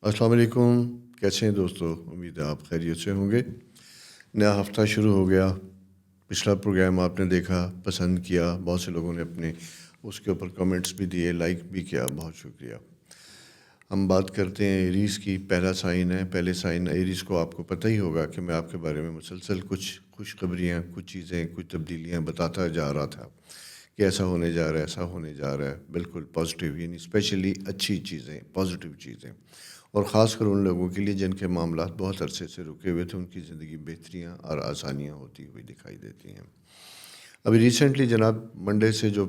السلام علیکم، کیسے ہیں دوستو؟ امید ہے آپ خیریت سے ہوں گے۔ نیا ہفتہ شروع ہو گیا۔ پچھلا پروگرام آپ نے دیکھا، پسند کیا، بہت سے لوگوں نے اپنے اس کے اوپر کمنٹس بھی دیے، لائک بھی کیا، بہت شکریہ۔ ہم بات کرتے ہیں ایریز کی۔ پہلا سائن ہے، پہلے سائن ایریز کو آپ کو پتہ ہی ہوگا کہ میں آپ کے بارے میں مسلسل کچھ خوشخبریاں، کچھ چیزیں، کچھ تبدیلیاں بتاتا جا رہا تھا کہ ایسا ہونے جا رہا ہے، ایسا ہونے جا رہا ہے۔ بالکل پازیٹیو، یعنی اسپیشلی اچھی چیزیں، پازیٹیو چیزیں، اور خاص کر ان لوگوں کے لیے جن کے معاملات بہت عرصے سے رکے ہوئے تھے، ان کی زندگی بہتریاں اور آسانیاں ہوتی ہوئی دکھائی دیتی ہیں۔ ابھی ریسنٹلی جناب منڈے سے جو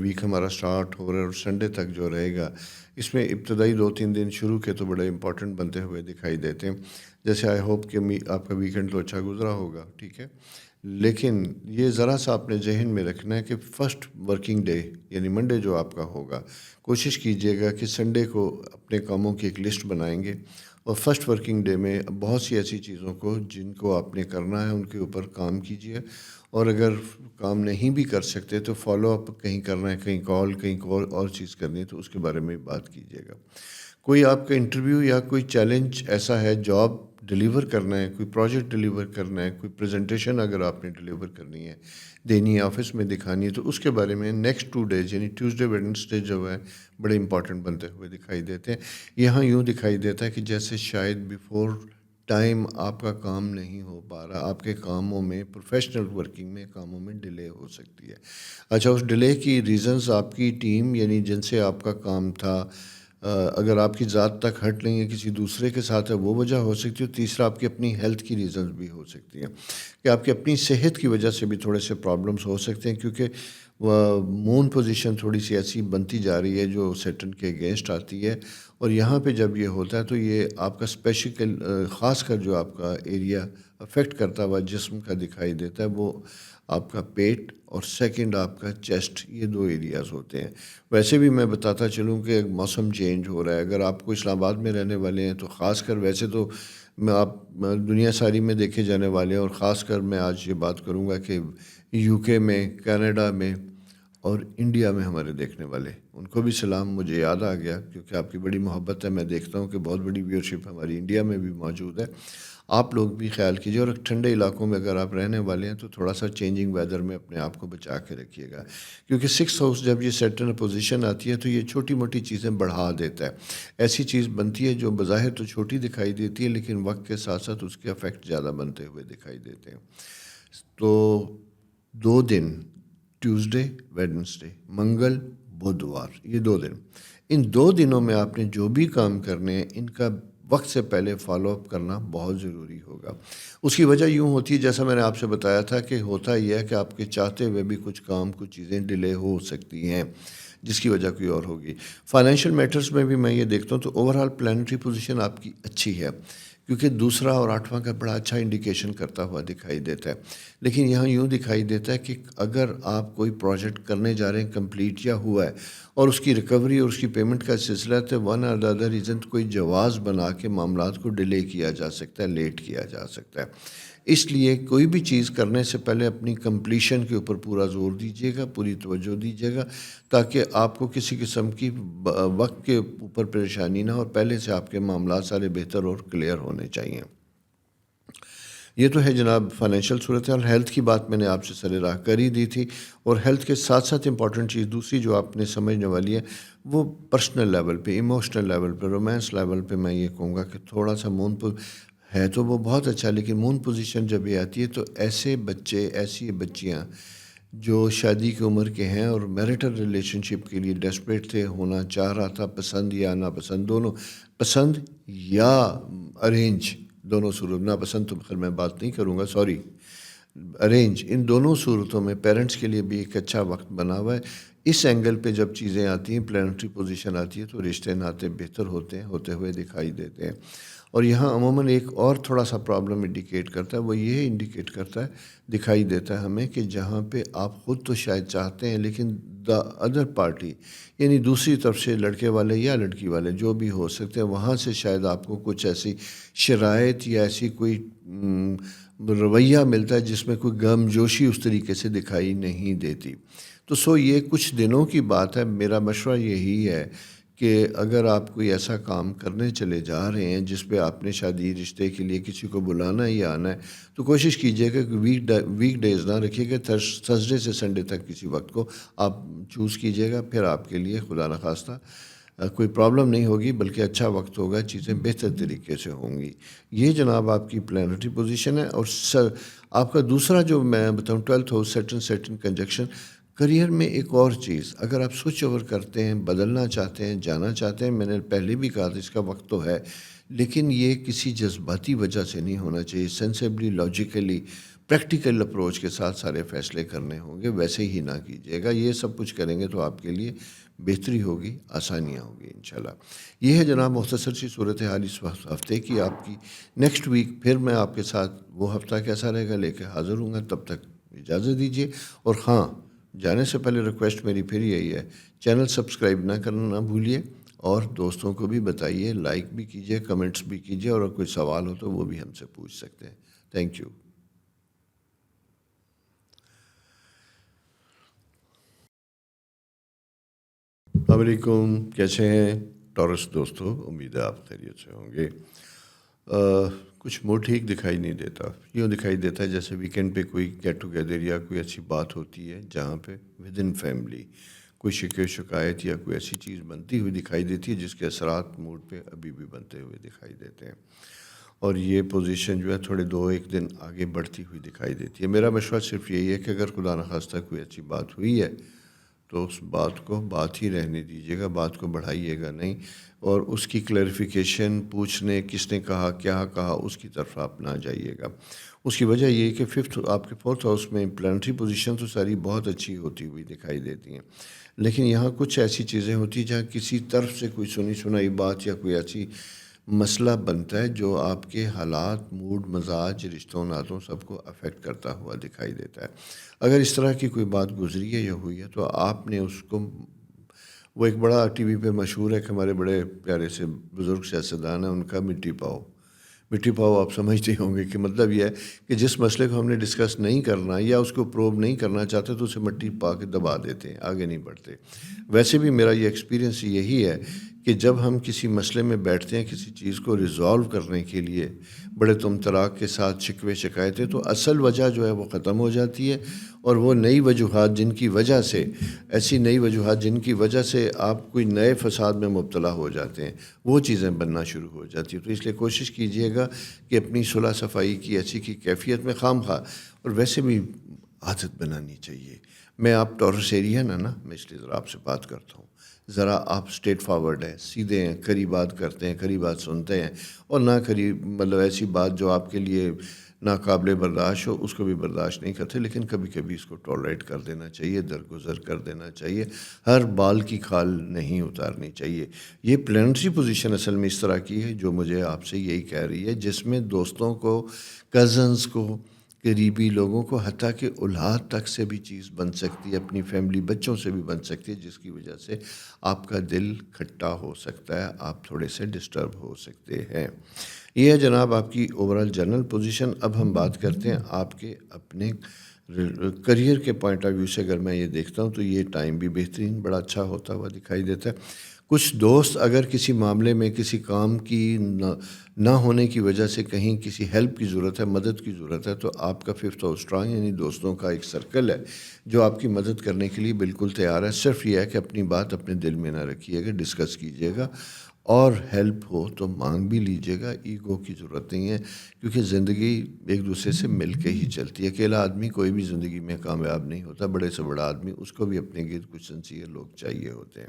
ویک ہمارا سٹارٹ ہو رہا ہے اور سنڈے تک جو رہے گا، اس میں ابتدائی 2-3 دن شروع کے تو بڑے امپورٹنٹ بنتے ہوئے دکھائی دیتے ہیں۔ جیسے آئی ہوپ کہ آپ کا ویکنڈ تو اچھا گزرا ہوگا، ٹھیک ہے، لیکن یہ ذرا سا اپنے ذہن میں رکھنا ہے کہ فرسٹ ورکنگ ڈے یعنی منڈے جو آپ کا ہوگا، کوشش کیجیے گا کہ سنڈے کو اپنے کاموں کی ایک لسٹ بنائیں گے، اور فرسٹ ورکنگ ڈے میں بہت سی ایسی چیزوں کو جن کو آپ نے کرنا ہے ان کے اوپر کام کیجیے، اور اگر کام نہیں بھی کر سکتے تو فالو اپ کہیں کرنا ہے، کہیں کال اور چیز کرنی ہے تو اس کے بارے میں بات کیجیے گا۔ کوئی آپ کا انٹرویو یا کوئی چیلنج ایسا ہے، جاب ڈیلیور کرنا ہے، کوئی پروجیکٹ ڈیلیور کرنا ہے، کوئی پریزنٹیشن اگر آپ نے ڈیلیور کرنی ہے، دینی ہے، آفس میں دکھانی ہے، تو اس کے بارے میں نیکسٹ 2 ڈیز یعنی ٹیوزڈے ویڈنسڈے جو ہے بڑے امپورٹنٹ بنتے ہوئے دکھائی دیتے ہیں۔ یہاں یوں دکھائی دیتا ہے کہ جیسے شاید بیفور ٹائم آپ کا کام نہیں ہو پا رہا، آپ کے کاموں میں، پروفیشنل ورکنگ میں کاموں میں ڈیلے ہو سکتی ہے۔ اچھا، اس ڈیلے کی ریزنز آپ کی ٹیم یعنی جن سے آپ کا کام تھا، اگر آپ کی ذات تک ہٹ نہیں ہے، کسی دوسرے کے ساتھ ہے، وہ وجہ ہو سکتی ہے۔ تیسرا آپ کی اپنی ہیلتھ کی ریزنز بھی ہو سکتی ہیں کہ آپ کی اپنی صحت کی وجہ سے بھی تھوڑے سے پرابلمس ہو سکتے ہیں، کیونکہ وہ مون پوزیشن تھوڑی سی ایسی بنتی جا رہی ہے جو سیٹرن کے اگینسٹ آتی ہے، اور یہاں پہ جب یہ ہوتا ہے تو یہ آپ کا اسپیشل خاص کر جو آپ کا ایریا افیکٹ کرتا ہوا جسم کا دکھائی دیتا ہے، وہ آپ کا پیٹ اور سیکنڈ آپ کا چیسٹ، یہ 2 ایریاز ہوتے ہیں۔ ویسے بھی میں بتاتا چلوں کہ موسم چینج ہو رہا ہے، اگر آپ کو اسلام آباد میں رہنے والے ہیں تو خاص کر، ویسے تو میں آپ دنیا ساری میں دیکھے جانے والے ہیں، اور خاص کر میں آج یہ بات کروں گا کہ UK میں، کینیڈا میں اور انڈیا میں ہمارے دیکھنے والے، ان کو بھی سلام، مجھے یاد آ گیا کیونکہ آپ کی بڑی محبت ہے، میں دیکھتا ہوں کہ بہت بڑی ویورشپ ہماری انڈیا میں بھی موجود ہے۔ آپ لوگ بھی خیال کیجیے، اور ٹھنڈے علاقوں میں اگر آپ رہنے والے ہیں تو تھوڑا سا چینجنگ ویدر میں اپنے آپ کو بچا کے رکھیے گا، کیونکہ 6th ہاؤس جب یہ سیٹرن پوزیشن آتی ہے تو یہ چھوٹی موٹی چیزیں بڑھا دیتا ہے۔ ایسی چیز بنتی ہے جو بظاہر تو چھوٹی دکھائی دیتی ہے، لیکن وقت کے ساتھ ساتھ اس کے افیکٹ زیادہ بنتے ہوئے دکھائی دیتے ہیں۔ تو 2 دن، ٹیوزڈے، ویڈنسڈے، منگل، بدھوار، یہ 2 دن، ان 2 دنوں میں آپ نے جو بھی کام کرنے ہیں ان کا وقت سے پہلے فالو اپ کرنا بہت ضروری ہوگا۔ اس کی وجہ یوں ہوتی ہے، جیسا میں نے آپ سے بتایا تھا، کہ ہوتا یہ ہے کہ آپ کے چاہتے ہوئے بھی کچھ کام، کچھ چیزیں ڈیلے ہو سکتی ہیں، جس کی وجہ کوئی اور ہوگی۔ فائنینشیل میٹرز میں بھی میں یہ دیکھتا ہوں تو اوورآل پلانٹری پوزیشن آپ کی اچھی ہے، کیونکہ 2 اور 8واں کا بڑا اچھا انڈیکیشن کرتا ہوا دکھائی دیتا ہے۔ لیکن یہاں یوں دکھائی دیتا ہے کہ اگر آپ کوئی پروجیکٹ کرنے جا رہے ہیں، کمپلیٹ یا ہوا ہے، اور اس کی ریکوری اور اس کی پیمنٹ کا سلسلہ ہے، تو ون اور ادر ریزن کوئی جواز بنا کے معاملات کو ڈیلے کیا جا سکتا ہے، لیٹ کیا جا سکتا ہے۔ اس لیے کوئی بھی چیز کرنے سے پہلے اپنی کمپلیشن کے اوپر پورا زور دیجیے گا، پوری توجہ دیجیے گا، تاکہ آپ کو کسی قسم کی وقت کے اوپر پریشانی نہ ہو، اور پہلے سے آپ کے معاملات سارے بہتر اور کلیئر ہونے چاہیے۔ یہ تو ہے جناب فائنینشیل صورتحال۔ ہیلتھ کی بات میں نے آپ سے سر راہ کر ہی دی تھی، اور ہیلتھ کے ساتھ ساتھ امپورٹنٹ چیز دوسری جو آپ نے سمجھنے والی ہے، وہ پرسنل لیول پہ، ایموشنل لیول پہ، رومانس لیول پہ میں یہ کہوں گا کہ تھوڑا سا ہے تو وہ بہت اچھا، لیکن مون پوزیشن جب یہ آتی ہے تو ایسے بچے، ایسی بچیاں جو شادی کی عمر کے ہیں اور میرٹل ریلیشن شپ کے لیے ڈیسپریٹ تھے، ہونا چاہ رہا تھا، پسند یا ناپسند دونوں، پسند یا ارینج دونوں صورت، ناپسند تو خیر میں بات نہیں کروں گا، سوری، ارینج، ان دونوں صورتوں میں پیرنٹس کے لیے بھی ایک اچھا وقت بنا ہوا ہے۔ اس اینگل پہ جب چیزیں آتی ہیں، پلانٹری پوزیشن آتی ہے، تو رشتے ناتے بہتر ہوتے ہوئے دکھائی دیتے ہیں۔ اور یہاں عموماً ایک اور تھوڑا سا پرابلم انڈیکیٹ کرتا ہے، وہ یہ انڈیکیٹ کرتا ہے، دکھائی دیتا ہے ہمیں، کہ جہاں پہ آپ خود تو شاید چاہتے ہیں، لیکن دا ادر پارٹی یعنی دوسری طرف سے لڑکے والے یا لڑکی والے جو بھی ہو سکتے ہیں، وہاں سے شاید آپ کو کچھ ایسی شرائط یا ایسی کوئی رویہ ملتا ہے جس میں کوئی گم جوشی اس طریقے سے دکھائی نہیں دیتی۔ تو یہ کچھ دنوں کی بات ہے، میرا مشورہ یہی ہے کہ اگر آپ کوئی ایسا کام کرنے چلے جا رہے ہیں جس پہ آپ نے شادی رشتے کے لیے کسی کو بلانا ہے یا آنا ہے، تو کوشش کیجیے گا کہ ویک ڈیز نہ رکھیے گا، تھرسڈے سے سنڈے تک کسی وقت کو آپ چوز کیجیے گا. پھر آپ کے لیے خدا نخواستہ کوئی پرابلم نہیں ہوگی، بلکہ اچھا وقت ہوگا، چیزیں بہتر طریقے سے ہوں گی. یہ جناب آپ کی پلانٹری پوزیشن ہے. اور آپ کا دوسرا جو میں بتاؤں 12th ہاؤس سیٹرن کنجکشن، کریئر میں ایک اور چیز اگر آپ سوئچ اوور کرتے ہیں، بدلنا چاہتے ہیں، جانا چاہتے ہیں، میں نے پہلے بھی کہا تھا اس کا وقت تو ہے، لیکن یہ کسی جذباتی وجہ سے نہیں ہونا چاہیے. سینسیبلی، لاجیکلی، پریکٹیکل اپروچ کے ساتھ سارے فیصلے کرنے ہوں گے. ویسے ہی نہ کیجیے گا. یہ سب کچھ کریں گے تو آپ کے لیے بہتری ہوگی، آسانیاں ہوگی انشاءاللہ. یہ ہے جناب مختصر سی صورتحال اس ہفتے کی آپ کی. نیکسٹ ویک پھر میں آپ کے ساتھ وہ ہفتہ کیسا رہے گا لے کے حاضر ہوں گا. تب تک اجازت دیجیے. اور ہاں، جانے سے پہلے ریکویسٹ میری پھر یہی ہے، چینل سبسکرائب نہ کرنا نہ بھولیے، اور دوستوں کو بھی بتائیے، لائک بھی کیجیے، کمنٹس بھی کیجیے، اور اگر کوئی سوال ہو تو وہ بھی ہم سے پوچھ سکتے ہیں. Thank you. السلام علیکم، کیسے ہیں ٹورس دوستو؟ امید ہے آپ خیریت سے ہوں گے. کچھ موڈ ٹھیک دکھائی نہیں دیتا. یوں دکھائی دیتا ہے جیسے ویکینڈ پہ کوئی گیٹ ٹوگیدر یا کوئی اچھی بات ہوتی ہے جہاں پہ ود ان فیملی کوئی شکایت یا کوئی ایسی چیز بنتی ہوئی دکھائی دیتی ہے جس کے اثرات موڈ پہ ابھی بھی بنتے ہوئے دکھائی دیتے ہیں. اور یہ پوزیشن جو ہے تھوڑے 2-1 دن آگے بڑھتی ہوئی دکھائی دیتی ہے. میرا مشورہ صرف یہی ہے کہ اگر خدا نخواستہ کوئی اچھی بات ہوئی ہے تو اس بات کو بات ہی رہنے دیجیے گا، بات کو بڑھائیے گا نہیں، اور اس کی کلیریفیکیشن پوچھنے کس نے کہا، کیا کہا، اس کی طرف آپ نہ جائیے گا. اس کی وجہ یہ ہے کہ آپ کے 4th ہاؤس میں پلانٹری پوزیشن تو ساری بہت اچھی ہوتی ہوئی دکھائی دیتی ہیں، لیکن یہاں کچھ ایسی چیزیں ہوتی ہیں جہاں کسی طرف سے کوئی سنی سنائی بات یا کوئی ایسی مسئلہ بنتا ہے جو آپ کے حالات، موڈ، مزاج، رشتوں ناتوں سب کو افیکٹ کرتا ہوا دکھائی دیتا ہے. اگر اس طرح کی کوئی بات گزری ہے یا ہوئی ہے تو آپ نے اس کو، وہ ایک بڑا ٹی وی پہ مشہور ہے کہ ہمارے بڑے پیارے سے بزرگ سیاستدان ہیں، ان کا مٹی پاؤ. مٹی پاؤ آپ سمجھتے ہوں گے کہ مطلب یہ ہے کہ جس مسئلے کو ہم نے ڈسکس نہیں کرنا یا اس کو پروب نہیں کرنا چاہتے تو اسے مٹی پا کے دبا دیتے ہیں، آگے نہیں بڑھتے. ویسے بھی میرا یہ ایکسپیرینس یہی ہے کہ جب ہم کسی مسئلے میں بیٹھتے ہیں کسی چیز کو ریزالو کرنے کے لیے بڑے تم طراق کے ساتھ شکوے شکایتیں، تو اصل وجہ جو ہے وہ ختم ہو جاتی ہے، اور وہ نئی وجوہات جن کی وجہ سے، ایسی نئی وجوہات جن کی وجہ سے آپ کوئی نئے فساد میں مبتلا ہو جاتے ہیں، وہ چیزیں بننا شروع ہو جاتی ہیں. تو اس لیے کوشش کیجیے گا کہ اپنی صلح صفائی کی ایسی کی کیفیت میں خام خواہ، اور ویسے بھی عادت بنانی چاہیے. میں آپ ٹورس ایریا نا میں اس لیے ذرا آپ سے بات کرتا ہوں. ذرا آپ اسٹریٹ فارورڈ ہیں، سیدھے ہیں، کھری بات کرتے ہیں، کھری بات سنتے ہیں، اور نہ کھری مطلب ایسی بات جو آپ کے لیے ناقابل برداشت ہو اس کو بھی برداشت نہیں کرتے، لیکن کبھی کبھی اس کو ٹالریٹ کر دینا چاہیے، درگزر کر دینا چاہیے. ہر بال کی کھال نہیں اتارنی چاہیے. یہ پلانٹری پوزیشن اصل میں اس طرح کی ہے جو مجھے آپ سے یہی کہہ رہی ہے، جس میں دوستوں کو، کزنز کو، قریبی لوگوں کو، حتیٰ کہ اولاد تک سے بھی چیز بن سکتی ہے، اپنی فیملی بچوں سے بھی بن سکتی ہے، جس کی وجہ سے آپ کا دل کھٹا ہو سکتا ہے، آپ تھوڑے سے ڈسٹرب ہو سکتے ہیں. یہ ہے جناب آپ کی اوورال جنرل پوزیشن. اب ہم بات کرتے ہیں آپ کے اپنے کریئر کے پوائنٹ آف ویو سے. اگر میں یہ دیکھتا ہوں تو یہ ٹائم بھی بہترین بڑا اچھا ہوتا ہوا دکھائی دیتا ہے. کچھ دوست اگر کسی معاملے میں کسی کام کی نہ ہونے کی وجہ سے کہیں کسی ہیلپ کی ضرورت ہے، مدد کی ضرورت ہے، تو آپ کا 5th ہاؤس اسٹرانگ، یعنی دوستوں کا ایک سرکل ہے جو آپ کی مدد کرنے کے لیے بالکل تیار ہے. صرف یہ ہے کہ اپنی بات اپنے دل میں نہ رکھیے گا، ڈسکس کیجیے گا، اور ہیلپ ہو تو مانگ بھی لیجیے گا. ایگو کی ضرورت نہیں ہے، کیونکہ زندگی ایک دوسرے سے مل کے ہی چلتی ہے. اکیلا آدمی کوئی بھی زندگی میں کامیاب نہیں ہوتا. بڑے سے بڑا آدمی، اس کو بھی اپنے گرد کچھ سنسیئر لوگ چاہیے ہوتے ہیں.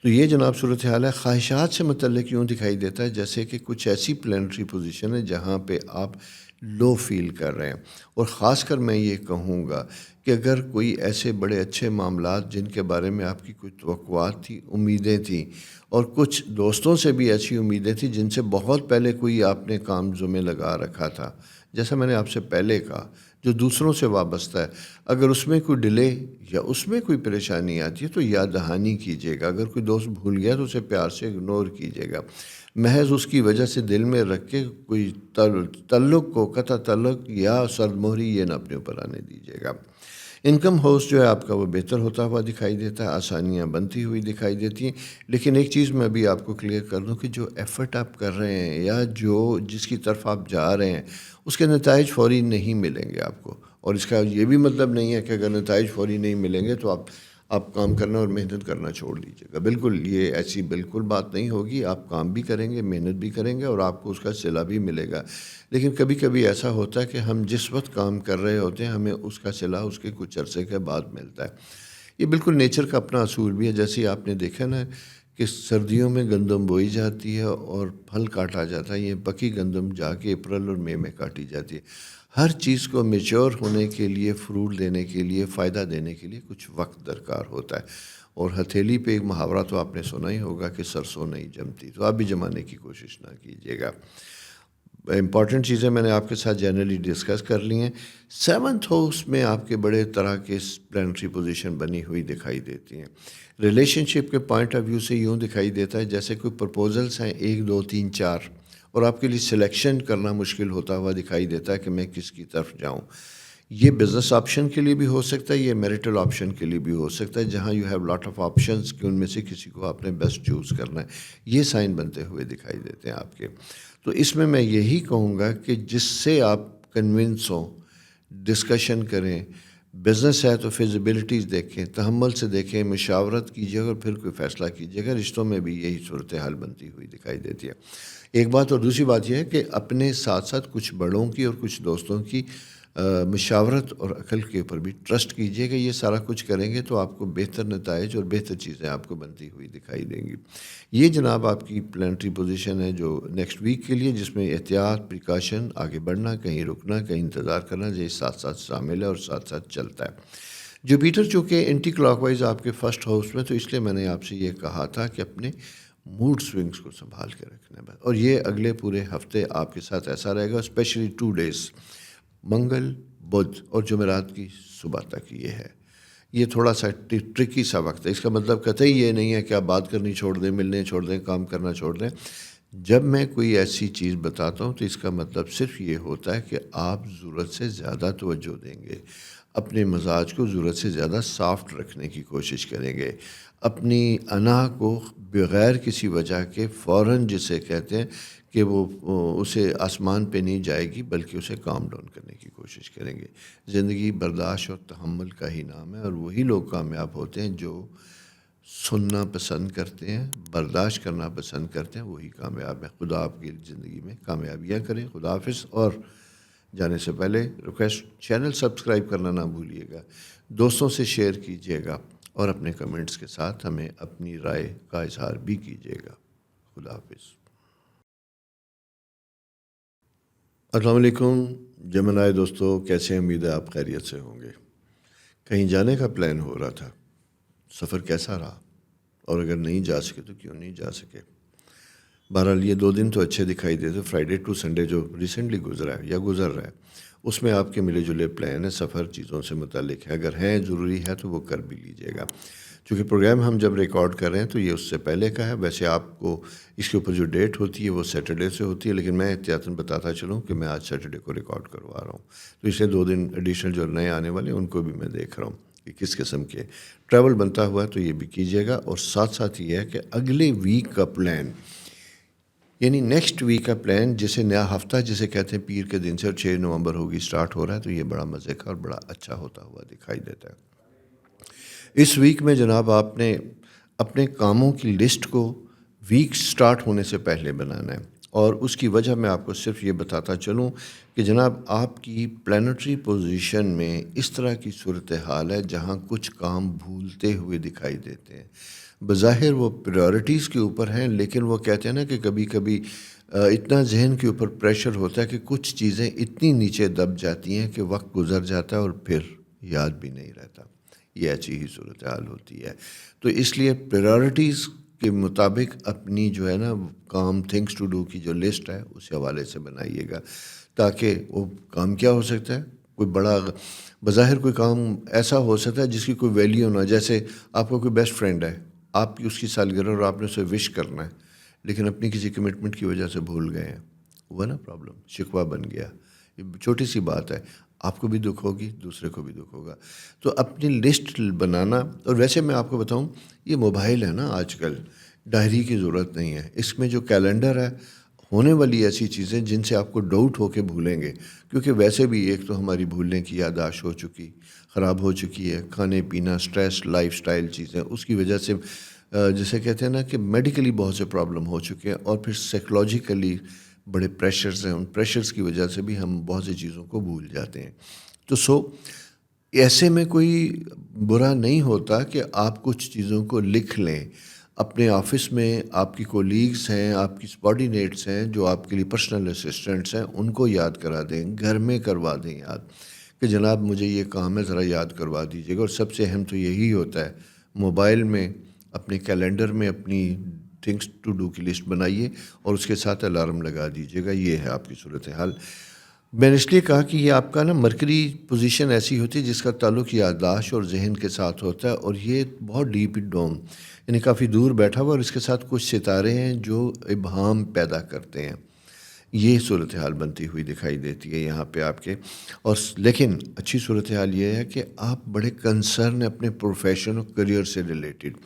تو یہ جناب صورتحال ہے. خواہشات سے متعلق یوں دکھائی دیتا ہے جیسے کہ کچھ ایسی پلانٹری پوزیشن ہے جہاں پہ آپ لو فیل کر رہے ہیں. اور خاص کر میں یہ کہوں گا کہ اگر کوئی ایسے بڑے اچھے معاملات جن کے بارے میں آپ کی کوئی توقعات تھی، امیدیں تھیں، اور کچھ دوستوں سے بھی ایسی امیدیں تھیں جن سے بہت پہلے کوئی آپ نے کام ذمہ لگا رکھا تھا، جیسا میں نے آپ سے پہلے کہا، جو دوسروں سے وابستہ ہے، اگر اس میں کوئی ڈیلے یا اس میں کوئی پریشانی آتی ہے تو یاد دہانی کیجیے گا. اگر کوئی دوست بھول گیا تو اسے پیار سے اگنور کیجیے گا. محض اس کی وجہ سے دل میں رکھ کے کوئی تعلق کو، قطع تعلق یا سرد مہری یہ نہ اپنے اوپر آنے دیجیے گا. انکم ہاؤس جو ہے آپ کا وہ بہتر ہوتا ہوا دکھائی دیتا ہے، آسانیاں بنتی ہوئی دکھائی دیتی ہیں. لیکن ایک چیز میں ابھی آپ کو کلیئر کر دوں کہ جو ایفرٹ آپ کر رہے ہیں یا جس کی طرف آپ جا رہے ہیں اس کے نتائج فوری نہیں ملیں گے آپ کو. اور اس کا یہ بھی مطلب نہیں ہے کہ اگر نتائج فوری نہیں ملیں گے تو آپ کام کرنا اور محنت کرنا چھوڑ دیجیے گا. بالکل یہ ایسی بالکل بات نہیں ہوگی. آپ کام بھی کریں گے، محنت بھی کریں گے اور آپ کو اس کا صلہ بھی ملے گا. لیکن کبھی کبھی ایسا ہوتا ہے کہ ہم جس وقت کام کر رہے ہوتے ہیں ہمیں اس کا صلہ اس کے کچھ عرصے کے بعد ملتا ہے. یہ بالکل نیچر کا اپنا اصول بھی ہے. جیسے ہی آپ نے دیکھا نا کہ سردیوں میں گندم بوئی جاتی ہے اور پھل کاٹا جاتا ہے، یہ پکی گندم جا کے اپریل اور مئی میں کاٹی جاتی ہے. ہر چیز کو میچور ہونے کے لیے، فروٹ دینے کے لیے، فائدہ دینے کے لیے کچھ وقت درکار ہوتا ہے. اور ہتھیلی پہ ایک محاورہ تو آپ نے سنا ہی ہوگا کہ سرسوں نہیں جمتی، تو آپ بھی جمانے کی کوشش نہ کیجیے گا. امپورٹنٹ چیزیں میں نے آپ کے ساتھ جنرلی ڈسکس کر لی ہیں. 7th ہاؤس میں آپ کے بڑے طرح کے پلانٹری پوزیشن بنی ہوئی دکھائی دیتی ہیں. ریلیشن شپ کے پوائنٹ آف ویو سے یوں دکھائی دیتا ہے جیسے کوئی پرپوزلس ہیں 1 2 3 4 اور آپ کے لیے سلیکشن کرنا مشکل ہوتا ہوا دکھائی دیتا ہے کہ میں کس کی طرف جاؤں. یہ بزنس آپشن کے لیے بھی ہو سکتا ہے، یہ میریٹل آپشن کے لیے بھی ہو سکتا ہے، جہاں you have lot of options کہ ان میں سے کسی کو آپ نے بیسٹ چوز کرنا ہے. یہ سائن بنتے ہوئے دکھائی دیتے ہیں آپ کے. تو اس میں یہی کہوں گا کہ جس سے آپ کنونس ہوں، ڈسکشن کریں. بزنس ہے تو فیزیبلٹیز دیکھیں، تحمل سے دیکھیں، مشاورت کیجیے اور پھر کوئی فیصلہ کیجیے گا. رشتوں میں بھی یہی صورتحال بنتی ہوئی دکھائی دیتی ہے. ایک بات اور دوسری بات یہ ہے کہ اپنے ساتھ ساتھ کچھ بڑوں کی اور کچھ دوستوں کی مشاورت اور عقل کے اوپر بھی ٹرسٹ کیجیے. کہ یہ سارا کچھ کریں گے تو آپ کو بہتر نتائج اور بہتر چیزیں آپ کو بنتی ہوئی دکھائی دیں گی. یہ جناب آپ کی پلانٹری پوزیشن ہے جو نیکسٹ ویک کے لیے، جس میں احتیاط، پریکاشن، آگے بڑھنا، کہیں رکنا، کہیں انتظار کرنا، یہ ساتھ ساتھ شامل ہے اور ساتھ ساتھ چلتا ہے. جوپیٹر چونکہ اینٹی کلاک وائز آپ کے فرسٹ ہاؤس میں، تو اس لیے میں نے آپ سے یہ کہا تھا کہ اپنے موڈ سوئنگس کو سنبھال کے رکھنا ہے. اور یہ اگلے پورے ہفتے آپ کے ساتھ ایسا رہے گا، اسپیشلی 2 days، منگل، بدھ اور جمعرات کی صبح تک. یہ تھوڑا سا ٹرکی سا وقت ہے. اس کا مطلب قطعی یہ نہیں ہے کہ آپ بات کرنی چھوڑ دیں، ملنے چھوڑ دیں، کام کرنا چھوڑ دیں. جب میں کوئی ایسی چیز بتاتا ہوں تو اس کا مطلب صرف یہ ہوتا ہے کہ آپ ضرورت سے زیادہ توجہ دیں گے، اپنے مزاج کو ضرورت سے زیادہ سافٹ رکھنے کی کوشش کریں گے، اپنی انا کو بغیر کسی وجہ کے فوراً، جسے کہتے ہیں کہ وہ اسے آسمان پہ نہیں جائے گی بلکہ اسے کام ڈاؤن کرنے کی کوشش کریں گے. زندگی برداشت اور تحمل کا ہی نام ہے، اور وہی لوگ کامیاب ہوتے ہیں جو سننا پسند کرتے ہیں، برداشت کرنا پسند کرتے ہیں، وہی کامیاب ہیں. خدا آپ کی زندگی میں کامیابیاں کریں. خدا حافظ. اور جانے سے پہلے ریکویسٹ، چینل سبسکرائب کرنا نہ بھولیے گا، دوستوں سے شیئر کیجیے گا اور اپنے کمنٹس کے ساتھ ہمیں اپنی رائے کا اظہار بھی کیجیے گا. خدا حافظ. السلام علیکم جمنائے دوستو، کیسے ہیں؟ امید ہے آپ خیریت سے ہوں گے. کہیں جانے کا پلان ہو رہا تھا، سفر کیسا رہا؟ اور اگر نہیں جا سکے تو کیوں نہیں جا سکے؟ بہرحال یہ 2 دن تو اچھے دکھائی دیتے. فرائیڈے ٹو سنڈے جو ریسنٹلی گزرا ہے یا گزر رہا ہے، اس میں آپ کے ملے جلے پلان ہے، سفر چیزوں سے متعلق ہے. اگر ہیں ضروری ہے تو وہ کر بھی لیجیے گا. چونکہ پروگرام ہم جب ریکارڈ کر رہے ہیں تو یہ اس سے پہلے کا ہے. ویسے آپ کو اس کے اوپر جو ڈیٹ ہوتی ہے وہ سیٹرڈے سے ہوتی ہے، لیکن میں احتیاطاً بتاتا چلوں کہ میں آج سیٹرڈے کو ریکارڈ کروا رہا ہوں. تو اسے 2 دن ایڈیشنل جو نئے آنے والے ہیں ان کو بھی میں دیکھ رہا ہوں کہ کس قسم کے ٹریول بنتا ہوا ہے، تو یہ بھی کیجیے گا. اور ساتھ ساتھ یہ ہے کہ اگلے ویک کا پلان، یعنی نیکسٹ ویک کا پلان، جسے نیا ہفتہ جسے کہتے ہیں، پیر کے دن سے، اور 6 نومبر ہوگی اسٹارٹ ہو رہا ہے، تو یہ بڑا مزے کا اور بڑا اچھا ہوتا ہوا دکھائی دیتا ہے. اس ویک میں جناب آپ نے اپنے کاموں کی لسٹ کو ویک سٹارٹ ہونے سے پہلے بنانا ہے. اور اس کی وجہ میں آپ کو صرف یہ بتاتا چلوں کہ جناب آپ کی پلانٹری پوزیشن میں اس طرح کی صورتحال ہے جہاں کچھ کام بھولتے ہوئے دکھائی دیتے ہیں. بظاہر وہ پریورٹیز کے اوپر ہیں، لیکن وہ کہتے ہیں نا کہ کبھی کبھی اتنا ذہن کے اوپر پریشر ہوتا ہے کہ کچھ چیزیں اتنی نیچے دب جاتی ہیں کہ وقت گزر جاتا ہے اور پھر یاد بھی نہیں رہتا. یہ ایسی ہی صورتحال ہوتی ہے. تو اس لیے پریورٹیز کے مطابق اپنی جو ہے نا کام، تھنگس ٹو ڈو کی جو لسٹ ہے اس حوالے سے بنائیے گا، تاکہ وہ کام کیا ہو سکتا ہے، کوئی بڑا بظاہر کوئی کام ایسا ہو سکتا ہے جس کی کوئی ویلیو نہ. جیسے آپ کا کوئی بیسٹ فرینڈ ہے، آپ کی اس کی سالگرہ اور آپ نے اسے وش کرنا ہے، لیکن اپنی کسی کمٹمنٹ کی وجہ سے بھول گئے ہیں، ہوا نا پرابلم، شکوہ بن گیا. یہ چھوٹی سی بات ہے. آپ کو بھی دکھ ہوگی، دوسرے کو بھی دکھ ہوگا. تو اپنی لسٹ بنانا. اور ویسے میں آپ کو بتاؤں، یہ موبائل ہے نا آج کل، ڈائری کی ضرورت نہیں ہے. اس میں جو کیلنڈر ہے، ہونے والی ایسی چیزیں جن سے آپ کو ڈاؤٹ ہو کے بھولیں گے، کیونکہ ویسے بھی ایک تو ہماری بھولنے کی یادداشت خراب ہو چکی ہے. کھانے پینا، سٹریس، لائف سٹائل چیزیں، اس کی وجہ سے جسے کہتے ہیں نا کہ میڈیکلی بہت سے پرابلم ہو چکے ہیں، اور پھر سائیکلوجیکلی بڑے پریشرز ہیں. ان پریشرز کی وجہ سے بھی ہم بہت سی چیزوں کو بھول جاتے ہیں. تو ایسے میں کوئی برا نہیں ہوتا کہ آپ کچھ چیزوں کو لکھ لیں. اپنے آفس میں آپ کی کولیگز ہیں، آپ کی سبارڈینیٹس ہیں جو آپ کے لیے پرسنل اسسٹنٹس ہیں، ان کو یاد کرا دیں. گھر میں کروا دیں یاد کہ جناب مجھے یہ کام ہے، ذرا یاد کروا دیجیے گا. اور سب سے اہم تو یہی ہوتا ہے، موبائل میں اپنے کیلنڈر میں اپنی تھنگس ٹو ڈو کی لسٹ بنائیے اور اس کے ساتھ الارم لگا دیجیے گا. یہ ہے آپ کی صورتحال. میں نے اس لیے کہا کہ یہ آپ کا نا مرکری پوزیشن ایسی ہوتی ہے جس کا تعلق یادداشت اور ذہن کے ساتھ ہوتا ہے، اور یہ بہت ڈیپ ڈوم، یعنی کافی دور بیٹھا ہوا، اور اس کے ساتھ کچھ ستارے ہیں جو ابہام پیدا کرتے ہیں. یہ صورتحال بنتی ہوئی دکھائی دیتی ہے یہاں پہ آپ کے. اور لیکن اچھی صورتحال یہ ہے کہ آپ بڑے کنسرن ہیں اپنے پروفیشن اور کریئر سے ریلیٹڈ.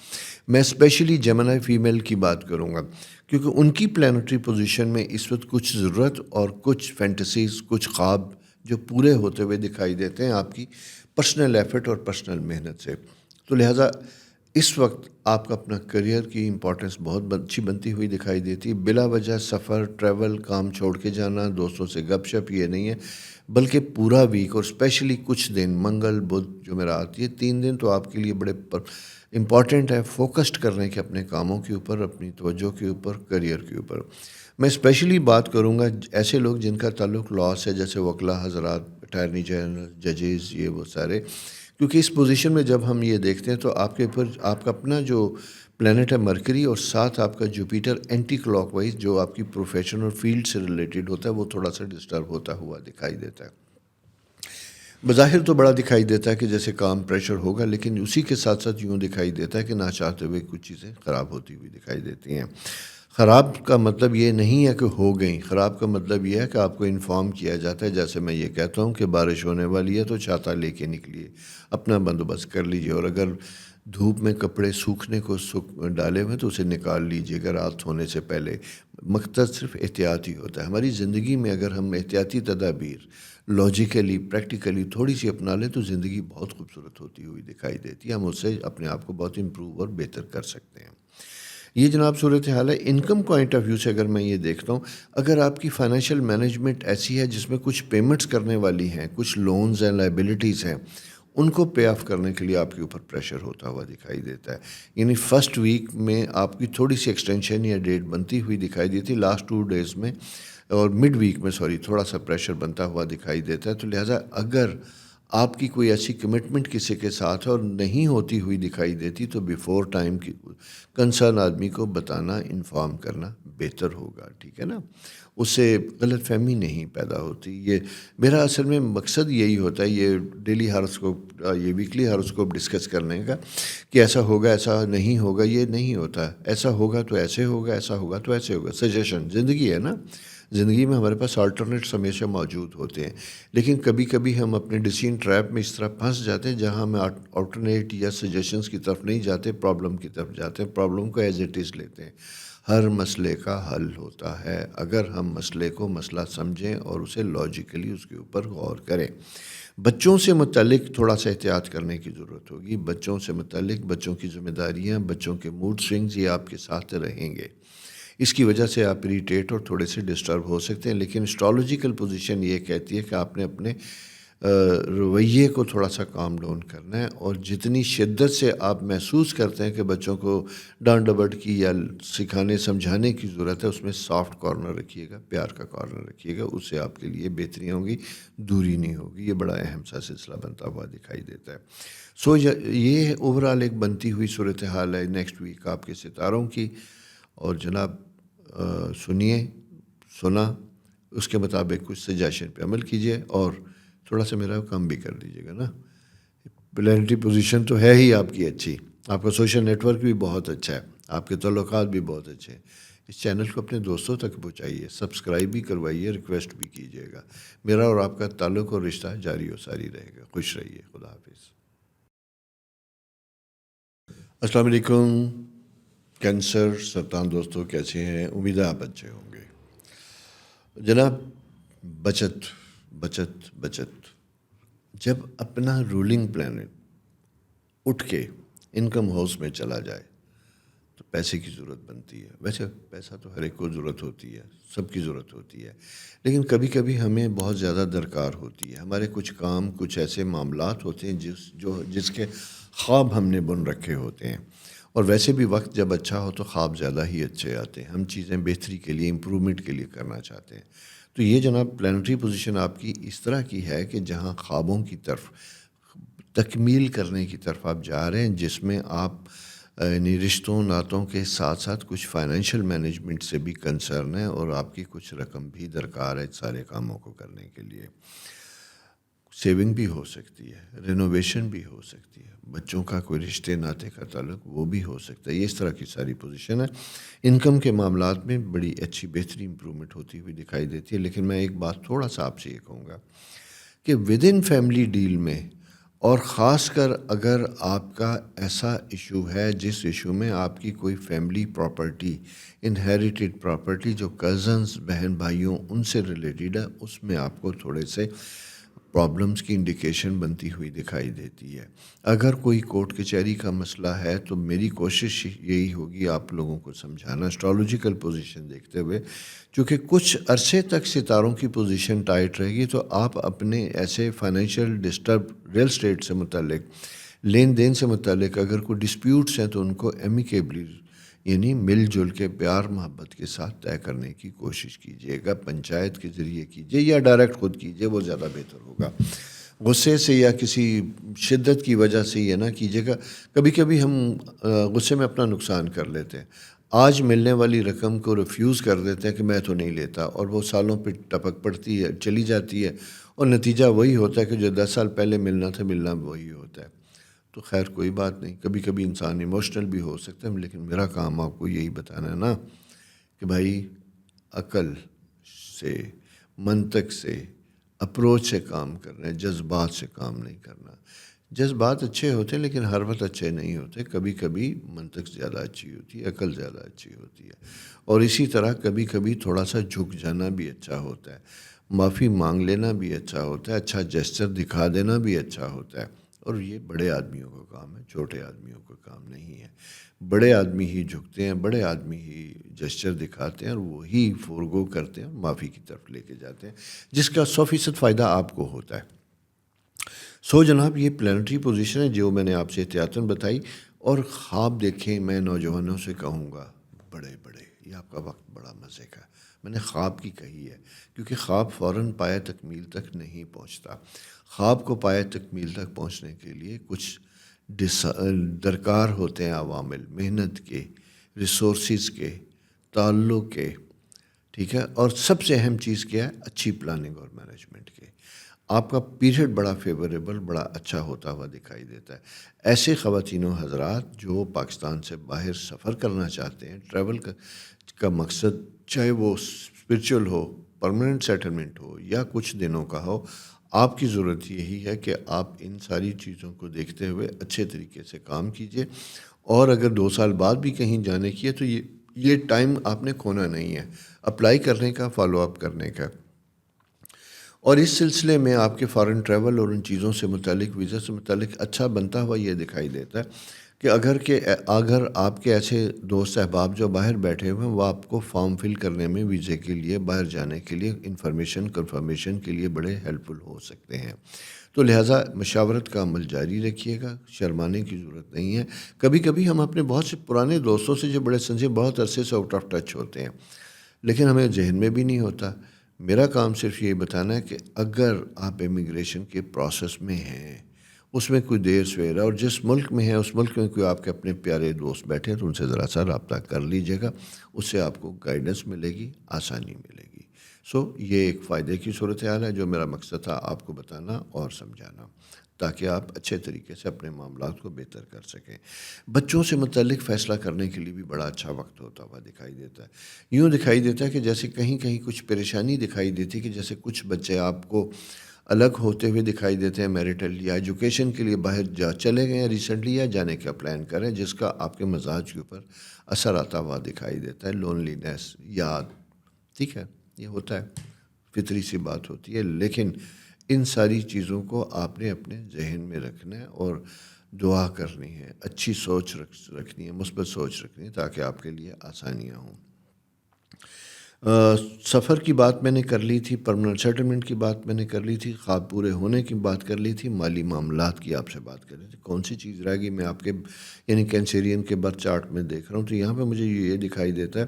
میں اسپیشلی جیمنائی فیمیل کی بات کروں گا، کیونکہ ان کی پلانٹری پوزیشن میں اس وقت کچھ ضرورت اور کچھ فینٹیسیز، کچھ خواب جو پورے ہوتے ہوئے دکھائی دیتے ہیں آپ کی پرسنل ایفرٹ اور پرسنل محنت سے. تو لہٰذا اس وقت آپ کا اپنا کریئر کی امپورٹنس بہت اچھی بنتی ہوئی دکھائی دیتی ہے. بلا وجہ سفر، ٹریول، کام چھوڑ کے جانا، دوستوں سے گپ شپ، یہ نہیں ہے، بلکہ پورا ویک اور اسپیشلی کچھ دن، منگل، بدھ، جمعرات، یہ 3 دن تو آپ کے لیے بڑے امپورٹنٹ ہے فوکسڈ کرنے کے اپنے کاموں کے اوپر، اپنی توجہ کے اوپر، کریئر کے اوپر. میں اسپیشلی بات کروں گا ایسے لوگ جن کا تعلق لاء سے، جیسے وکلا حضرات، اٹارنی جنرل، ججز، یہ وہ سارے. کیونکہ اس پوزیشن میں جب ہم یہ دیکھتے ہیں تو آپ کے اوپر آپ کا اپنا جو پلانٹ ہے مرکری، اور ساتھ آپ کا جوپیٹر اینٹی کلاک وائز جو آپ کی پروفیشن اور فیلڈ سے ریلیٹڈ ہوتا ہے، وہ تھوڑا سا ڈسٹرب ہوتا ہوا دکھائی دیتا ہے. بظاہر تو بڑا دکھائی دیتا ہے کہ جیسے کام پریشر ہوگا، لیکن اسی کے ساتھ ساتھ یوں دکھائی دیتا ہے کہ نہ چاہتے ہوئے کچھ چیزیں خراب ہوتی ہوئی دکھائی دیتی ہیں. خراب کا مطلب یہ نہیں ہے کہ ہو گئیں، خراب کا مطلب یہ ہے کہ آپ کو انفارم کیا جاتا ہے. جیسے میں یہ کہتا ہوں کہ بارش ہونے والی ہے تو چھاتا لے کے نکلیے، اپنا بندوبست کر لیجیے، اور اگر دھوپ میں کپڑے سوکھنے کو ڈالے ہوئے تو اسے نکال لیجیے گا رات ہونے سے پہلے. مقصد صرف احتیاط ہی ہوتا ہے. ہماری زندگی میں اگر ہم احتیاطی تدابیر لاجیکلی، پریکٹیکلی تھوڑی سی اپنا لیں تو زندگی بہت خوبصورت ہوتی ہوئی دکھائی دیتی ہے. ہم اس سے اپنے آپ کو بہت امپروو اور بہتر کر سکتے ہیں. یہ جناب صورتحال ہے. انکم پوائنٹ آف ویو سے اگر میں یہ دیکھتا ہوں، اگر آپ کی فائنینشیل مینجمنٹ ایسی ہے جس میں کچھ پیمنٹس کرنے والی ہیں، کچھ لونز ہیں، لائبلٹیز ہیں، ان کو پے آف کرنے کے لیے آپ کے اوپر پریشر ہوتا ہوا دکھائی دیتا ہے. یعنی فرسٹ ویک میں آپ کی تھوڑی سی ایکسٹینشن یا ڈیٹ بنتی ہوئی دکھائی دیتی، لاسٹ 2 days میں اور مڈ ویک میں تھوڑا سا پریشر بنتا ہوا دکھائی دیتا ہے. تو لہٰذا اگر آپ کی کوئی ایسی کمٹمنٹ کسی کے ساتھ ہے اور نہیں ہوتی ہوئی دکھائی دیتی تو بیفور ٹائم کی کنسرن آدمی کو بتانا، انفارم کرنا بہتر ہوگا. ٹھیک ہے نا؟ اس سے غلط فہمی نہیں پیدا ہوتی. یہ میرا اصل میں مقصد یہی ہوتا ہے، یہ ڈیلی ہاروسکوپ، یہ ویکلی ہاروسکوپ ڈسکس کرنے کا، کہ ایسا ہوگا، ایسا نہیں ہوگا. یہ نہیں ہوتا. ایسا ہوگا تو ایسے ہوگا، ایسا ہوگا تو ایسے ہوگا. سجیشن، زندگی ہے نا، زندگی میں ہمارے پاس آلٹرنیٹس ہمیشہ موجود ہوتے ہیں. لیکن کبھی کبھی ہم اپنے ڈیسیژن ٹریپ میں اس طرح پھنس جاتے ہیں جہاں ہم آلٹرنیٹ یا سجیشنز کی طرف نہیں جاتے، پرابلم کی طرف جاتے ہیں، پرابلم کو ایز اٹ از لیتے ہیں. ہر مسئلے کا حل ہوتا ہے اگر ہم مسئلے کو مسئلہ سمجھیں اور اسے لاجیکلی اس کے اوپر غور کریں. بچوں سے متعلق تھوڑا سا احتیاط کرنے کی ضرورت ہوگی. بچوں سے متعلق بچوں کی ذمہ داریاں، بچوں کے موڈ سوئنگز، یہ آپ کے ساتھ رہیں گے. اس کی وجہ سے آپ اریٹیٹ اور تھوڑے سے ڈسٹرب ہو سکتے ہیں. لیکن اسٹرالوجیکل پوزیشن یہ کہتی ہے کہ آپ نے اپنے رویے کو تھوڑا سا کام ڈاؤن کرنا ہے، اور جتنی شدت سے آپ محسوس کرتے ہیں کہ بچوں کو ڈانٹ ڈپٹ کی یا سکھانے سمجھانے کی ضرورت ہے، اس میں سافٹ کارنر رکھیے گا، پیار کا کارنر رکھیے گا. اس سے آپ کے لیے بہتری ہوگی، دوری نہیں ہوگی. یہ بڑا اہم سا سلسلہ بنتا ہوا دکھائی دیتا ہے. یہ اوورال ایک بنتی ہوئی صورتحال ہے نیکسٹ ویک آپ کے ستاروں کی. اور جناب سنا اس کے مطابق کچھ سجیشن پہ عمل کیجیے، اور تھوڑا سا میرا کام بھی کر دیجیے گا نا. پلانٹری پوزیشن تو ہے ہی آپ کی اچھی، آپ کا سوشل نیٹ ورک بھی بہت اچھا ہے، آپ کے تعلقات بھی بہت اچھے ہیں. اس چینل کو اپنے دوستوں تک پہنچائیے، سبسکرائب بھی کروائیے، ریکویسٹ بھی کیجیے گا. میرا اور آپ کا تعلق اور رشتہ جاری و ساری رہے گا. خوش رہیے. خدا حافظ. السلام علیکم. کینسر سرطان دوستوں کیسے ہیں؟ امید ہے آپ اچھے ہوں گے. جناب، بچت بچت بچت. جب اپنا رولنگ پلانٹ اٹھ کے انکم ہاؤس میں چلا جائے تو پیسے کی ضرورت بنتی ہے. ویسے پیسہ تو ہر ایک کو ضرورت ہوتی ہے، سب کی ضرورت ہوتی ہے، لیکن کبھی کبھی ہمیں بہت زیادہ درکار ہوتی ہے. ہمارے کچھ کام، کچھ ایسے معاملات ہوتے ہیں جس کے خواب ہم نے بن رکھے ہوتے ہیں. اور ویسے بھی وقت جب اچھا ہو تو خواب زیادہ ہی اچھے آتے ہیں. ہم چیزیں بہتری کے لیے، امپرومنٹ کے لیے کرنا چاہتے ہیں. تو یہ جناب پلانٹری پوزیشن آپ کی اس طرح کی ہے کہ جہاں خوابوں کی طرف، تکمیل کرنے کی طرف آپ جا رہے ہیں، جس میں آپ یعنی رشتوں ناتوں کے ساتھ ساتھ کچھ فائنینشیل مینجمنٹ سے بھی کنسرن ہے، اور آپ کی کچھ رقم بھی درکار ہے سارے کاموں کو کرنے کے لیے. سیونگ بھی ہو سکتی ہے، رینوویشن بھی ہو سکتی ہے، بچوں کا کوئی رشتے ناتے کا تعلق وہ بھی ہو سکتا ہے. یہ اس طرح کی ساری پوزیشن ہے. انکم کے معاملات میں بڑی اچھی بہتری امپرومنٹ ہوتی ہوئی دکھائی دیتی ہے. لیکن میں ایک بات تھوڑا سا آپ سے یہ کہوں گا کہ ود ان فیملی ڈیل میں، اور خاص کر اگر آپ کا ایسا ایشو ہے جس ایشو میں آپ کی کوئی فیملی پراپرٹی، انہیریٹڈ پراپرٹی جو کزنز، بہن بھائیوں ان سے ریلیٹڈ ہے، اس میں آپ کو تھوڑے سے پرابلمس کی انڈیکیشن بنتی ہوئی دکھائی دیتی ہے. اگر کوئی کورٹ کچہری کا مسئلہ ہے تو میری کوشش یہی ہوگی آپ لوگوں کو سمجھانا اسٹرالوجیکل پوزیشن دیکھتے ہوئے، چونکہ کچھ عرصے تک ستاروں کی پوزیشن ٹائٹ رہے گی تو آپ اپنے ایسے فائنینشیل ڈسٹرب، ریل اسٹیٹ سے متعلق، لین دین سے متعلق اگر کوئی ڈسپیوٹس ہیں تو ان کو ایمیکیبلی، یعنی مل جل کے پیار محبت کے ساتھ طے کرنے کی کوشش کیجیے گا. پنچایت کے ذریعے کیجیے یا ڈائریکٹ خود کیجیے، وہ زیادہ بہتر ہوگا. غصے سے یا کسی شدت کی وجہ سے یہ نہ کیجیے گا. کبھی کبھی ہم غصے میں اپنا نقصان کر لیتے ہیں. آج ملنے والی رقم کو ریفیوز کر دیتے ہیں کہ میں تو نہیں لیتا، اور وہ سالوں پہ ٹپک پڑتی ہے، چلی جاتی ہے، اور نتیجہ وہی ہوتا ہے کہ جو 10 سال پہلے ملنا تھا، ملنا وہی ہوتا ہے. تو خیر کوئی بات نہیں، کبھی کبھی انسان ایموشنل بھی ہو سکتا ہے، لیکن میرا کام آپ کو یہی بتانا ہے نا کہ بھائی عقل سے، منطق سے، اپروچ سے کام کرنا ہے، جذبات سے کام نہیں کرنا. جذبات اچھے ہوتے ہیں لیکن ہر وقت اچھے نہیں ہوتے. کبھی کبھی منطق زیادہ اچھی ہوتی ہے، عقل زیادہ اچھی ہوتی ہے. اور اسی طرح کبھی کبھی تھوڑا سا جھک جانا بھی اچھا ہوتا ہے، معافی مانگ لینا بھی اچھا ہوتا ہے، اچھا جیسچر دکھا دینا بھی اچھا ہوتا ہے. اور یہ بڑے آدمیوں کا کام ہے، چھوٹے آدمیوں کا کام نہیں ہے. بڑے آدمی ہی جھکتے ہیں، بڑے آدمی ہی جسچر دکھاتے ہیں، اور وہی فورگو کرتے ہیں، معافی کی طرف لے کے جاتے ہیں، جس کا 100% فائدہ آپ کو ہوتا ہے. سو جناب، یہ پلانٹری پوزیشن ہے جو میں نے آپ سے احتیاطاً بتائی. اور خواب دیکھیں، میں نوجوانوں سے کہوں گا بڑے بڑے، یہ آپ کا وقت بڑا مزے کا. میں نے خواب کی کہی ہے کیونکہ خواب فوراً پائے تکمیل تک نہیں پہنچتا. خواب کو پائے تکمیل تک پہنچنے کے لیے کچھ درکار ہوتے ہیں عوامل، محنت کے، ریسورسز کے، تعلق کے، ٹھیک ہے. اور سب سے اہم چیز کیا ہے؟ اچھی پلاننگ اور مینجمنٹ کے. آپ کا پیریڈ بڑا فیوریبل، بڑا اچھا ہوتا ہوا دکھائی دیتا ہے. ایسے خواتین و حضرات جو پاکستان سے باہر سفر کرنا چاہتے ہیں، ٹریول کا مقصد چاہے وہ اسپرچول ہو، پرماننٹ سیٹلمنٹ ہو، یا کچھ دنوں کا ہو، آپ کی ضرورت یہی ہے کہ آپ ان ساری چیزوں کو دیکھتے ہوئے اچھے طریقے سے کام کیجیے. اور اگر 2 سال بعد بھی کہیں جانے کی ہے تو یہ ٹائم آپ نے کھونا نہیں ہے، اپلائی کرنے کا، فالو اپ کرنے کا. اور اس سلسلے میں آپ کے فارن ٹریول اور ان چیزوں سے متعلق، ویزا سے متعلق اچھا بنتا ہوا یہ دکھائی دیتا ہے کہ اگر آپ کے ایسے دوست احباب جو باہر بیٹھے ہوئے ہیں، وہ آپ کو فارم فل کرنے میں ویزے کے لیے، باہر جانے کے لیے، انفارمیشن کنفرمیشن کے لیے بڑے ہیلپ فل ہو سکتے ہیں. تو لہٰذا مشاورت کا عمل جاری رکھیے گا، شرمانے کی ضرورت نہیں ہے. کبھی کبھی ہم اپنے بہت سے پرانے دوستوں سے جو بڑے سنجے، بہت عرصے سے آؤٹ آف ٹچ ہوتے ہیں، لیکن ہمیں ذہن میں بھی نہیں ہوتا. میرا کام صرف یہ بتانا ہے کہ اگر آپ امیگریشن کے پروسیس میں ہیں، اس میں کوئی دیر سویر ہے، اور جس ملک میں ہے اس ملک میں کوئی آپ کے اپنے پیارے دوست بیٹھے ہیں تو ان سے ذرا سا رابطہ کر لیجیے گا. اس سے آپ کو گائیڈنس ملے گی، آسانی ملے گی. یہ ایک فائدے کی صورتحال ہے جو میرا مقصد تھا آپ کو بتانا اور سمجھانا. تاکہ آپ اچھے طریقے سے اپنے معاملات کو بہتر کر سکیں۔ بچوں سے متعلق فیصلہ کرنے کے لیے بھی بڑا اچھا وقت ہوتا ہوا دکھائی دیتا ہے۔ یوں دکھائی دیتا ہے کہ جیسے کہیں کہیں کچھ پریشانی دکھائی دیتی ہے کہ جیسے کچھ بچے آپ کو الگ ہوتے ہوئے دکھائی دیتے ہیں میرٹل یا ایجوکیشن کے لیے باہر چلے گئے ہیں ریسنٹلی یا جانے کا پلان کریں، جس کا آپ کے مزاج کے اوپر اثر آتا ہوا دکھائی دیتا ہے۔ لونلینس، یاد، ٹھیک ہے، یہ ہوتا ہے، فطری سی بات ہوتی ہے، لیکن ان ساری چیزوں کو آپ نے اپنے ذہن میں رکھنا ہے اور دعا کرنی ہے، اچھی سوچ رکھنی ہے، مثبت سوچ رکھنی ہے تاکہ آپ کے لیے آسانیاں ہوں۔ سفر کی بات میں نے کر لی تھی، پرمننٹ سیٹلمنٹ کی بات میں نے کر لی تھی، خواب پورے ہونے کی بات کر لی تھی، مالی معاملات کی آپ سے بات کر لی تھی۔ کون سی چیز رہ گئی؟ میں آپ کے یعنی کینسیرین کے برتھ چارٹ میں دیکھ رہا ہوں تو یہاں پہ مجھے یہ دکھائی دیتا ہے،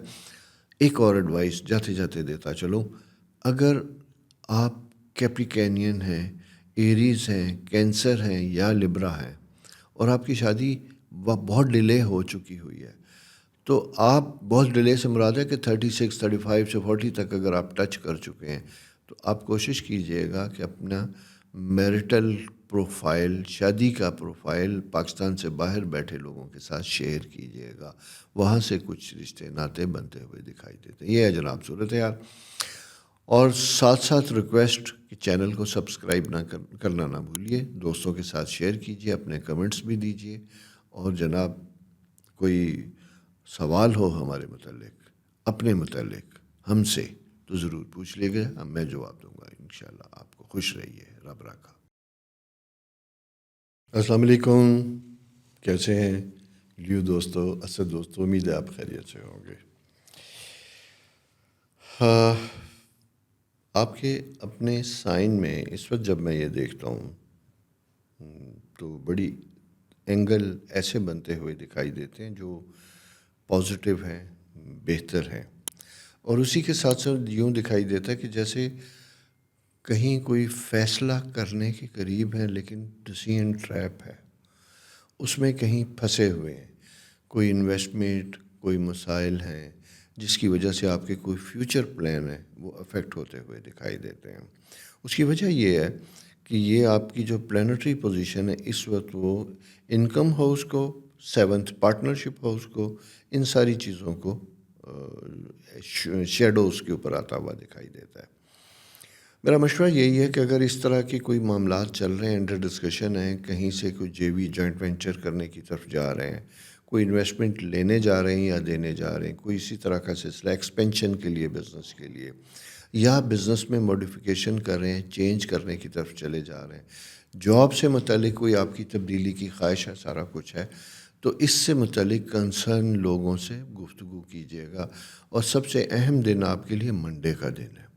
ایک اور ایڈوائس جاتے جاتے دیتا چلوں، اگر آپ کیپریکینین ہیں، ایریز ہیں، کینسر ہیں یا لبرا ہیں اور آپ کی شادی بہت ڈیلے ہو چکی ہوئی ہے، تو آپ بہت ڈیلے سے مراد ہے کہ 36، 35 سے 40 تک اگر آپ ٹچ کر چکے ہیں تو آپ کوشش کیجئے گا کہ اپنا میرٹل پروفائل، شادی کا پروفائل پاکستان سے باہر بیٹھے لوگوں کے ساتھ شیئر کیجئے گا، وہاں سے کچھ رشتے ناتے بنتے ہوئے دکھائی دیتے ہیں۔ یہ ہے جناب صورتحال، اور ساتھ ساتھ ریکویسٹ کہ چینل کو سبسکرائب کرنا نہ بھولیے، دوستوں کے ساتھ شیئر کیجئے، اپنے کمنٹس بھی دیجئے، اور جناب کوئی سوال ہو ہمارے متعلق، اپنے متعلق ہم سے، تو ضرور پوچھ لے گا، میں جواب دوں گا انشاءاللہ۔ آپ کو خوش رہیے، رب رکھا۔ السلام علیکم، کیسے ہیں لیو دوستو، اسد دوستو، امید ہے آپ خیریت سے ہوں گے۔ آپ کے اپنے سائن میں اس وقت جب میں یہ دیکھتا ہوں تو بڑی اینگل ایسے بنتے ہوئے دکھائی دیتے ہیں جو پازیٹیو ہیں، بہتر ہیں، اور اسی کے ساتھ ساتھ یوں دکھائی دیتا ہے کہ جیسے کہیں کوئی فیصلہ کرنے کے قریب ہے لیکن ڈسیژن ٹریپ ہے، اس میں کہیں پھنسے ہوئے ہیں، کوئی انویسٹمنٹ، کوئی مسائل ہیں جس کی وجہ سے آپ کے کوئی فیوچر پلان ہے وہ افیکٹ ہوتے ہوئے دکھائی دیتے ہیں۔ اس کی وجہ یہ ہے کہ یہ آپ کی جو پلانٹری پوزیشن ہے اس وقت وہ انکم ہاؤس کو، 7th پارٹنرشپ ہاؤس کو، ان ساری چیزوں کو شیڈوز کے اوپر آتا ہوا دکھائی دیتا ہے۔ میرا مشورہ یہی ہے کہ اگر اس طرح کی کوئی معاملات چل رہے ہیں، انڈر ڈسکشن ہیں، کہیں سے کوئی JV جوائنٹ وینچر کرنے کی طرف جا رہے ہیں، کوئی انویسٹمنٹ لینے جا رہے ہیں یا دینے جا رہے ہیں، کوئی اسی طرح کا سلسلہ ایکسپینشن کے لیے، بزنس کے لیے، یا بزنس میں موڈیفیکیشن کر رہے ہیں، چینج کرنے کی طرف چلے جا رہے ہیں، جاب سے متعلق کوئی آپ کی تبدیلی کی خواہش ہے، سارا کچھ ہے، تو اس سے متعلق کنسرن لوگوں سے گفتگو کیجیے گا۔ اور سب سے اہم دن آپ کے لیے منڈے کا دن ہے۔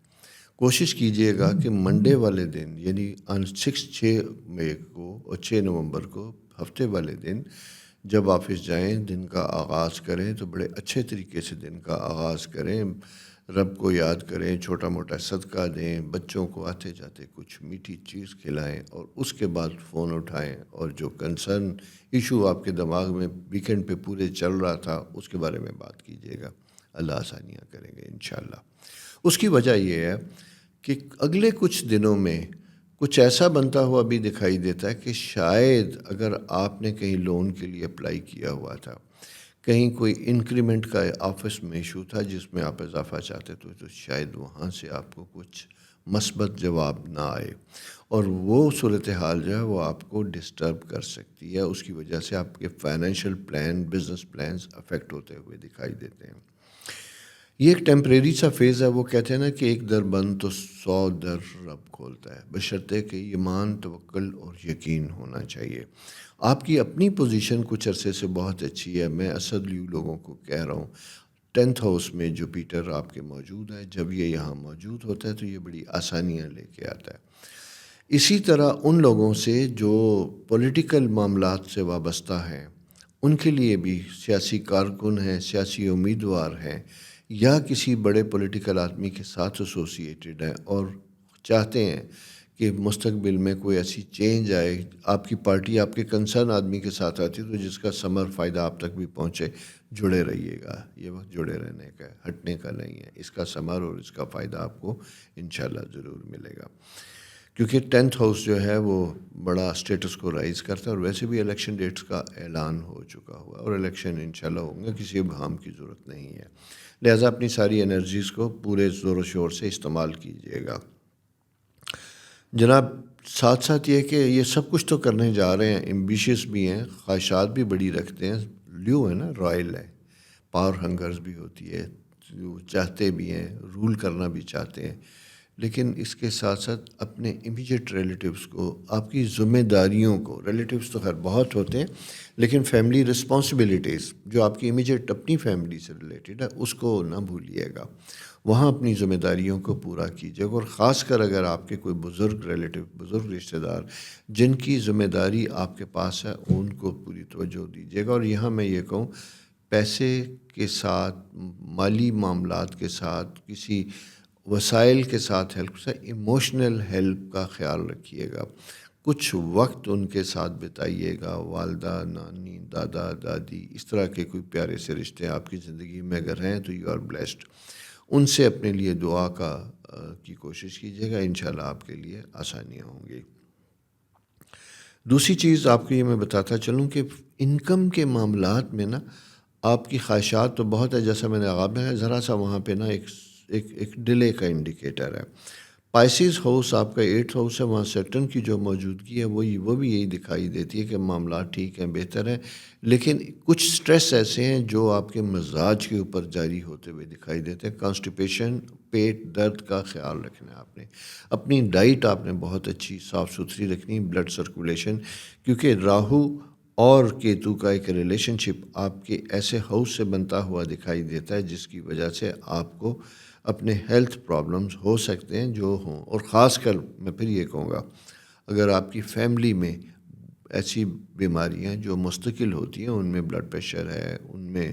کوشش کیجیے گا کہ منڈے والے دن یعنی 6 مئی کو اور 6 نومبر کو، ہفتے والے دن جب آفس جائیں، دن کا آغاز کریں تو بڑے اچھے طریقے سے دن کا آغاز کریں، رب کو یاد کریں، چھوٹا موٹا صدقہ دیں، بچوں کو آتے جاتے کچھ میٹھی چیز کھلائیں، اور اس کے بعد فون اٹھائیں اور جو کنسرن ایشو آپ کے دماغ میں ویکنڈ پہ پورے چل رہا تھا اس کے بارے میں بات کیجیے گا۔ اللہ آسانیاں کریں گے انشاءاللہ۔ اس کی وجہ یہ ہے کہ اگلے کچھ دنوں میں کچھ ایسا بنتا ہوا بھی دکھائی دیتا ہے کہ شاید اگر آپ نے کہیں لون کے لیے اپلائی کیا ہوا تھا، کہیں کوئی انکریمنٹ کا آفس میں ایشو تھا جس میں آپ اضافہ چاہتے تھے، تو شاید وہاں سے آپ کو کچھ مثبت جواب نہ آئے، اور وہ صورتحال جو ہے وہ آپ کو ڈسٹرب کر سکتی ہے۔ اس کی وجہ سے آپ کے financial plan, business plans affect ہوتے ہوئے دکھائی دیتے ہیں۔ یہ ایک ٹیمپریری سا فیز ہے۔ وہ کہتے ہیں نا کہ ایک در بند تو 100 در رب کھولتا ہے، بشرطے کہ ایمان، توکل اور یقین ہونا چاہیے۔ آپ کی اپنی پوزیشن کچھ عرصے سے بہت اچھی ہے۔ میں اسد لیو لوگوں کو کہہ رہا ہوں، 10th ہاؤس میں جوپیٹر آپ کے موجود ہے، جب یہ یہاں موجود ہوتا ہے تو یہ بڑی آسانیاں لے کے آتا ہے۔ اسی طرح ان لوگوں سے جو پولیٹیکل معاملات سے وابستہ ہیں، ان کے لیے بھی سیاسی کارکن ہیں، سیاسی امیدوار ہیں، یا کسی بڑے پولیٹیکل آدمی کے ساتھ ایسوسیٹڈ ہیں اور چاہتے ہیں کہ مستقبل میں کوئی ایسی چینج آئے، آپ کی پارٹی آپ کے کنسرن آدمی کے ساتھ آتی ہے تو جس کا ثمر فائدہ آپ تک بھی پہنچے، جڑے رہیے گا۔ یہ وقت جڑے رہنے کا ہے، ہٹنے کا نہیں ہے۔ اس کا ثمر اور اس کا فائدہ آپ کو انشاءاللہ ضرور ملے گا۔ کیونکہ 10th ہاؤس جو ہے وہ بڑا اسٹیٹس کو رائز کرتا ہے، اور ویسے بھی الیکشن ڈیٹس کا اعلان ہو چکا ہوا ہے اور الیکشن انشاءاللہ ہوں گے، کسی ابہام کی ضرورت نہیں ہے. لہٰذا اپنی ساری انرجیز کو پورے زور و شور سے استعمال کیجیے گا. جناب ساتھ ساتھ یہ کہ یہ سب کچھ تو کرنے جا رہے ہیں، ایمبیشیس بھی ہیں، خواہشات بھی بڑی رکھتے ہیں، لیو ہے نا، رائل ہے، پاور ہنگرز بھی ہوتی ہے، جو چاہتے بھی ہیں، رول کرنا بھی چاہتے ہیں، لیکن اس کے ساتھ ساتھ اپنے امیجیٹ ریلیٹیوز کو، آپ کی ذمہ داریوں کو، ریلیٹیوز تو خیر بہت ہوتے ہیں لیکن فیملی رسپانسبلٹیز جو آپ کی امیجیٹ اپنی فیملی سے ریلیٹڈ ہے اس کو نہ بھولیے گا، وہاں اپنی ذمہ داریوں کو پورا کیجیے گا. اور خاص کر اگر آپ کے کوئی بزرگ ریلیٹیو، بزرگ رشتہ دار جن کی ذمہ داری آپ کے پاس ہے، ان کو پوری توجہ دیجیے گا. اور یہاں میں یہ کہوں، پیسے کے ساتھ، مالی معاملات کے ساتھ، کسی وسائل کے ساتھ ہیلپ سے، ایموشنل ہیلپ کا خیال رکھیے گا. کچھ وقت ان کے ساتھ بتائیے گا، والدہ، نانی، دادا، دادی، اس طرح کے کوئی پیارے سے رشتے آپ کی زندگی میں اگر ہیں تو یو آر بلیسڈ. ان سے اپنے لیے دعا کی کوشش کیجیے گا، انشاءاللہ آپ کے لیے آسانیاں ہوں گی. دوسری چیز آپ کو یہ میں بتاتا چلوں کہ انکم کے معاملات میں نا آپ کی خواہشات تو بہت ہے، جیسا میں نے آغاز میں ہے، ذرا سا وہاں پہ نا ایک ڈیلے کا انڈیکیٹر ہے. پائسیز ہاؤس آپ کا 8th ہاؤس ہے، وہاں سیٹرن کی جو موجودگی ہے وہ بھی یہی دکھائی دیتی ہے کہ معاملات ٹھیک ہیں، بہتر ہیں، لیکن کچھ سٹریس ایسے ہیں جو آپ کے مزاج کے اوپر جاری ہوتے ہوئے دکھائی دیتے ہیں. کانسٹیپیشن، پیٹ درد کا خیال رکھنا ہے آپ نے. اپنی ڈائٹ آپ نے بہت اچھی صاف ستھری رکھنی. بلڈ سرکولیشن، کیونکہ راہو اور کیتو کا ایک ریلیشن شپ آپ کے ایسے ہاؤس سے بنتا ہوا دکھائی دیتا ہے جس کی وجہ سے آپ کو اپنے ہیلتھ پرابلمز ہو سکتے ہیں جو ہوں. اور خاص کر میں پھر یہ کہوں گا، اگر آپ کی فیملی میں ایسی بیماریاں جو مستقل ہوتی ہیں، ان میں بلڈ پریشر ہے، ان میں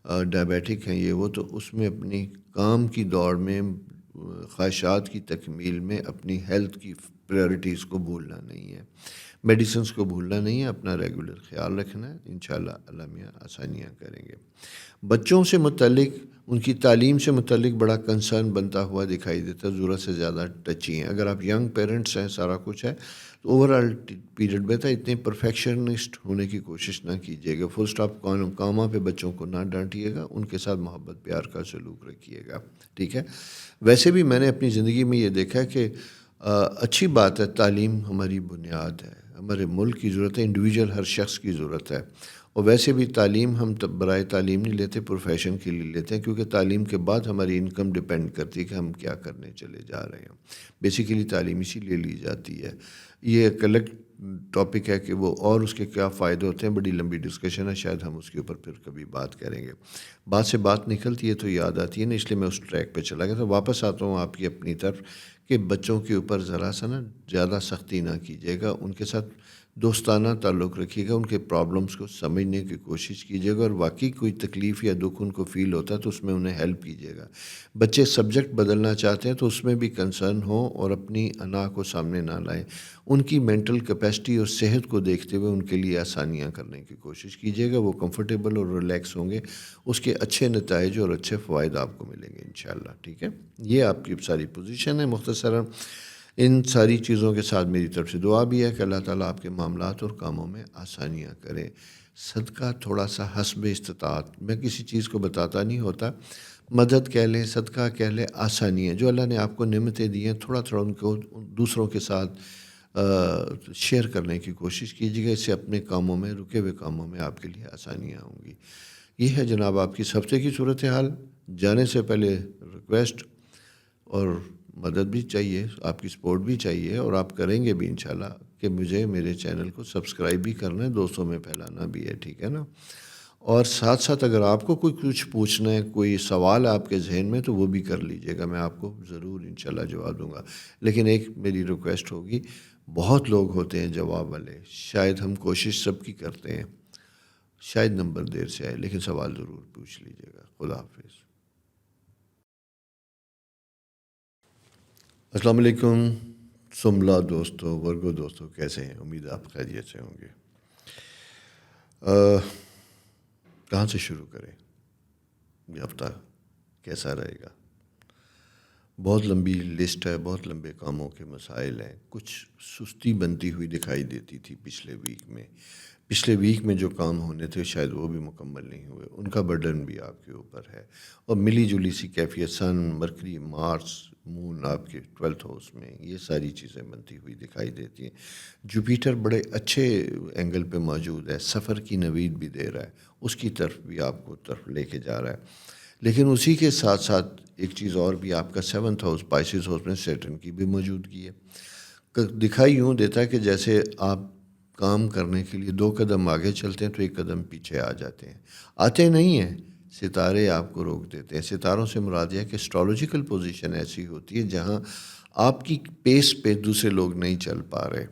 ڈائبیٹک ہیں، یہ وہ، تو اس میں اپنی کام کی دوڑ میں، خواہشات کی تکمیل میں اپنی ہیلتھ کی پریورٹیز کو بھولنا نہیں ہے، میڈیسنز کو بھولنا نہیں ہے، اپنا ریگولر خیال رکھنا ہے. انشاءاللہ اللہ میاں آسانیاں کریں گے. بچوں سے متعلق، ان کی تعلیم سے متعلق بڑا کنسرن بنتا ہوا دکھائی دیتا ہے، ضرورت سے زیادہ ٹچی ہیں. اگر آپ ینگ پیرنٹس ہیں، سارا کچھ ہے، تو اوورآل پیریڈ میں تھا، اتنے پرفیکشنسٹ ہونے کی کوشش نہ کیجیے گا. فل اسٹاپ، کاماں پہ بچوں کو نہ ڈانٹیے گا، ان کے ساتھ محبت پیار کا سلوک رکھیے گا. ٹھیک ہے. ویسے بھی میں نے اپنی زندگی میں یہ دیکھا کہ اچھی بات ہے، تعلیم ہماری بنیاد ہے، ہمارے ملک کی ضرورت ہے، انڈیویجول ہر شخص کی ضرورت ہے. اور ویسے بھی تعلیم ہم برائے تعلیم نہیں لیتے، پروفیشن کے لیے لیتے ہیں، کیونکہ تعلیم کے بعد ہماری انکم ڈپینڈ کرتی ہے کہ ہم کیا کرنے چلے جا رہے ہیں. بیسیکلی تعلیم اسی لیے لی جاتی ہے. یہ ایک الگ ٹاپک ہے کہ وہ اور اس کے کیا فائدے ہوتے ہیں، بڑی لمبی ڈسکشن ہے، شاید ہم اس کے اوپر پھر کبھی بات کریں گے. بات سے بات نکلتی ہے تو یاد آتی ہے نا، اس لیے میں اس ٹریک پہ چلا گیا. تو واپس آتا ہوں آپ کی اپنی طرف کہ بچوں کے اوپر ذرا سا نا زیادہ سختی نہ کیجیے گا، ان کے ساتھ دوستانہ تعلق رکھیے گا، ان کے پرابلمس کو سمجھنے کی کوشش کیجیے گا، اور واقعی کوئی تکلیف یا دکھ ان کو فیل ہوتا ہے تو اس میں انہیں ہیلپ کیجیے گا. بچے سبجیکٹ بدلنا چاہتے ہیں تو اس میں بھی کنسرن ہو اور اپنی انا کو سامنے نہ لائیں. ان کی مینٹل کیپیسٹی اور صحت کو دیکھتے ہوئے ان کے لیے آسانیاں کرنے کی کوشش کیجیے گا. وہ کمفرٹیبل اور ریلیکس ہوں گے، اس کے اچھے نتائج اور اچھے فوائد آپ کو ملیں گے انشاءاللہ. ٹھیک ہے. یہ آپ کی ساری پوزیشن ہے مختصراً. ان ساری چیزوں کے ساتھ میری طرف سے دعا بھی ہے کہ اللہ تعالیٰ آپ کے معاملات اور کاموں میں آسانیاں کرے. صدقہ تھوڑا سا حسب استطاعت، میں کسی چیز کو بتاتا نہیں ہوتا، مدد کہہ لیں، صدقہ کہہ لیں، آسانیاں جو اللہ نے آپ کو نعمتیں دی ہیں، تھوڑا تھوڑا ان کو دوسروں کے ساتھ شیئر کرنے کی کوشش کیجیے گا. اس سے اپنے کاموں میں، رکے ہوئے کاموں میں آپ کے لیے آسانیاں ہوں گی. یہ ہے جناب آپ کی اس ہفتے کی صورتحال. جانے سے پہلے ریکویسٹ اور مدد بھی چاہیے، آپ کی سپورٹ بھی چاہیے، اور آپ کریں گے بھی انشاءاللہ، کہ مجھے میرے چینل کو سبسکرائب بھی کرنا ہے، دوستوں میں پھیلانا بھی ہے. ٹھیک ہے نا. اور ساتھ ساتھ اگر آپ کو کوئی کچھ پوچھنا ہے، کوئی سوال آپ کے ذہن میں، تو وہ بھی کر لیجئے گا، میں آپ کو ضرور انشاءاللہ جواب دوں گا. لیکن ایک میری ریکویسٹ ہوگی، بہت لوگ ہوتے ہیں جواب والے، شاید ہم کوشش سب کی کرتے ہیں، شاید نمبر دیر سے آئے، لیکن سوال ضرور پوچھ لیجئے گا. خدا حافظ. السلام علیکم سملا دوستو، ورگو دوستو، کیسے ہیں؟ امید آپ خیریت سے ہوں گے. کہاں سے شروع کریں؟ یہ ہفتہ کیسا رہے گا؟ بہت لمبی لسٹ ہے، بہت لمبے کاموں کے مسائل ہیں. کچھ سستی بنتی ہوئی دکھائی دیتی تھی پچھلے ویک میں جو کام ہونے تھے شاید وہ بھی مکمل نہیں ہوئے، ان کا برڈن بھی آپ کے اوپر ہے. اور ملی جلی سی کیفیت، سن، مرکری، مارس، مون آپ کے 12th ہاؤس میں، یہ ساری چیزیں بنتی ہوئی دکھائی دیتی ہیں. جوپیٹر بڑے اچھے اینگل پہ موجود ہے، سفر کی نوید بھی دے رہا ہے، اس کی طرف بھی آپ کو طرف لے کے جا رہا ہے. لیکن اسی کے ساتھ ساتھ ایک چیز اور بھی، آپ کا 7th ہاؤس پائسس ہاؤس میں سیٹرن کی بھی موجودگی ہے. دکھائی یوں دیتا ہے کہ جیسے آپ کام کرنے کے لیے 2 قدم آگے چلتے ہیں تو 1 قدم پیچھے آ جاتے ہیں. آتے نہیں ہیں، ستارے آپ کو روک دیتے ہیں. ستاروں سے مراد ہے کہ اسٹرالوجیکل پوزیشن ایسی ہوتی ہے جہاں آپ کی پیس پہ دوسرے لوگ نہیں چل پا رہے،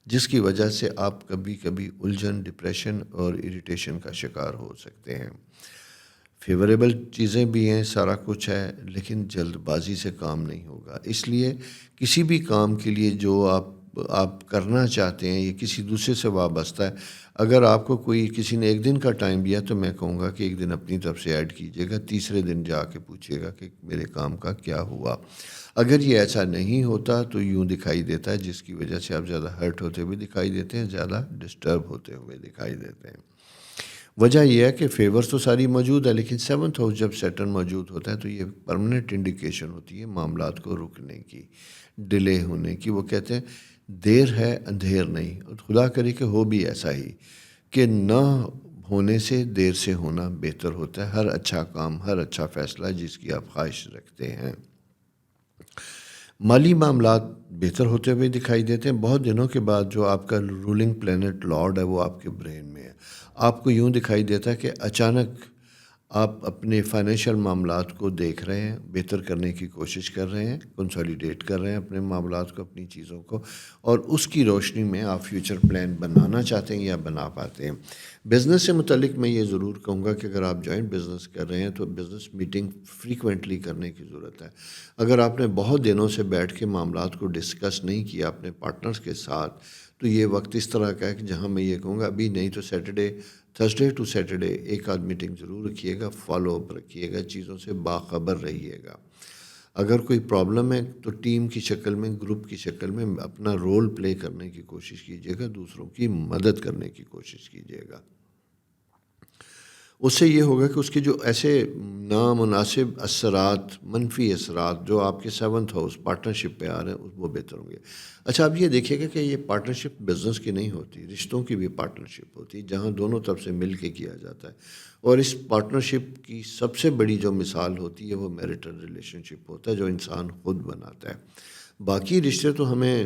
جس کی وجہ سے آپ کبھی کبھی الجھن، ڈپریشن اور اریٹیشن کا شکار ہو سکتے ہیں. فیوریبل چیزیں بھی ہیں، سارا کچھ ہے، لیکن جلد بازی سے کام نہیں ہوگا. اس لیے کسی بھی کام کے لیے جو آپ کرنا چاہتے ہیں یہ کسی دوسرے سے وابستہ ہے. اگر آپ کو کسی نے 1 دن کا ٹائم دیا تو میں کہوں گا کہ 1 دن اپنی طرف سے ایڈ کیجیے گا، تیسرے دن جا کے پوچھیے گا کہ میرے کام کا کیا ہوا. اگر یہ ایسا نہیں ہوتا تو یوں دکھائی دیتا ہے، جس کی وجہ سے آپ زیادہ ہرٹ ہوتے ہوئے دکھائی دیتے ہیں، زیادہ ڈسٹرب ہوتے ہوئے دکھائی دیتے ہیں. وجہ یہ ہے کہ فیورز تو ساری موجود ہے، لیکن 7th ہاؤس جب سیٹرن موجود ہوتا ہے تو یہ پرماننٹ انڈیکیشن ہوتی ہے معاملات کو رکنے کی، ڈیلے ہونے کی. وہ کہتے ہیں دیر ہے اندھیر نہیں، اور خدا کرے کہ ہو بھی ایسا ہی، کہ نہ ہونے سے دیر سے ہونا بہتر ہوتا ہے. ہر اچھا کام، ہر اچھا فیصلہ جس کی آپ خواہش رکھتے ہیں. مالی معاملات بہتر ہوتے ہوئے دکھائی دیتے ہیں. بہت دنوں کے بعد جو آپ کا رولنگ پلینٹ لارڈ ہے وہ آپ کے برین میں ہے. آپ کو یوں دکھائی دیتا ہے کہ اچانک آپ اپنے فائنینشیل معاملات کو دیکھ رہے ہیں، بہتر کرنے کی کوشش کر رہے ہیں، کنسالیڈیٹ کر رہے ہیں اپنے معاملات کو، اپنی چیزوں کو، اور اس کی روشنی میں آپ فیوچر پلان بنانا چاہتے ہیں یا بنا پاتے ہیں. بزنس سے متعلق میں یہ ضرور کہوں گا کہ اگر آپ جوائنٹ بزنس کر رہے ہیں تو بزنس میٹنگ فریکوینٹلی کرنے کی ضرورت ہے. اگر آپ نے بہت دنوں سے بیٹھ کے معاملات کو ڈسکس نہیں کیا اپنے پارٹنرز کے ساتھ، تو یہ وقت اس طرح کا ہے کہ جہاں میں یہ کہوں گا ابھی نہیں تو تھرسڈے ٹو سیٹرڈے ایک آدھ میٹنگ ضرور رکھیے گا، فالو اپ رکھیے گا، چیزوں سے باخبر رہیے گا. اگر کوئی پرابلم ہے تو ٹیم کی شکل میں، گروپ کی شکل میں اپنا رول پلے کرنے کی کوشش کیجیے گا، دوسروں کی مدد کرنے کی کوشش کیجیے گا. اس سے یہ ہوگا کہ اس کے جو ایسے نامناسب اثرات، منفی اثرات جو آپ کے 7th ہاؤس پارٹنرشپ پہ آ رہے ہیں وہ بہتر ہوں گے. اچھا، اب یہ دیکھیے گا کہ یہ پارٹنرشپ بزنس کی نہیں ہوتی، رشتوں کی بھی پارٹنرشپ ہوتی ہے جہاں دونوں طرف سے مل کے کیا جاتا ہے. اور اس پارٹنرشپ کی سب سے بڑی جو مثال ہوتی ہے وہ میرٹل ریلیشن شپ ہوتا ہے جو انسان خود بناتا ہے. باقی رشتے تو ہمیں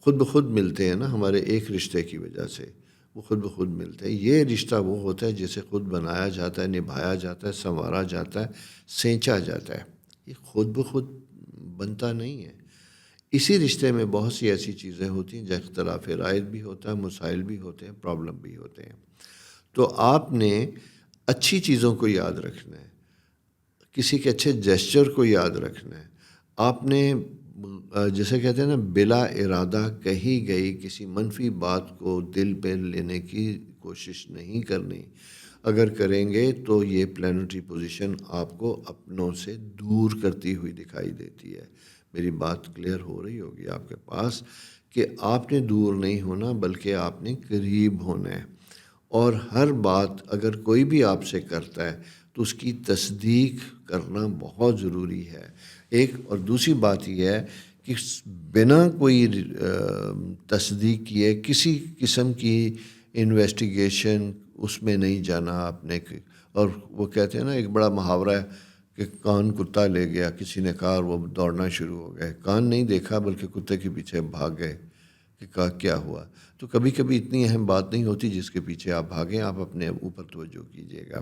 خود بخود ملتے ہیں نا، ہمارے ایک رشتے کی وجہ سے وہ خود بخود ملتے ہیں. یہ رشتہ وہ ہوتا ہے جسے خود بنایا جاتا ہے، نبھایا جاتا ہے، سنوارا جاتا ہے، سینچا جاتا ہے. یہ خود بخود بنتا نہیں ہے. اسی رشتے میں بہت سی ایسی چیزیں ہوتی ہیں جہاں اختلاف رائے بھی ہوتا ہے، مسائل بھی ہوتے ہیں، پرابلم بھی ہوتے ہیں. تو آپ نے اچھی چیزوں کو یاد رکھنا ہے، کسی کے اچھے جیسچر کو یاد رکھنا ہے. آپ نے جیسے کہتے ہیں نا، بلا ارادہ کہی گئی کسی منفی بات کو دل پہ لینے کی کوشش نہیں کرنی. اگر کریں گے تو یہ پلانٹری پوزیشن آپ کو اپنوں سے دور کرتی ہوئی دکھائی دیتی ہے. میری بات کلیئر ہو رہی ہوگی آپ کے پاس کہ آپ نے دور نہیں ہونا بلکہ آپ نے قریب ہونا ہے. اور ہر بات اگر کوئی بھی آپ سے کرتا ہے تو اس کی تصدیق کرنا بہت ضروری ہے. ایک اور دوسری بات یہ ہے کہ بنا کوئی تصدیق کیے کسی قسم کی انویسٹیگیشن اس میں نہیں جانا آپ نے. اور وہ کہتے ہیں نا، ایک بڑا محاورہ ہے کہ کان کتا لے گیا، کسی نے کہا، وہ دوڑنا شروع ہو گئے. کان نہیں دیکھا بلکہ کتے کے پیچھے بھاگ گئے کہ کیا ہوا. تو کبھی کبھی اتنی اہم بات نہیں ہوتی جس کے پیچھے آپ بھاگیں، آپ اپنے اوپر توجہ کیجیے گا.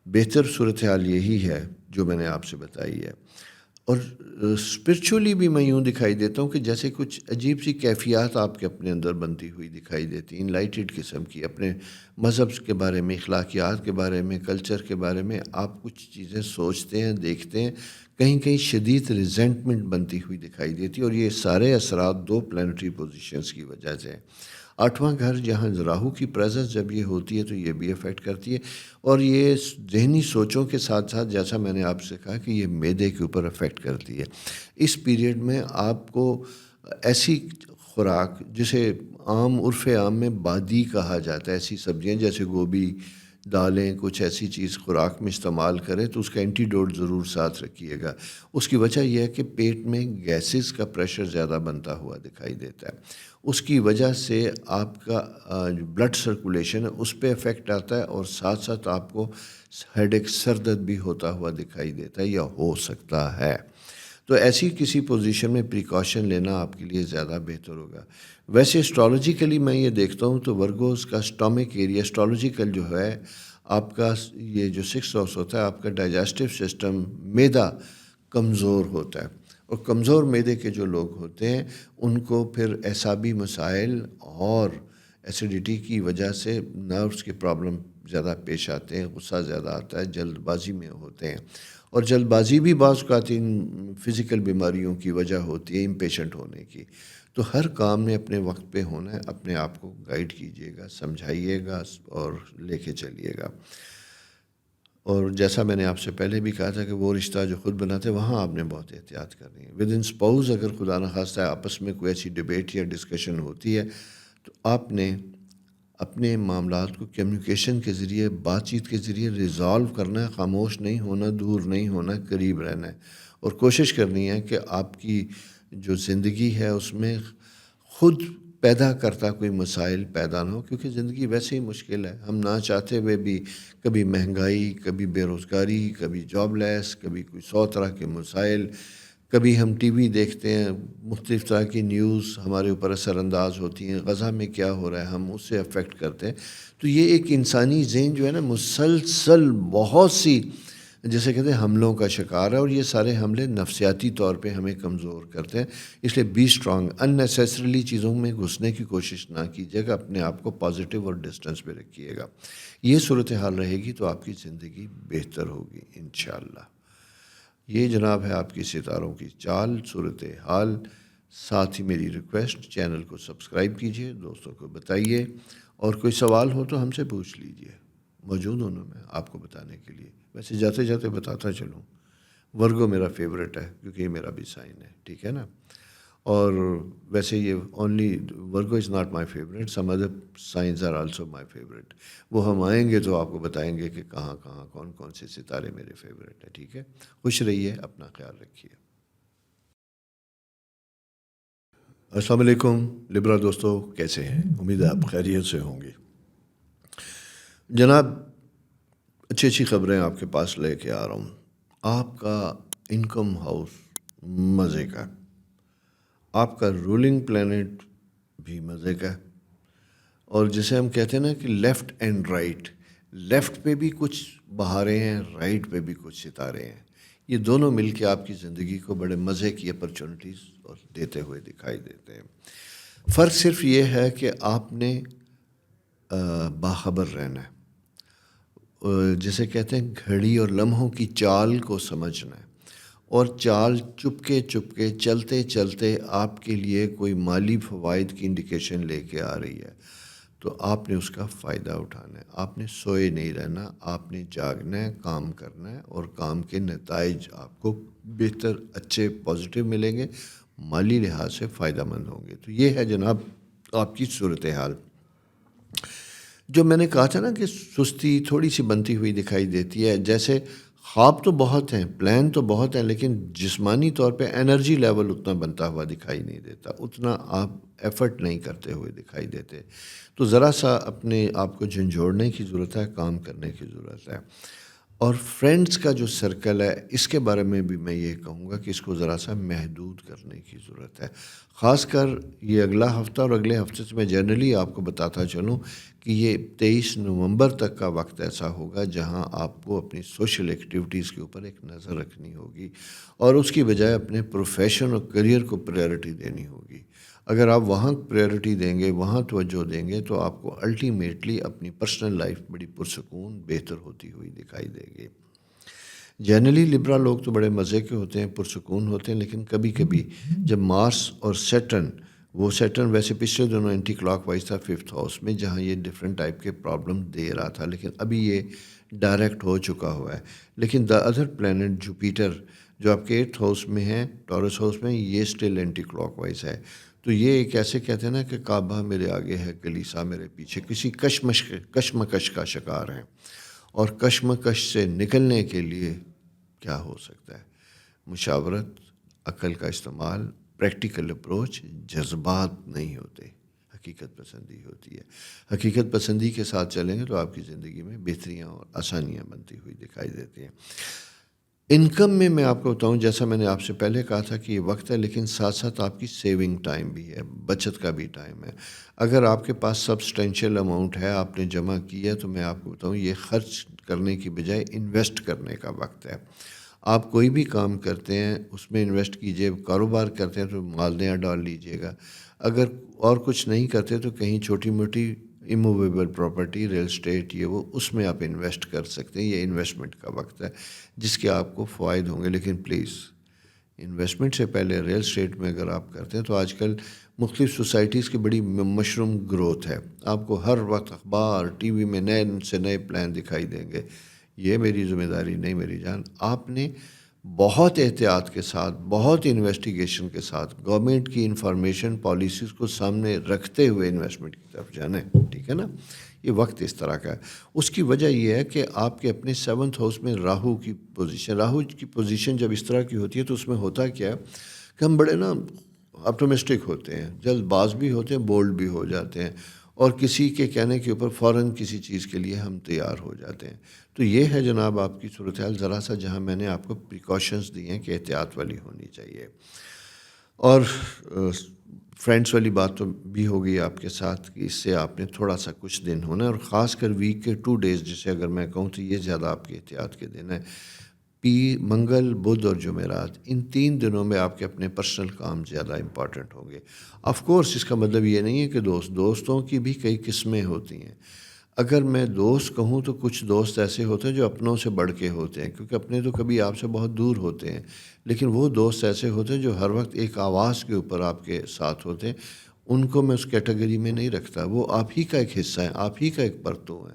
بہتر صورتحال یہی ہے جو میں نے آپ سے بتائی ہے. اور اسپرچولی بھی میں یوں دکھائی دیتا ہوں کہ جیسے کچھ عجیب سی کیفیات آپ کے اپنے اندر بنتی ہوئی دکھائی دیتی ہیں، انلائٹڈ قسم کی. اپنے مذہب کے بارے میں، اخلاقیات کے بارے میں، کلچر کے بارے میں آپ کچھ چیزیں سوچتے ہیں، دیکھتے ہیں، کہیں کہیں شدید ریزنٹمنٹ بنتی ہوئی دکھائی دیتی ہے. اور یہ سارے اثرات 2 پلانٹری پوزیشنز کی وجہ سے ہیں. 8واں گھر جہاں راہو کی پریزنس جب یہ ہوتی ہے تو یہ بھی افیکٹ کرتی ہے، اور یہ ذہنی سوچوں کے ساتھ ساتھ جیسا میں نے آپ سے کہا کہ یہ معدے کے اوپر افیکٹ کرتی ہے۔ اس پیریڈ میں آپ کو ایسی خوراک جسے عام عرف عام میں بادی کہا جاتا ہے، ایسی سبزیاں جیسے گوبھی، دالیں، کچھ ایسی چیز خوراک میں استعمال کریں تو اس کا اینٹی ڈوٹ ضرور ساتھ رکھیے گا۔ اس کی وجہ یہ ہے کہ پیٹ میں گیسز کا پریشر زیادہ بنتا ہوا دکھائی دیتا ہے، اس کی وجہ سے آپ کا جو بلڈ سرکولیشن ہے اس پہ افیکٹ آتا ہے، اور ساتھ ساتھ آپ کو ہیڈ ایک، سر درد بھی ہوتا ہوا دکھائی دیتا ہے یا ہو سکتا ہے۔ تو ایسی کسی پوزیشن میں پریکاشن لینا آپ کے لیے زیادہ بہتر ہوگا۔ ویسے اسٹرالوجیکلی میں یہ دیکھتا ہوں تو ورگوز کا اسٹامک ایریا اسٹرالوجیکل جو ہے آپ کا، یہ جو 6th ہاؤس ہوتا ہے آپ کا ڈائجسٹو سسٹم، معدہ کمزور ہوتا ہے، اور کمزور معدے کے جو لوگ ہوتے ہیں ان کو پھر اعصابی مسائل اور ایسیڈیٹی کی وجہ سے نروس کی پرابلم زیادہ پیش آتے ہیں، غصہ زیادہ آتا ہے، جلد بازی میں ہوتے ہیں، اور جلد بازی بھی بعض اوقات ان فزیکل بیماریوں کی وجہ ہوتی ہے، امپیشنٹ ہونے کی۔ تو ہر کام میں اپنے وقت پہ ہونا ہے، اپنے آپ کو گائیڈ کیجیے گا، سمجھائیے گا اور لے کے چلیے گا۔ اور جیسا میں نے آپ سے پہلے بھی کہا تھا کہ وہ رشتہ جو خود بناتے ہیں وہاں آپ نے بہت احتیاط کرنی ہے۔ ود ان اسپاؤز اگر خدا نخواستہ آپس میں کوئی ایسی ڈبیٹ یا ڈسکشن ہوتی ہے تو آپ نے اپنے معاملات کو کمیونیکیشن کے ذریعے، بات چیت کے ذریعے ریزالو کرنا ہے، خاموش نہیں ہونا، دور نہیں ہونا، قریب رہنا ہے، اور کوشش کرنی ہے کہ آپ کی جو زندگی ہے اس میں خود پیدا کرتا کوئی مسائل پیدا نہ ہو، کیونکہ زندگی ویسے ہی مشکل ہے، ہم نہ چاہتے ہوئے بھی کبھی مہنگائی، کبھی بے روزگاری، کبھی جاب لیس، کبھی کوئی 100 طرح کے مسائل، کبھی ہم ٹی وی دیکھتے ہیں، مختلف طرح کی نیوز ہمارے اوپر اثر انداز ہوتی ہیں، غزہ میں کیا ہو رہا ہے ہم اس سے افیکٹ کرتے ہیں۔ تو یہ ایک انسانی ذہن جو ہے نا مسلسل بہت سی جیسے کہتے ہیں حملوں کا شکار ہے، اور یہ سارے حملے نفسیاتی طور پہ ہمیں کمزور کرتے ہیں۔ اس لیے بی اسٹرانگ، ان نیسیسریلی چیزوں میں گھسنے کی کوشش نہ کیجیے گا، اپنے آپ کو پازیٹیو اور ڈسٹنس پہ رکھیے گا۔ یہ صورتحال رہے گی تو آپ کی زندگی بہتر ہوگی انشاءاللہ۔ یہ جناب ہے آپ کی ستاروں کی چال، صورتحال۔ ساتھ ہی میری ریکویسٹ، چینل کو سبسکرائب کیجیے، دوستوں کو بتائیے، اور کوئی سوال ہو تو ہم سے پوچھ لیجیے، موجود ہوں میں آپ کو بتانے کے لیے۔ ویسے جاتے جاتے بتاتا چلوں، ورگو میرا فیوریٹ ہے کیونکہ یہ میرا بھی سائن ہے، ٹھیک ہے نا؟ اور ویسے یہ only Virgo is not my favourite, some other signs are also my favourite. وہ ہم آئیں گے تو آپ کو بتائیں گے کہ کہاں کہاں کون کون سے ستارے میرے فیوریٹ ہیں، ٹھیک ہے؟ خوش رہیے، اپنا خیال رکھیے۔ السلام علیکم لبرا دوستو، کیسے ہیں؟ امید ہے آپ خیریت سے ہوں گے۔ جناب اچھی اچھی خبریں آپ کے پاس لے کے آ رہا ہوں۔ آپ کا انکم ہاؤس مزے کا، آپ کا رولنگ پلینٹ بھی مزے کا، اور جسے ہم کہتے ہیں نا کہ لیفٹ اینڈ رائٹ، لیفٹ پہ بھی کچھ بہاریں ہیں، رائٹ پہ بھی کچھ ستارے ہیں، یہ دونوں مل کے آپ کی زندگی کو بڑے مزے کی اپرچونٹیز دیتے ہوئے دکھائی دیتے ہیں۔ فرق صرف یہ ہے کہ آپ نے باخبر رہنا ہے، جسے کہتے ہیں گھڑی اور لمحوں کی چال کو سمجھنا ہے، اور چال چپکے چپکے چلتے چلتے آپ کے لیے کوئی مالی فوائد کی انڈیکیشن لے کے آ رہی ہے، تو آپ نے اس کا فائدہ اٹھانا ہے۔ آپ نے سوئے نہیں رہنا، آپ نے جاگنا ہے، کام کرنا ہے، اور کام کے نتائج آپ کو بہتر، اچھے، پازیٹیو ملیں گے، مالی لحاظ سے فائدہ مند ہوں گے۔ تو یہ ہے جناب آپ کی صورتحال۔ جو میں نے کہا تھا نا کہ سستی تھوڑی سی بنتی ہوئی دکھائی دیتی ہے، جیسے خواب تو بہت ہیں، پلان تو بہت ہیں، لیکن جسمانی طور پہ انرجی لیول اتنا بنتا ہوا دکھائی نہیں دیتا، اتنا آپ ایفرٹ نہیں کرتے ہوئے دکھائی دیتے۔ تو ذرا سا اپنے آپ کو جھنجھوڑنے کی ضرورت ہے، کام کرنے کی ضرورت ہے۔ اور فرینڈز کا جو سرکل ہے اس کے بارے میں بھی میں یہ کہوں گا کہ اس کو ذرا سا محدود کرنے کی ضرورت ہے، خاص کر یہ اگلا ہفتہ اور اگلے ہفتے سے میں جنرلی آپ کو بتاتا چلوں کہ یہ 23 نومبر تک کا وقت ایسا ہوگا جہاں آپ کو اپنی سوشل ایکٹیویٹیز کے اوپر ایک نظر رکھنی ہوگی، اور اس کی بجائے اپنے پروفیشن اور کریئر کو پریورٹی دینی ہوگی۔ اگر آپ وہاں پریورٹی دیں گے، وہاں توجہ دیں گے، تو آپ کو الٹیمیٹلی اپنی پرسنل لائف بڑی پرسکون، بہتر ہوتی ہوئی دکھائی دے گی۔ جنرلی لبرا لوگ تو بڑے مزے کے ہوتے ہیں، پرسکون ہوتے ہیں، لیکن کبھی کبھی جب مارس اور سیٹرن وہ سیٹرن ویسے پچھلے دنوں اینٹی کلاک وائز تھا 5th ہاؤس میں، جہاں یہ ڈفرینٹ ٹائپ کے پرابلم دے رہا تھا، لیکن ابھی یہ ڈائریکٹ ہو چکا ہوا ہے. لیکن دا ادر پلانٹ جوپیٹر جو آپ کے 8th ہاؤس میں ہے، ٹورس ہاؤس میں، یہ اسٹل اینٹی کلاک وائز ہے. تو یہ ایک ایسے کہتے ہیں نا کہ کعبہ میرے آگے ہے، کلیسا میرے پیچھے، کسی کشمکش کا شکار ہیں. اور کشمکش سے نکلنے کے لیے کیا ہو سکتا ہے؟ مشاورت، عقل کا استعمال، پریکٹیکل اپروچ. جذبات نہیں ہوتے، حقیقت پسندی ہوتی ہے. حقیقت پسندی کے ساتھ چلیں گے تو آپ کی زندگی میں بہتریاں اور آسانیاں بنتی ہوئی دکھائی دیتی ہیں. انکم میں آپ کو بتاؤں، جیسا میں نے آپ سے پہلے کہا تھا کہ یہ وقت ہے، لیکن ساتھ ساتھ آپ کی سیونگ ٹائم بھی ہے، بچت کا بھی ٹائم ہے. اگر آپ کے پاس سبسٹینشیل اماؤنٹ ہے، آپ نے جمع کیا، تو میں آپ کو بتاؤں یہ خرچ کرنے کی بجائے انویسٹ کرنے کا وقت ہے. آپ کوئی بھی کام کرتے ہیں اس میں انویسٹ کیجئے. کاروبار کرتے ہیں تو مال نیا ڈال لیجئے گا. اگر اور کچھ نہیں کرتے تو کہیں چھوٹی موٹی اموویبل پراپرٹی، ریل اسٹیٹ، یہ وہ، اس میں آپ انویسٹ کر سکتے ہیں. یہ انویسٹمنٹ کا وقت ہے جس کے آپ کو فوائد ہوں گے. لیکن پلیز انویسٹمنٹ سے پہلے ریل اسٹیٹ میں اگر آپ کرتے ہیں تو آج کل مختلف سوسائٹیز کی بڑی مشروم گروتھ ہے. آپ کو ہر وقت اخبار، ٹی وی میں نئے سے نئے پلان دکھائی دیں گے. یہ میری ذمہ داری نہیں میری جان. آپ نے بہت احتیاط کے ساتھ، بہت انویسٹیگیشن کے ساتھ، گورنمنٹ کی انفارمیشن، پالیسیز کو سامنے رکھتے ہوئے انویسٹمنٹ کی طرف جانا ہے. ٹھیک ہے نا؟ یہ وقت اس طرح کا ہے. اس کی وجہ یہ ہے کہ آپ کے اپنے 7th ہاؤس میں راہو کی پوزیشن جب اس طرح کی ہوتی ہے تو اس میں ہوتا کیا ہے کہ ہم بڑے نا آپٹومسٹک ہوتے ہیں، جلد باز بھی ہوتے ہیں، بولڈ بھی ہو جاتے ہیں، اور کسی کے کہنے کے اوپر فوراً کسی چیز کے لیے ہم تیار ہو جاتے ہیں. تو یہ ہے جناب آپ کی صورتحال ذرا سا، جہاں میں نے آپ کو پریکاشنز دی ہیں کہ احتیاط والی ہونی چاہیے. اور فرینڈس والی بات تو بھی ہوگی آپ کے ساتھ کہ اس سے آپ نے تھوڑا سا کچھ دن ہونا ہے، اور خاص کر ویک کے 2 ڈیز جسے اگر میں کہوں تو یہ زیادہ آپ کے احتیاط کے دن ہے. منگل، بدھ اور جمعرات، ان 3 دنوں میں آپ کے اپنے پرسنل کام زیادہ امپورٹنٹ ہوں گے. آف کورس اس کا مطلب یہ نہیں ہے کہ دوستوں کی بھی کئی قسمیں ہوتی ہیں. اگر میں دوست کہوں تو کچھ دوست ایسے ہوتے ہیں جو اپنوں سے بڑھ کے ہوتے ہیں، کیونکہ اپنے تو کبھی آپ سے بہت دور ہوتے ہیں. لیکن وہ دوست ایسے ہوتے ہیں جو ہر وقت ایک آواز کے اوپر آپ کے ساتھ ہوتے ہیں. ان کو میں اس کیٹیگری میں نہیں رکھتا. وہ آپ ہی کا ایک حصہ ہے، آپ ہی کا ایک پرتو ہے.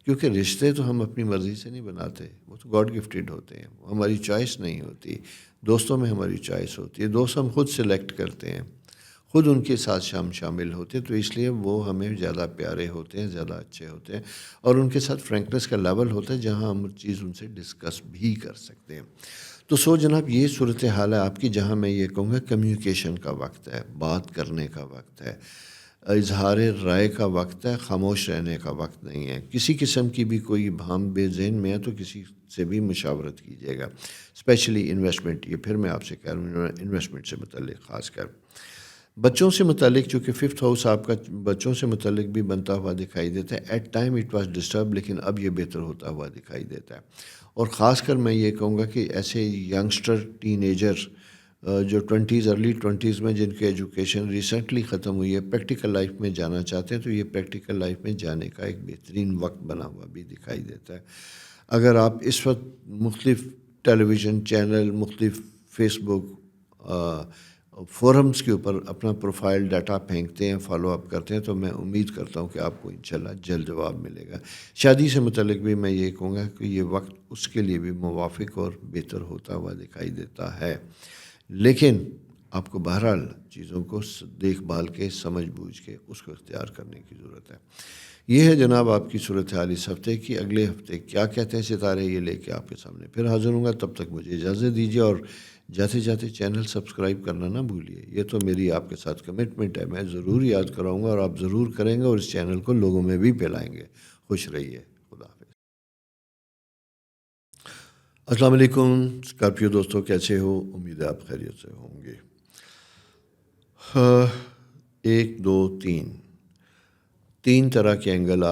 کیونکہ رشتے تو ہم اپنی مرضی سے نہیں بناتے، وہ تو گاڈ گفٹیڈ ہوتے ہیں، وہ ہماری چوائس نہیں ہوتی. دوستوں میں ہماری چوائس ہوتی ہے. دوست ہم خود سلیکٹ کرتے ہیں، خود ان کے ساتھ شامل ہوتے ہیں. تو اس لیے وہ ہمیں زیادہ پیارے ہوتے ہیں، زیادہ اچھے ہوتے ہیں، اور ان کے ساتھ فرینکنس کا لیول ہوتا ہے جہاں ہم چیز ان سے ڈسکس بھی کر سکتے ہیں. تو جناب یہ صورتحال ہے آپ کی، جہاں میں یہ کہوں گا کمیونیکیشن کا وقت ہے، بات کرنے کا وقت ہے، اظہار رائے کا وقت ہے، خاموش رہنے کا وقت نہیں ہے. کسی قسم کی بھی کوئی بھام بے ذہن میں ہے تو کسی سے بھی مشاورت کیجیے گا، اسپیشلی انویسٹمنٹ. یہ پھر میں آپ سے کہہ رہا ہوں انویسٹمنٹ سے متعلق. خاص کر بچوں سے متعلق، چونکہ 5th ہاؤس آپ کا بچوں سے متعلق بھی بنتا ہوا دکھائی دیتا ہے. At time it was disturb, لیکن اب یہ بہتر ہوتا ہوا دکھائی دیتا ہے. اور خاص کر میں یہ کہوں گا کہ ایسے ینگسٹر، ٹین ایجر جو 20s ارلی 20s میں جن کی ایجوکیشن ریسنٹلی ختم ہوئی ہے، پریکٹیکل لائف میں جانا چاہتے ہیں، تو یہ پریکٹیکل لائف میں جانے کا ایک بہترین وقت بنا ہوا بھی دکھائی دیتا ہے. اگر آپ اس وقت مختلف ٹیلی ویژن چینل، مختلف فیس بک فورمز کے اوپر اپنا پروفائل ڈاٹا پھینکتے ہیں، فالو اپ کرتے ہیں، تو میں امید کرتا ہوں کہ آپ کو انشاءاللہ جلد جواب ملے گا. شادی سے متعلق بھی میں یہ کہوں گا کہ یہ وقت اس کے لیے بھی موافق اور بہتر ہوتا ہوا دکھائی دیتا ہے. لیکن آپ کو بہرحال چیزوں کو دیکھ بھال کے، سمجھ بوجھ کے اس کو اختیار کرنے کی ضرورت ہے. یہ ہے جناب آپ کی صورتحال اس ہفتے کی. اگلے ہفتے کیا کہتے ہیں ستارے، یہ لے کے آپ کے سامنے پھر حاضر ہوں گا. تب تک مجھے اجازت دیجیے، اور جاتے جاتے چینل سبسکرائب کرنا نہ بھولیے. یہ تو میری آپ کے ساتھ کمٹمنٹ ہے، میں ضرور یاد کراؤں گا، اور آپ ضرور کریں گے، اور اس چینل کو لوگوں میں بھی پھیلائیں گے. خوش رہیے. خدا حافظ. السلام علیکم اسکارپیو دوستوں، کیسے ہو؟ امید ہے آپ خیریت سے ہوں گے. 1 2 3 طرح کے اینگل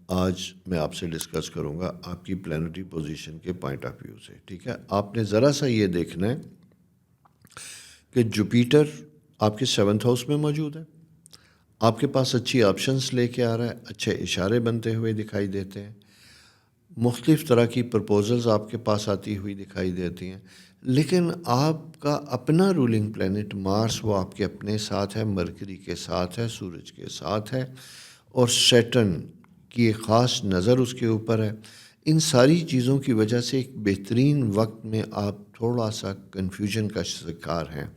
آج میں آپ سے ڈسکس کروں گا آپ کی پلانٹری پوزیشن کے پوائنٹ آف ویو سے. ٹھیک ہے؟ آپ نے ذرا سا یہ دیکھنا ہے کہ جوپیٹر آپ کے 7th ہاؤس میں موجود ہے، آپ کے پاس اچھی آپشنز لے کے آ رہا ہے، اچھے اشارے بنتے ہوئے دکھائی دیتے ہیں، مختلف طرح کی پرپوزلز آپ کے پاس آتی ہوئی دکھائی دیتی ہیں. لیکن آپ کا اپنا رولنگ پلانٹ مارس وہ آپ کے اپنے ساتھ ہے، مرکری کے ساتھ ہے، سورج کے ساتھ ہے، اور سیٹرن کی ایک خاص نظر اس کے اوپر ہے. ان ساری چیزوں کی وجہ سے ایک بہترین وقت میں آپ تھوڑا سا کنفیوژن کا شکار ہیں.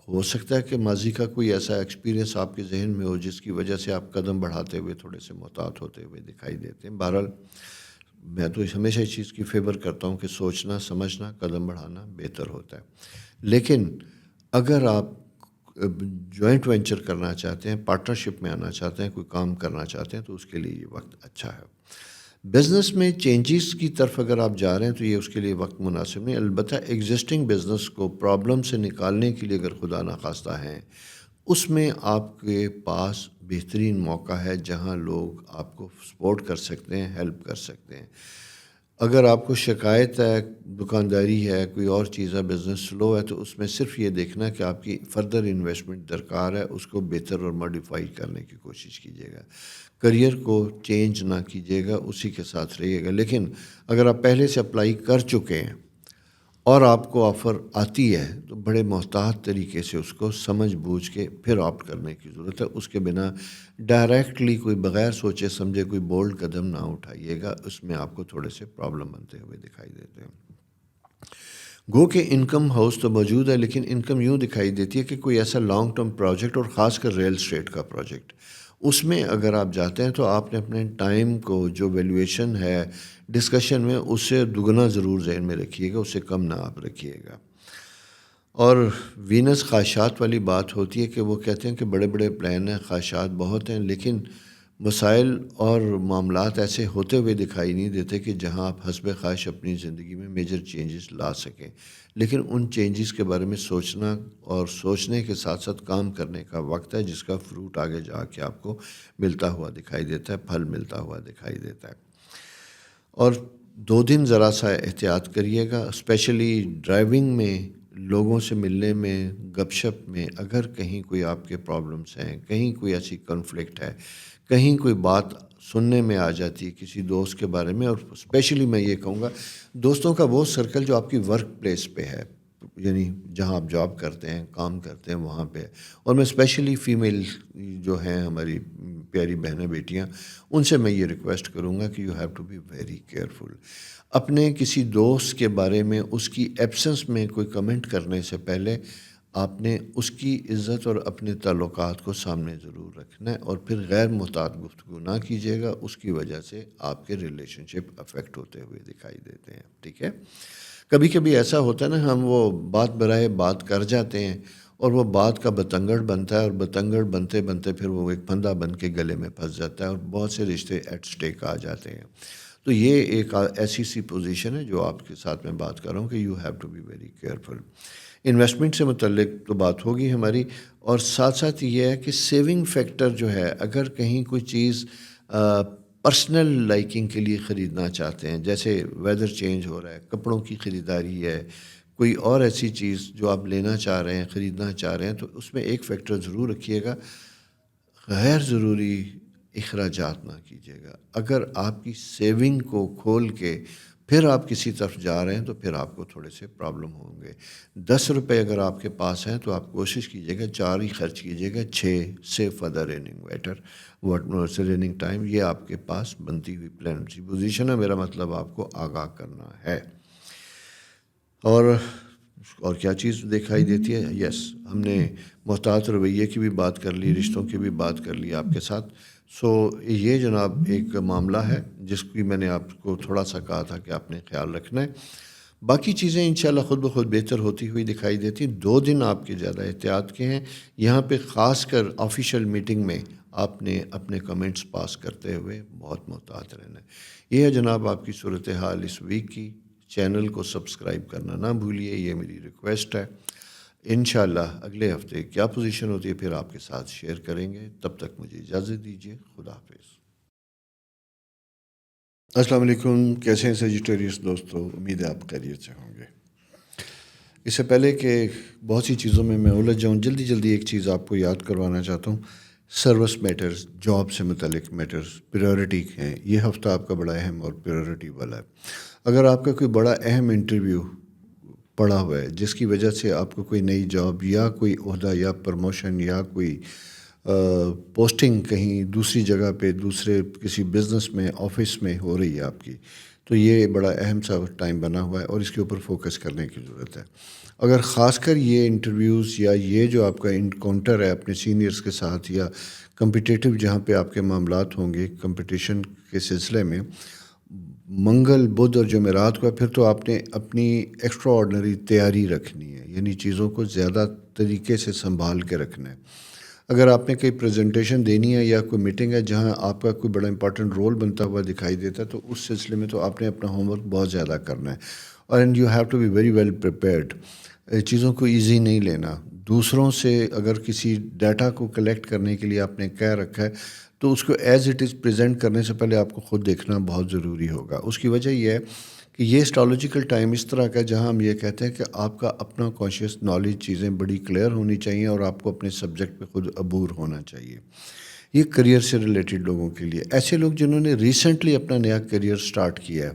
ہو سکتا ہے کہ ماضی کا کوئی ایسا ایکسپیرینس آپ کے ذہن میں ہو جس کی وجہ سے آپ قدم بڑھاتے ہوئے تھوڑے سے محتاط ہوتے ہوئے دکھائی دیتے ہیں. بہرحال میں تو ہمیشہ اس چیز کی فیور کرتا ہوں کہ سوچنا سمجھنا قدم بڑھانا بہتر ہوتا ہے. لیکن اگر آپ جوائنٹ وینچر کرنا چاہتے ہیں، پارٹنرشپ میں آنا چاہتے ہیں، کوئی کام کرنا چاہتے ہیں، تو اس کے لیے یہ وقت اچھا ہے. بزنس میں چینجز کی طرف اگر آپ جا رہے ہیں تو یہ اس کے لیے وقت مناسب نہیں. البتہ ایگزسٹنگ بزنس کو پرابلم سے نکالنے کے لیے اگر خدا نخواستہ ہیں، اس میں آپ کے پاس بہترین موقع ہے جہاں لوگ آپ کو سپورٹ کر سکتے ہیں، ہیلپ کر سکتے ہیں. اگر آپ کو شکایت ہے، دکانداری ہے، کوئی اور چیز ہے، بزنس سلو ہے، تو اس میں صرف یہ دیکھنا کہ آپ کی فردر انویسٹمنٹ درکار ہے، اس کو بہتر اور ماڈیفائی کرنے کی کوشش کیجیے گا. کریئر کو چینج نہ کیجیے گا، اسی کے ساتھ رہیے گا. لیکن اگر آپ پہلے سے اپلائی کر چکے ہیں اور آپ کو آفر آتی ہے تو بڑے محتاط طریقے سے اس کو سمجھ بوجھ کے پھر آپٹ کرنے کی ضرورت ہے. اس کے بنا ڈائریکٹلی کوئی بغیر سوچے سمجھے کوئی بولڈ قدم نہ اٹھائیے گا، اس میں آپ کو تھوڑے سے پرابلم بنتے ہوئے دکھائی دیتے ہیں. گو کہ انکم ہاؤس تو موجود ہے، لیکن انکم یوں دکھائی دیتی ہے کہ کوئی ایسا لانگ ٹرم پروجیکٹ، اور خاص کر ریل اسٹیٹ کا پروجیکٹ، اس میں اگر آپ جاتے ہیں تو آپ نے اپنے ٹائم کو جو ویلیویشن ہے ڈسکشن میں، اس سے دگنا ضرور ذہن میں رکھیے گا، اس سے کم نہ آپ رکھیے گا. اور وینس خواہشات والی بات ہوتی ہے کہ وہ کہتے ہیں کہ بڑے بڑے پلان ہیں، خواہشات بہت ہیں، لیکن مسائل اور معاملات ایسے ہوتے ہوئے دکھائی نہیں دیتے کہ جہاں آپ حسب خواہش اپنی زندگی میں میجر چینجز لا سکیں. لیکن ان چینجز کے بارے میں سوچنا اور سوچنے کے ساتھ ساتھ کام کرنے کا وقت ہے، جس کا فروٹ آگے جا کے آپ کو ملتا ہوا دکھائی دیتا ہے، پھل ملتا ہوا دکھائی دیتا ہے. اور 2 دن ذرا سا احتیاط کریے گا، اسپیشلی ڈرائیونگ میں، لوگوں سے ملنے میں، گپ شپ میں. اگر کہیں کوئی آپ کے پرابلمس ہیں، کہیں کوئی ایسی کنفلکٹ ہے، کہیں کوئی بات سننے میں آ جاتی ہے کسی دوست کے بارے میں، اور اسپیشلی میں یہ کہوں گا دوستوں کا وہ سرکل جو آپ کی ورک پلیس پہ ہے، یعنی جہاں آپ جاب کرتے ہیں، کام کرتے ہیں، وہاں پہ. اور میں اسپیشلی فیمیل جو ہیں ہماری پیاری بہنیں بیٹیاں، ان سے میں یہ ریکویسٹ کروں گا کہ you have to be very careful. اپنے کسی دوست کے بارے میں اس کی ایبسنس میں کوئی کمنٹ کرنے سے پہلے آپ نے اس کی عزت اور اپنے تعلقات کو سامنے ضرور رکھنا ہے، اور پھر غیر محتاط گفتگو نہ کیجیے گا. اس کی وجہ سے آپ کے ریلیشن شپ افیکٹ ہوتے ہوئے دکھائی دیتے ہیں. ٹھیک ہے. کبھی کبھی ایسا ہوتا ہے نا، ہم وہ بات برائے بات کر جاتے ہیں اور وہ بات کا بتنگڑ بنتا ہے، اور بتنگڑ بنتے بنتے پھر وہ ایک پھندا بن کے گلے میں پھنس جاتا ہے، اور بہت سے رشتے ایٹ سٹیک آ جاتے ہیں. تو یہ ایک ایسی سی پوزیشن ہے جو آپ کے ساتھ میں بات کر رہا ہوں کہ you have to be very careful. Investment سے متعلق تو بات ہوگی ہماری، اور ساتھ ساتھ یہ ہے کہ سیونگ فیکٹر جو ہے، اگر کہیں کوئی چیز پرسنل لائکنگ کے لیے خریدنا چاہتے ہیں، جیسے ویدر چینج ہو رہا ہے، کپڑوں کی خریداری ہے، کوئی اور ایسی چیز جو آپ لینا چاہ رہے ہیں، خریدنا چاہ رہے ہیں، تو اس میں ایک فیکٹر ضرور رکھیے گا، غیر ضروری اخراجات نہ کیجیے گا. اگر آپ کی سیونگ کو کھول کے پھر آپ کسی طرف جا رہے ہیں تو پھر آپ کو تھوڑے سے پرابلم ہوں گے. 10 روپے اگر آپ کے پاس ہیں تو آپ کوشش کیجیے گا 4 ہی خرچ کیجیے گا، 6 save for the raining weather what raining time. یہ آپ کے پاس بنتی ہوئی پلانٹری پوزیشن ہے. میرا مطلب آپ کو آگاہ کرنا ہے. اور کیا چیز دکھائی دیتی ہے؟ یس، ہم نے محتاط رویے کی بھی بات کر لی، رشتوں کی بھی بات کر لی آپ کے ساتھ. یہ جناب ایک معاملہ ہے جس کی میں نے آپ کو تھوڑا سا کہا تھا کہ آپ نے خیال رکھنا ہے. باقی چیزیں انشاءاللہ خود بخود بہتر ہوتی ہوئی دکھائی دیتی. 2 دن آپ کے زیادہ احتیاط کے ہیں. یہاں پہ خاص کر آفیشیل میٹنگ میں آپ نے اپنے کمنٹس پاس کرتے ہوئے بہت محتاط رہنا ہے. یہ ہے جناب آپ کی صورتحال اس ویک کی. چینل کو سبسکرائب کرنا نہ بھولیے، یہ میری ریکویسٹ ہے. انشاءاللہ اگلے ہفتے کیا پوزیشن ہوتی ہے پھر آپ کے ساتھ شیئر کریں گے. تب تک مجھے اجازت دیجیے. خدا حافظ. السلام علیکم. کیسے ہیں سیجیٹیریس دوستو؟ امید ہے آپ خیریت سے ہوں گے. اس سے پہلے کہ بہت سی چیزوں میں الجھ جاؤں، جلدی ایک چیز آپ کو یاد کروانا چاہتا ہوں. سروس میٹرز، جاب سے متعلق میٹرز پریورٹی ہیں. یہ ہفتہ آپ کا بڑا اہم اور پریورٹی والا ہے. اگر آپ کا کوئی بڑا اہم انٹرویو پڑا ہوا ہے، جس کی وجہ سے آپ کو کوئی نئی جاب یا کوئی عہدہ یا پروموشن یا کوئی پوسٹنگ کہیں دوسری جگہ پہ دوسرے کسی بزنس میں آفس میں ہو رہی ہے آپ کی، تو یہ بڑا اہم سا ٹائم بنا ہوا ہے اور اس کے اوپر فوکس کرنے کی ضرورت ہے. اگر خاص کر یہ انٹرویوز یا یہ جو آپ کا انکاؤنٹر ہے اپنے سینئرز کے ساتھ یا کمپٹیٹیو جہاں پہ آپ کے معاملات ہوں گے کمپٹیشن کے سلسلے میں، منگل بدھ اور جمعرات کو، پھر تو آپ نے اپنی ایکسٹرا آرڈنری تیاری رکھنی ہے، یعنی چیزوں کو زیادہ طریقے سے سنبھال کے رکھنا ہے. اگر آپ نے کوئی پریزنٹیشن دینی ہے یا کوئی میٹنگ ہے جہاں آپ کا کوئی بڑا امپورٹنٹ رول بنتا ہوا دکھائی دیتا ہے، تو اس سلسلے میں تو آپ نے اپنا ہوم ورک بہت زیادہ کرنا ہے. اور and you have to be very well prepared. چیزوں کو ایزی نہیں لینا. دوسروں سے اگر کسی ڈیٹا کو کلیکٹ کرنے کے لیے آپ نے کہہ رکھا ہے تو اس کو ایز اٹ از پریزنٹ کرنے سے پہلے آپ کو خود دیکھنا بہت ضروری ہوگا. اس کی وجہ یہ ہے کہ یہ اسٹالوجیکل ٹائم اس طرح کا جہاں ہم یہ کہتے ہیں کہ آپ کا اپنا کانشیس نالج چیزیں بڑی کلیئر ہونی چاہیے اور آپ کو اپنے سبجیکٹ پہ خود عبور ہونا چاہیے. یہ کریئر سے ریلیٹڈ لوگوں کے لیے. ایسے لوگ جنہوں نے ریسنٹلی اپنا نیا کریئر سٹارٹ کیا ہے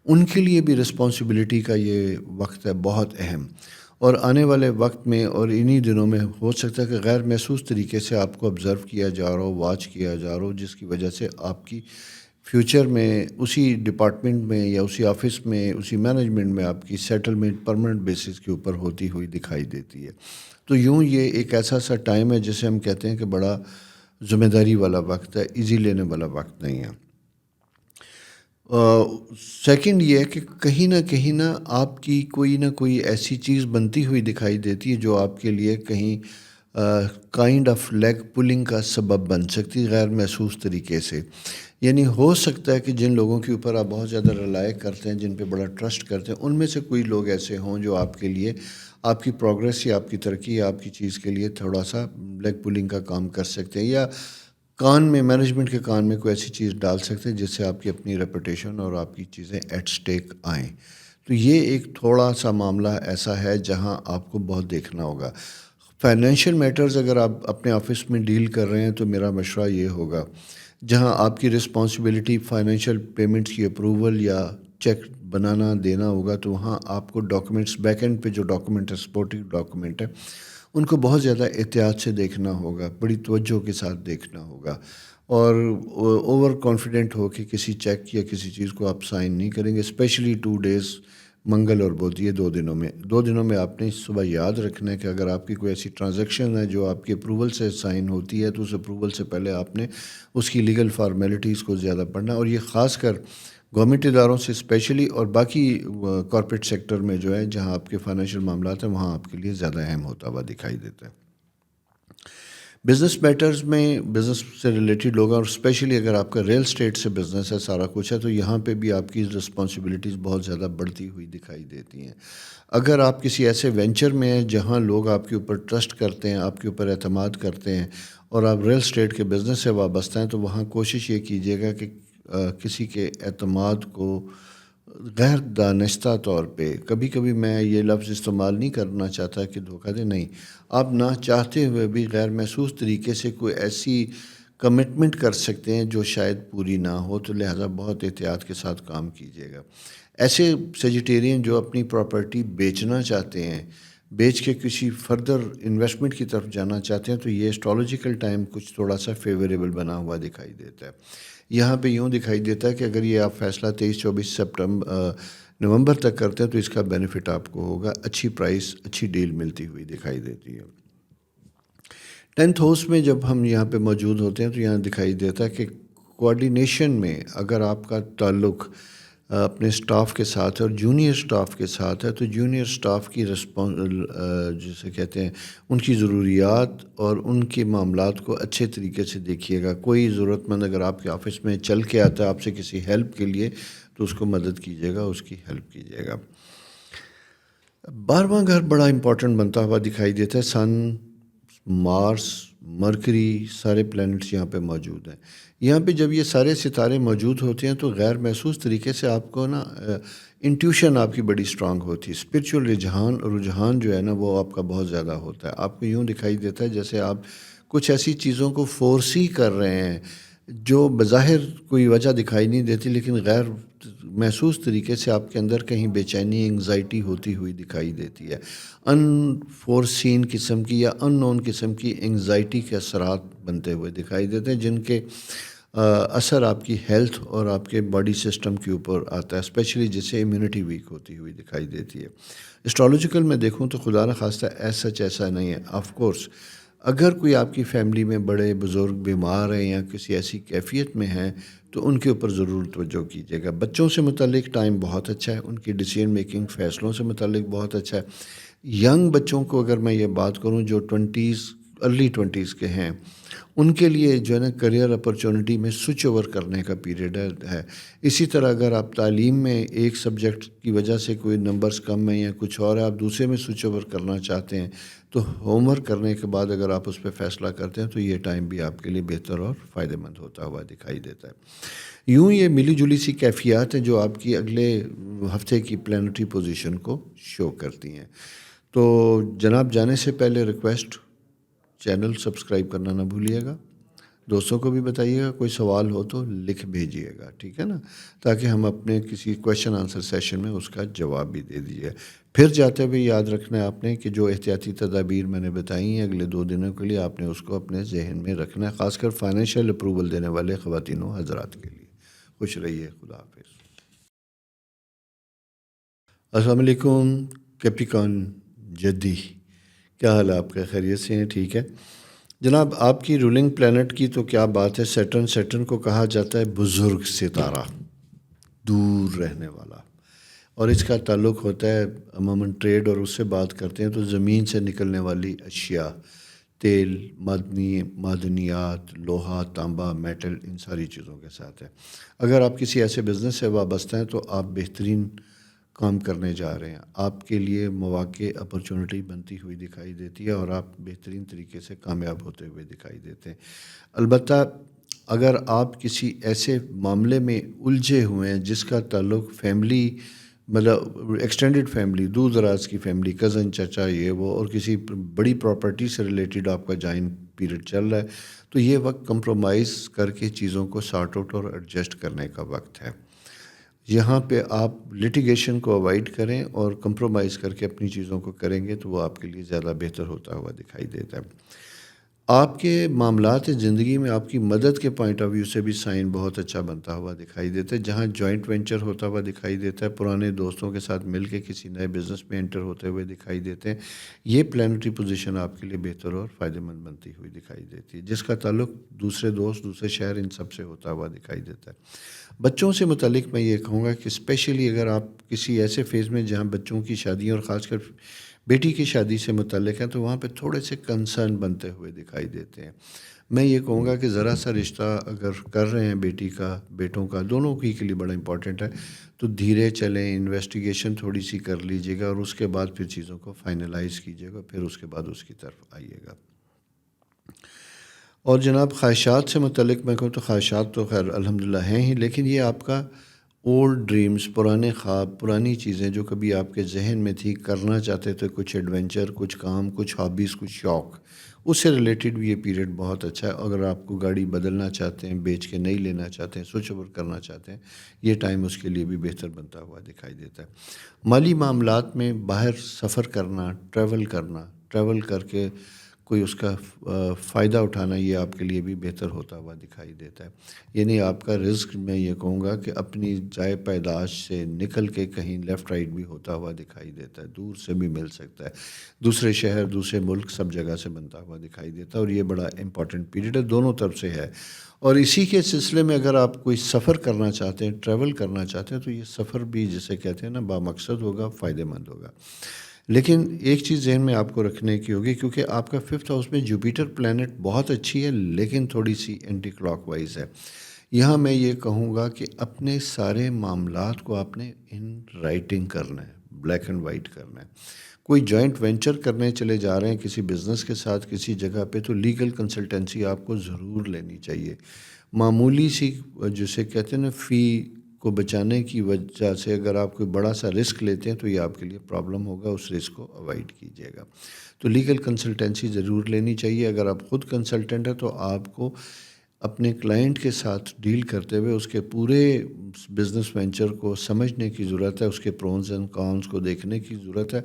ان کے لیے بھی رسپانسبلٹی کا یہ وقت ہے بہت اہم. اور آنے والے وقت میں اور انہی دنوں میں ہو سکتا ہے کہ غیر محسوس طریقے سے آپ کو آبزرو کیا جا رہا ہو، واچ کیا جا رہا ہو، جس کی وجہ سے آپ کی فیوچر میں اسی ڈپارٹمنٹ میں یا اسی آفس میں اسی مینجمنٹ میں آپ کی سیٹلمنٹ پرماننٹ بیسس کے اوپر ہوتی ہوئی دکھائی دیتی ہے. تو یوں یہ ایک ایسا سا ٹائم ہے جسے ہم کہتے ہیں کہ بڑا ذمہ داری والا وقت ہے، ایزی لینے والا وقت نہیں ہے. سیکنڈ یہ ہے کہ کہیں نہ آپ کی کوئی نہ کوئی ایسی چیز بنتی ہوئی دکھائی دیتی ہے جو آپ کے لیے کہیں کائنڈ آف لیگ پولنگ کا سبب بن سکتی ہے غیر محسوس طریقے سے. یعنی ہو سکتا ہے کہ جن لوگوں کے اوپر آپ بہت زیادہ ریلائی کرتے ہیں، جن پہ بڑا ٹرسٹ کرتے ہیں، ان میں سے کوئی لوگ ایسے ہوں جو آپ کے لیے آپ کی پروگریس یا آپ کی ترقی یا آپ کی چیز کے لیے تھوڑا سا لیگ پولنگ کا کام کر سکتے ہیں، یا کان میں مینجمنٹ کے کان میں کوئی ایسی چیز ڈال سکتے ہیں جس سے آپ کی اپنی ریپوٹیشن اور آپ کی چیزیں ایٹ سٹیک آئیں. تو یہ ایک تھوڑا سا معاملہ ایسا ہے جہاں آپ کو بہت دیکھنا ہوگا. فائنینشیل میٹرز اگر آپ اپنے آفس میں ڈیل کر رہے ہیں تو میرا مشورہ یہ ہوگا، جہاں آپ کی رسپانسبلٹی فائنینشیل پیمنٹس کی اپروول یا چیک بنانا دینا ہوگا، تو وہاں آپ کو ڈاکومنٹس بیک اینڈ پہ جو ڈاکومنٹ ہے سپورٹنگ ڈاکومنٹ ہے ان کو بہت زیادہ احتیاط سے دیکھنا ہوگا، بڑی توجہ کے ساتھ دیکھنا ہوگا. اور اوور کانفیڈنٹ ہو کہ کسی چیک یا کسی چیز کو آپ سائن نہیں کریں گے، اسپیشلی 2 days منگل اور بدھ، یہ 2 دنوں میں آپ نے صبح یاد رکھنا ہے کہ اگر آپ کی کوئی ایسی ٹرانزیکشن ہے جو آپ کی اپروول سے سائن ہوتی ہے تو اس اپروول سے پہلے آپ نے اس کی لیگل فارمیلٹیز کو زیادہ پڑھنا. اور یہ خاص کر گورنمنٹ اداروں سے اسپیشلی اور باقی کارپوریٹ سیکٹر میں جو ہے جہاں آپ کے فائنینشیل معاملات ہیں وہاں آپ کے لیے زیادہ اہم ہوتا ہوا دکھائی دیتا ہے. بزنس میٹرز میں بزنس سے ریلیٹڈ لوگ، اور اسپیشلی اگر آپ کا ریل اسٹیٹ سے بزنس ہے، سارا کچھ ہے، تو یہاں پہ بھی آپ کی رسپانسبلٹیز بہت زیادہ بڑھتی ہوئی دکھائی دیتی ہیں. اگر آپ کسی ایسے وینچر میں ہیں جہاں لوگ آپ کے اوپر ٹرسٹ کرتے ہیں، آپ کے اوپر اعتماد کرتے ہیں، اور آپ ریل اسٹیٹ کے بزنس سے وابستہ ہیں، تو وہاں کوشش یہ کیجیے گا کہ کسی کے اعتماد کو غیر دانستہ طور پہ، کبھی کبھی میں یہ لفظ استعمال نہیں کرنا چاہتا کہ دھوکہ دے، نہیں، آپ نہ چاہتے ہوئے بھی غیر محسوس طریقے سے کوئی ایسی کمٹمنٹ کر سکتے ہیں جو شاید پوری نہ ہو، تو لہٰذا بہت احتیاط کے ساتھ کام کیجیے گا. ایسے سیجیٹیرین جو اپنی پراپرٹی بیچنا چاہتے ہیں، بیچ کے کسی فردر انویسٹمنٹ کی طرف جانا چاہتے ہیں، تو یہ اسٹرالوجیکل ٹائم کچھ تھوڑا سا فیوریبل بنا ہوا دکھائی دیتا ہے. یہاں پہ یوں دکھائی دیتا ہے کہ اگر یہ آپ فیصلہ 23-24 نومبر تک کرتے ہیں تو اس کا بینیفٹ آپ کو ہوگا، اچھی پرائس، اچھی ڈیل ملتی ہوئی دکھائی دیتی ہے. 10th ہاؤس میں جب ہم یہاں پہ موجود ہوتے ہیں تو یہاں دکھائی دیتا ہے کہ کوآرڈینیشن میں اگر آپ کا تعلق اپنے سٹاف کے ساتھ اور جونیئر سٹاف کے ساتھ ہے، تو جونیئر سٹاف کی جسے کہتے ہیں ان کی ضروریات اور ان کے معاملات کو اچھے طریقے سے دیکھیے گا. کوئی ضرورت مند اگر آپ کے آفس میں چل کے آتا ہے آپ سے کسی ہیلپ کے لیے، تو اس کو مدد کیجیے گا، اس کی ہیلپ کیجیے گا. 12واں گھر بڑا امپورٹنٹ بنتا ہوا دکھائی دیتا ہے. سن، مارس، مرکری، سارے پلینٹس یہاں پہ موجود ہیں. یہاں پہ جب یہ سارے ستارے موجود ہوتے ہیں تو غیر محسوس طریقے سے آپ کو نا انٹیوشن آپ کی بڑی اسٹرانگ ہوتی ہے. اسپرچول رجحان جو ہے نا وہ آپ کا بہت زیادہ ہوتا ہے. آپ کو یوں دکھائی دیتا ہے جیسے آپ کچھ ایسی چیزوں کو فورسی کر رہے ہیں، جو بظاہر کوئی وجہ دکھائی نہیں دیتی لیکن غیر محسوس طریقے سے آپ کے اندر کہیں بے چینی انگزائٹی ہوتی ہوئی دکھائی دیتی ہے. ان فورسین قسم کی یا ان نون قسم کی انگزائٹی کے اثرات بنتے ہوئے دکھائی دیتے ہیں جن کے اثر آپ کی ہیلتھ اور آپ کے باڈی سسٹم کے اوپر آتا ہے، اسپیشلی جس سے امیونٹی ویک ہوتی ہوئی دکھائی دیتی ہے. اسٹرالوجیکل میں دیکھوں تو خدا نخواستہ ایسا نہیں ہے. آف کورس اگر کوئی آپ کی فیملی میں بڑے بزرگ بیمار ہیں یا کسی ایسی کیفیت میں ہیں تو ان کے اوپر ضرور توجہ کیجیے گا. بچوں سے متعلق ٹائم بہت اچھا ہے، ان کی ڈیسیژن میکنگ فیصلوں سے متعلق بہت اچھا ہے. ینگ بچوں کو اگر میں یہ بات کروں جو ارلی 20s کے ہیں، ان کے لیے جو ہے نا کریئر اپرچونٹی میں سوئچ اوور کرنے کا پیریڈ ہے. اسی طرح اگر آپ تعلیم میں ایک سبجیکٹ کی وجہ سے کوئی نمبرز کم ہیں یا کچھ اور ہے، آپ دوسرے میں سوئچ اوور کرنا چاہتے ہیں تو ہوم ورک کرنے کے بعد اگر آپ اس پہ فیصلہ کرتے ہیں تو یہ ٹائم بھی آپ کے لیے بہتر اور فائدہ مند ہوتا ہوا دکھائی دیتا ہے. یوں یہ ملی جلی سی کیفیات ہیں جو آپ کی اگلے ہفتے کی پلانٹری پوزیشن کو شو کرتی ہیں. تو جناب جانے سے پہلے ریکویسٹ، چینل سبسکرائب کرنا نہ بھولیے گا، دوستوں کو بھی بتائیے گا، کوئی سوال ہو تو لکھ بھیجیے گا، ٹھیک ہے نا، تاکہ ہم اپنے کسی کویشچن آنسر سیشن میں اس کا جواب بھی دے دیجیے. پھر جاتے ہوئے یاد رکھنا ہے آپ نے کہ جو احتیاطی تدابیر میں نے بتائی ہیں اگلے 2 دنوں کے لیے آپ نے اس کو اپنے ذہن میں رکھنا ہے، خاص کر فائنینشیل اپروول دینے والے خواتین و حضرات کے لیے. خوش رہیے، خدا حافظ. السلام علیکم کیپریکان جدی، کیا حال ہے آپ کا؟ خیریت سے ہیں؟ ٹھیک ہے جناب. آپ کی رولنگ پلانٹ کی تو کیا بات ہے. سیٹرن کو کہا جاتا ہے بزرگ ستارہ، دور رہنے والا، اور اس کا تعلق ہوتا ہے عموماً ٹریڈ، اور اس سے بات کرتے ہیں تو زمین سے نکلنے والی اشیاء، تیل، معدنیات، لوہا، تانبا، میٹل، ان ساری چیزوں کے ساتھ ہے. اگر آپ کسی ایسے بزنس سے وابستہ ہیں تو آپ بہترین کام کرنے جا رہے ہیں، آپ کے لیے مواقع اپرچونٹی بنتی ہوئی دکھائی دیتی ہے اور آپ بہترین طریقے سے کامیاب ہوتے ہوئے دکھائی دیتے ہیں. البتہ اگر آپ کسی ایسے معاملے میں الجھے ہوئے ہیں جس کا تعلق فیملی، مطلب ایکسٹینڈڈ فیملی، دور دراز کی فیملی، کزن، چچا، یہ وہ، اور کسی بڑی پراپرٹی سے ریلیٹڈ آپ کا جوائنٹ پیریڈ چل رہا ہے، تو یہ وقت کمپرومائز کر کے چیزوں کو سارٹ آؤٹ اور ایڈجسٹ کرنے کا وقت ہے. یہاں پہ آپ لٹیگیشن کو اوائڈ کریں اور کمپرومائز کر کے اپنی چیزوں کو کریں گے تو وہ آپ کے لیے زیادہ بہتر ہوتا ہوا دکھائی دیتا ہے. آپ کے معاملات زندگی میں آپ کی مدد کے پوائنٹ آف ویو سے بھی سائن بہت اچھا بنتا ہوا دکھائی دیتا ہے. جہاں جوائنٹ وینچر ہوتا ہوا دکھائی دیتا ہے، پرانے دوستوں کے ساتھ مل کے کسی نئے بزنس میں انٹر ہوتے ہوئے دکھائی دیتے ہیں، یہ پلانٹری پوزیشن آپ کے لیے بہتر اور فائدہ مند بنتی ہوئی دکھائی دیتی ہے، جس کا تعلق دوسرے دوست، دوسرے شہر، ان سب سے ہوتا ہوا دکھائی دیتا ہے. بچوں سے متعلق میں یہ کہوں گا کہ اسپیشلی اگر آپ کسی ایسے فیز میں جہاں بچوں کی شادیاں اور خاص کر بیٹی کی شادی سے متعلق ہیں تو وہاں پہ تھوڑے سے کنسرن بنتے ہوئے دکھائی دیتے ہیں. میں یہ کہوں گا کہ ذرا سا رشتہ اگر کر رہے ہیں بیٹی کا، بیٹوں کا، دونوں کی کے لیے بڑا امپورٹنٹ ہے، تو دھیرے چلیں، انویسٹیگیشن تھوڑی سی کر لیجیے گا اور اس کے بعد پھر چیزوں کو فائنلائز کیجیے گا، پھر اس کے بعد اس کی طرف آئیے گا. اور جناب خواہشات سے متعلق میں کہوں تو خواہشات تو خیر الحمدللہ ہیں ہی، لیکن یہ آپ کا اولڈ ڈریمز، پرانے خواب، پرانی چیزیں جو کبھی آپ کے ذہن میں تھی، کرنا چاہتے تھے، کچھ ایڈونچر، کچھ کام، کچھ ہابیز، کچھ شوق، اس سے ریلیٹڈ بھی یہ پیریڈ بہت اچھا ہے. اگر آپ کو گاڑی بدلنا چاہتے ہیں، بیچ کے نہیں لینا چاہتے ہیں، سوئچ اوور کرنا چاہتے ہیں، یہ ٹائم اس کے لیے بھی بہتر بنتا ہوا دکھائی دیتا ہے. مالی معاملات میں باہر سفر کرنا، ٹریول کر کے کوئی اس کا فائدہ اٹھانا، یہ آپ کے لیے بھی بہتر ہوتا ہوا دکھائی دیتا ہے. یعنی آپ کا رزق، میں یہ کہوں گا کہ اپنی جائے پیدائش سے نکل کے کہیں لیفٹ رائٹ بھی ہوتا ہوا دکھائی دیتا ہے، دور سے بھی مل سکتا ہے، دوسرے شہر، دوسرے ملک، سب جگہ سے بنتا ہوا دکھائی دیتا ہے. اور یہ بڑا امپورٹنٹ پیریڈ ہے، دونوں طرف سے ہے. اور اسی کے سلسلے میں اگر آپ کوئی سفر کرنا چاہتے ہیں، ٹریول کرنا چاہتے ہیں، تو یہ سفر بھی جسے کہتے ہیں نا بامقصد ہوگا، فائدہ مند ہوگا. لیکن ایک چیز ذہن میں آپ کو رکھنے کی ہوگی، کیونکہ آپ کا 5th ہاؤس میں جوپیٹر پلانٹ بہت اچھی ہے لیکن تھوڑی سی اینٹی کلاک وائز ہے. یہاں میں یہ کہوں گا کہ اپنے سارے معاملات کو آپ نے ان رائٹنگ کرنا ہے، بلیک اینڈ وائٹ کرنا ہے. کوئی جوائنٹ وینچر کرنے چلے جا رہے ہیں کسی بزنس کے ساتھ کسی جگہ پہ، تو لیگل کنسلٹنسی آپ کو ضرور لینی چاہیے. معمولی سی جسے کہتے ہیں نا فی کو بچانے کی وجہ سے اگر آپ کوئی بڑا سا رسک لیتے ہیں تو یہ آپ کے لیے پرابلم ہوگا، اس رسک کو اوائڈ کیجیے گا. تو لیگل کنسلٹنسی ضرور لینی چاہیے. اگر آپ خود کنسلٹنٹ ہیں تو آپ کو اپنے کلائنٹ کے ساتھ ڈیل کرتے ہوئے اس کے پورے بزنس وینچر کو سمجھنے کی ضرورت ہے، اس کے پرونز اینڈ کونس کو دیکھنے کی ضرورت ہے،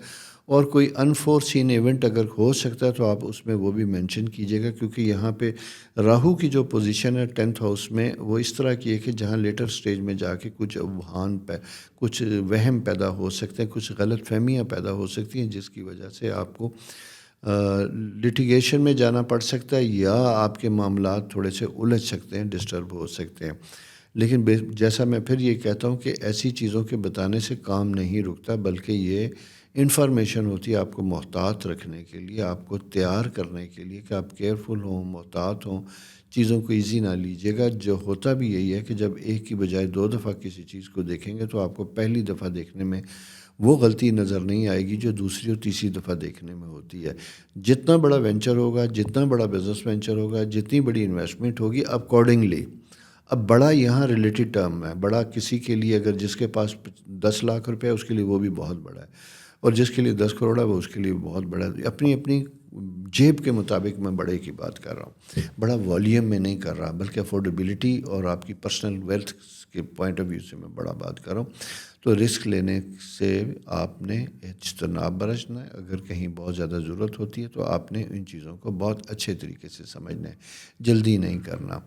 اور کوئی انفورسین ایونٹ اگر ہو سکتا ہے تو آپ اس میں وہ بھی مینشن کیجیے گا، کیونکہ یہاں پہ راہو کی جو پوزیشن ہے 10th ہاؤس میں وہ اس طرح کی ہے کہ جہاں لیٹر سٹیج میں جا کے کچھ کچھ وہم پیدا ہو سکتے ہیں، کچھ غلط فہمیاں پیدا ہو سکتی ہیں، جس کی وجہ سے آپ کو لٹیگیشن میں جانا پڑ سکتا ہے، یا آپ کے معاملات تھوڑے سے الجھ سکتے ہیں، ڈسٹرب ہو سکتے ہیں۔ لیکن جیسا میں پھر یہ کہتا ہوں کہ ایسی چیزوں کے بتانے سے کام نہیں رکتا، بلکہ یہ انفارمیشن ہوتی ہے آپ کو محتاط رکھنے کے لیے، آپ کو تیار کرنے کے لیے کہ آپ کیئرفل ہوں، محتاط ہوں، چیزوں کو ایزی نہ لیجیے گا۔ جو ہوتا بھی یہی ہے کہ جب ایک کی بجائے 2 دفعہ کسی چیز کو دیکھیں گے تو آپ کو پہلی دفعہ دیکھنے میں وہ غلطی نظر نہیں آئے گی جو دوسری اور تیسری دفعہ دیکھنے میں ہوتی ہے۔ جتنا بڑا وینچر ہوگا، جتنا بڑا بزنس وینچر ہوگا، جتنی بڑی انویسٹمنٹ ہوگی، اکارڈنگلی، اب بڑا یہاں ریلیٹڈ ٹرم ہے، بڑا کسی کے لیے اگر جس کے پاس 10 لاکھ روپے ہے اس کے لیے وہ بھی بہت بڑا ہے، اور جس کے لیے 10 کروڑ ہے وہ اس کے لیے بہت بڑا ہے۔ اپنی اپنی جیب کے مطابق میں بڑے کی بات کر رہا ہوں، بڑا والیوم میں نہیں کر رہا، بلکہ افورڈیبلٹی اور آپ کی پرسنل ویلتھ کے پوائنٹ آف ویو سے میں بڑا بات کر رہا ہوں۔ تو رسک لینے سے آپ نے اجتناب برتنا ہے، اگر کہیں بہت زیادہ ضرورت ہوتی ہے تو آپ نے ان چیزوں کو بہت اچھے طریقے سے سمجھنا ہے، جلدی نہیں کرنا۔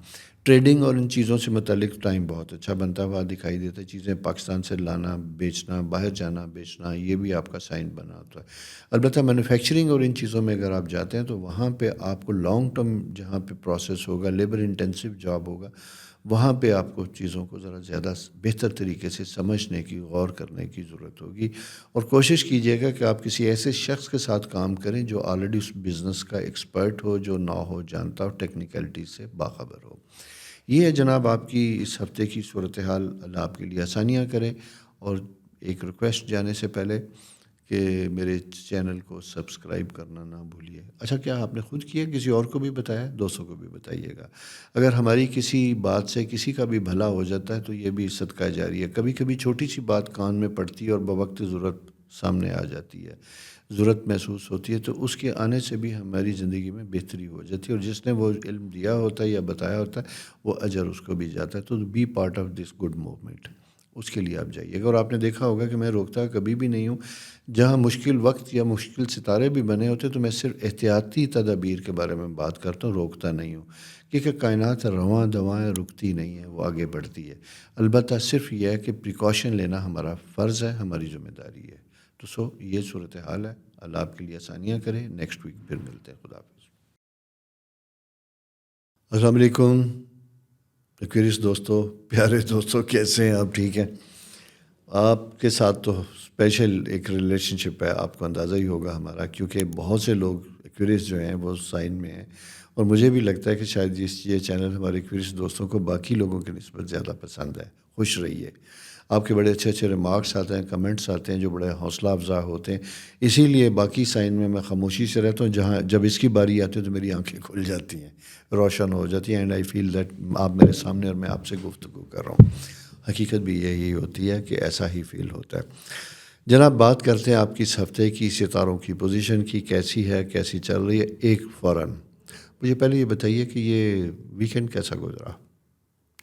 ٹریڈنگ اور ان چیزوں سے متعلق ٹائم بہت اچھا بنتا ہوا دکھائی دیتا ہے، چیزیں پاکستان سے لانا بیچنا، باہر جانا بیچنا، یہ بھی آپ کا سائن بنا ہوتا ہے۔ البتہ مینوفیکچرنگ اور ان چیزوں میں اگر آپ جاتے ہیں تو وہاں پہ آپ کو لانگ ٹرم جہاں پہ پروسیس ہوگا، لیبر انٹینسو جاب ہوگا، وہاں پہ آپ کو چیزوں کو ذرا زیادہ بہتر طریقے سے سمجھنے کی، غور کرنے کی ضرورت ہوگی، اور کوشش کیجیے گا کہ آپ کسی ایسے شخص کے ساتھ کام کریں جو آلریڈی اس بزنس کا ایکسپرٹ ہو، جو نو ہو، جانتا ہو، ٹیکنیکلٹی سے باخبر ہو۔ یہ ہے جناب آپ کی اس ہفتے کی صورتحال، اللہ آپ کے لیے آسانیاں کرے۔ اور ایک ریکویسٹ جانے سے پہلے کہ میرے چینل کو سبسکرائب کرنا نہ بھولیے۔ اچھا، کیا آپ نے خود کیا، کسی اور کو بھی بتایا؟ دوستوں کو بھی بتائیے گا۔ اگر ہماری کسی بات سے کسی کا بھی بھلا ہو جاتا ہے تو یہ بھی صدقہ جاری ہے۔ کبھی کبھی چھوٹی سی بات کان میں پڑتی ہے اور بوقت ضرورت سامنے آ جاتی ہے، ضرورت محسوس ہوتی ہے، تو اس کے آنے سے بھی ہماری زندگی میں بہتری ہو جاتی ہے، اور جس نے وہ علم دیا ہوتا ہے یا بتایا ہوتا ہے وہ اجر اس کو بھی جاتا ہے۔ تو B part of this good movement, اس کے لیے آپ جائیے گا۔ اور آپ نے دیکھا ہوگا کہ میں روکتا کبھی بھی نہیں ہوں، جہاں مشکل وقت یا مشکل ستارے بھی بنے ہوتے تو میں صرف احتیاطی تدابیر کے بارے میں بات کرتا ہوں، روکتا نہیں ہوں، کیونکہ کائنات رواں دوائیں رکتی نہیں ہے، وہ آگے بڑھتی ہے۔ البتہ صرف یہ ہے کہ پریکاشن لینا ہمارا فرض ہے، ہماری ذمہ داری ہے۔ تو یہ صورتحال ہے، اللہ آپ کے لیے آسانیاں کرے۔ نیکسٹ ویک پھر ملتے ہیں، خدا حافظ۔ السلام علیکم ایکویریس دوستو، پیارے دوستو، کیسے ہیں آپ؟ ٹھیک ہیں؟ آپ کے ساتھ تو اسپیشل ایک ریلیشن شپ ہے، آپ کو اندازہ ہی ہوگا ہمارا، کیونکہ بہت سے لوگ ایکویریس جو ہیں وہ سائن میں ہیں، اور مجھے بھی لگتا ہے کہ شاید یہ چینل ہمارے ایکویریس دوستوں کو باقی لوگوں کی نسبت زیادہ پسند ہے۔ خوش رہیے، آپ کے بڑے اچھے اچھے ریمارکس آتے ہیں، کمنٹس آتے ہیں جو بڑے حوصلہ افزا ہوتے ہیں، اسی لیے باقی سائن میں خاموشی سے رہتا ہوں، جب اس کی باری آتی ہے تو میری آنکھیں کھل جاتی ہیں، روشن ہو جاتی ہیں، اینڈ آئی فیل دیٹ آپ میرے سامنے اور میں آپ سے گفتگو کر رہا ہوں۔ حقیقت بھی یہی ہوتی ہے کہ ایسا ہی فیل ہوتا ہے۔ جناب، بات کرتے ہیں آپ کی اس ہفتے کی ستاروں کی پوزیشن کی، کیسی ہے، کیسی چل رہی ہے۔ ایک فوراً مجھے پہلے یہ بتائیے کہ یہ ویکینڈ کیسا گزرا؟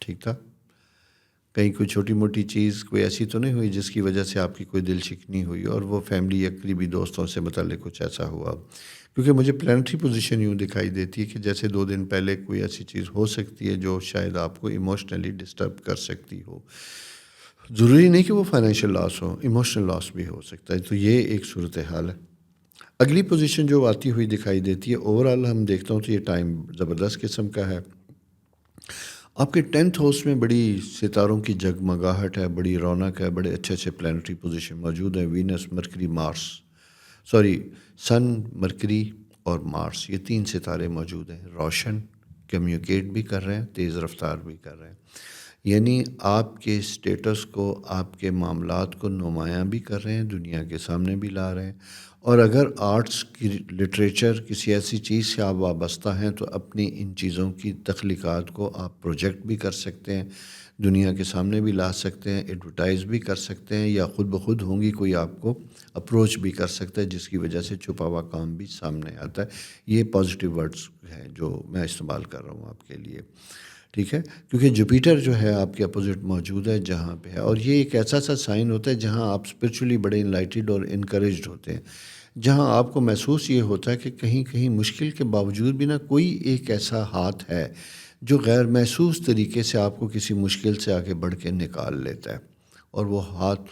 ٹھیک تھا؟ کہیں کوئی چھوٹی موٹی چیز کوئی ایسی تو نہیں ہوئی جس کی وجہ سے آپ کی کوئی دل شکنی ہوئی، اور وہ فیملی یا قریبی دوستوں سے متعلق کچھ ایسا ہوا؟ کیونکہ مجھے پلانٹری پوزیشن یوں دکھائی دیتی ہے کہ جیسے 2 دن پہلے کوئی ایسی چیز ہو سکتی ہے جو شاید آپ کو ایموشنلی ڈسٹرب کر سکتی ہو۔ ضروری نہیں کہ وہ فائنینشیل لاس ہو، ایموشنل لاس بھی ہو سکتا ہے۔ تو یہ ایک صورتحال ہے۔ اگلی پوزیشن جو آتی ہوئی دکھائی دیتی ہے، اوورآل ہم دیکھتا ہوں تو یہ ٹائم زبردست قسم کا ہے۔ آپ کے 10th ہاؤس میں بڑی ستاروں کی جگمگاہٹ ہے، بڑی رونق ہے، بڑے اچھے اچھے پلانٹری پوزیشن موجود ہیں۔ وینس، مرکری، سن، مرکری اور مارس، یہ 3 ستارے موجود ہیں، روشن، کمیونیکیٹ بھی کر رہے ہیں، تیز رفتار بھی کر رہے ہیں، یعنی آپ کے اسٹیٹس کو، آپ کے معاملات کو نمایاں بھی کر رہے ہیں، دنیا کے سامنے بھی لا رہے ہیں۔ اور اگر آرٹس کی لٹریچر کسی ایسی چیز سے آپ وابستہ ہیں تو اپنی ان چیزوں کی تخلیقات کو آپ پروجیکٹ بھی کر سکتے ہیں، دنیا کے سامنے بھی لا سکتے ہیں، ایڈورٹائز بھی کر سکتے ہیں، یا خود بخود ہوں گی کوئی آپ کو اپروچ بھی کر سکتا ہے، جس کی وجہ سے چھپا ہوا کام بھی سامنے آتا ہے۔ یہ پازیٹیو ورڈز ہیں جو میں استعمال کر رہا ہوں آپ کے لیے۔ ٹھیک ہے، کیونکہ جوپیٹر جو ہے آپ کے اپوزٹ موجود ہے جہاں پہ ہے، اور یہ ایک ایسا سا سائن ہوتا ہے جہاں آپ اسپرچولی بڑے انلائٹڈ اور انکریجڈ ہوتے ہیں، جہاں آپ کو محسوس یہ ہوتا ہے کہ کہیں کہیں مشکل کے باوجود بھی نا کوئی ایک ایسا ہاتھ ہے جو غیر محسوس طریقے سے آپ کو کسی مشکل سے آگے بڑھ کے نکال لیتا ہے، اور وہ ہاتھ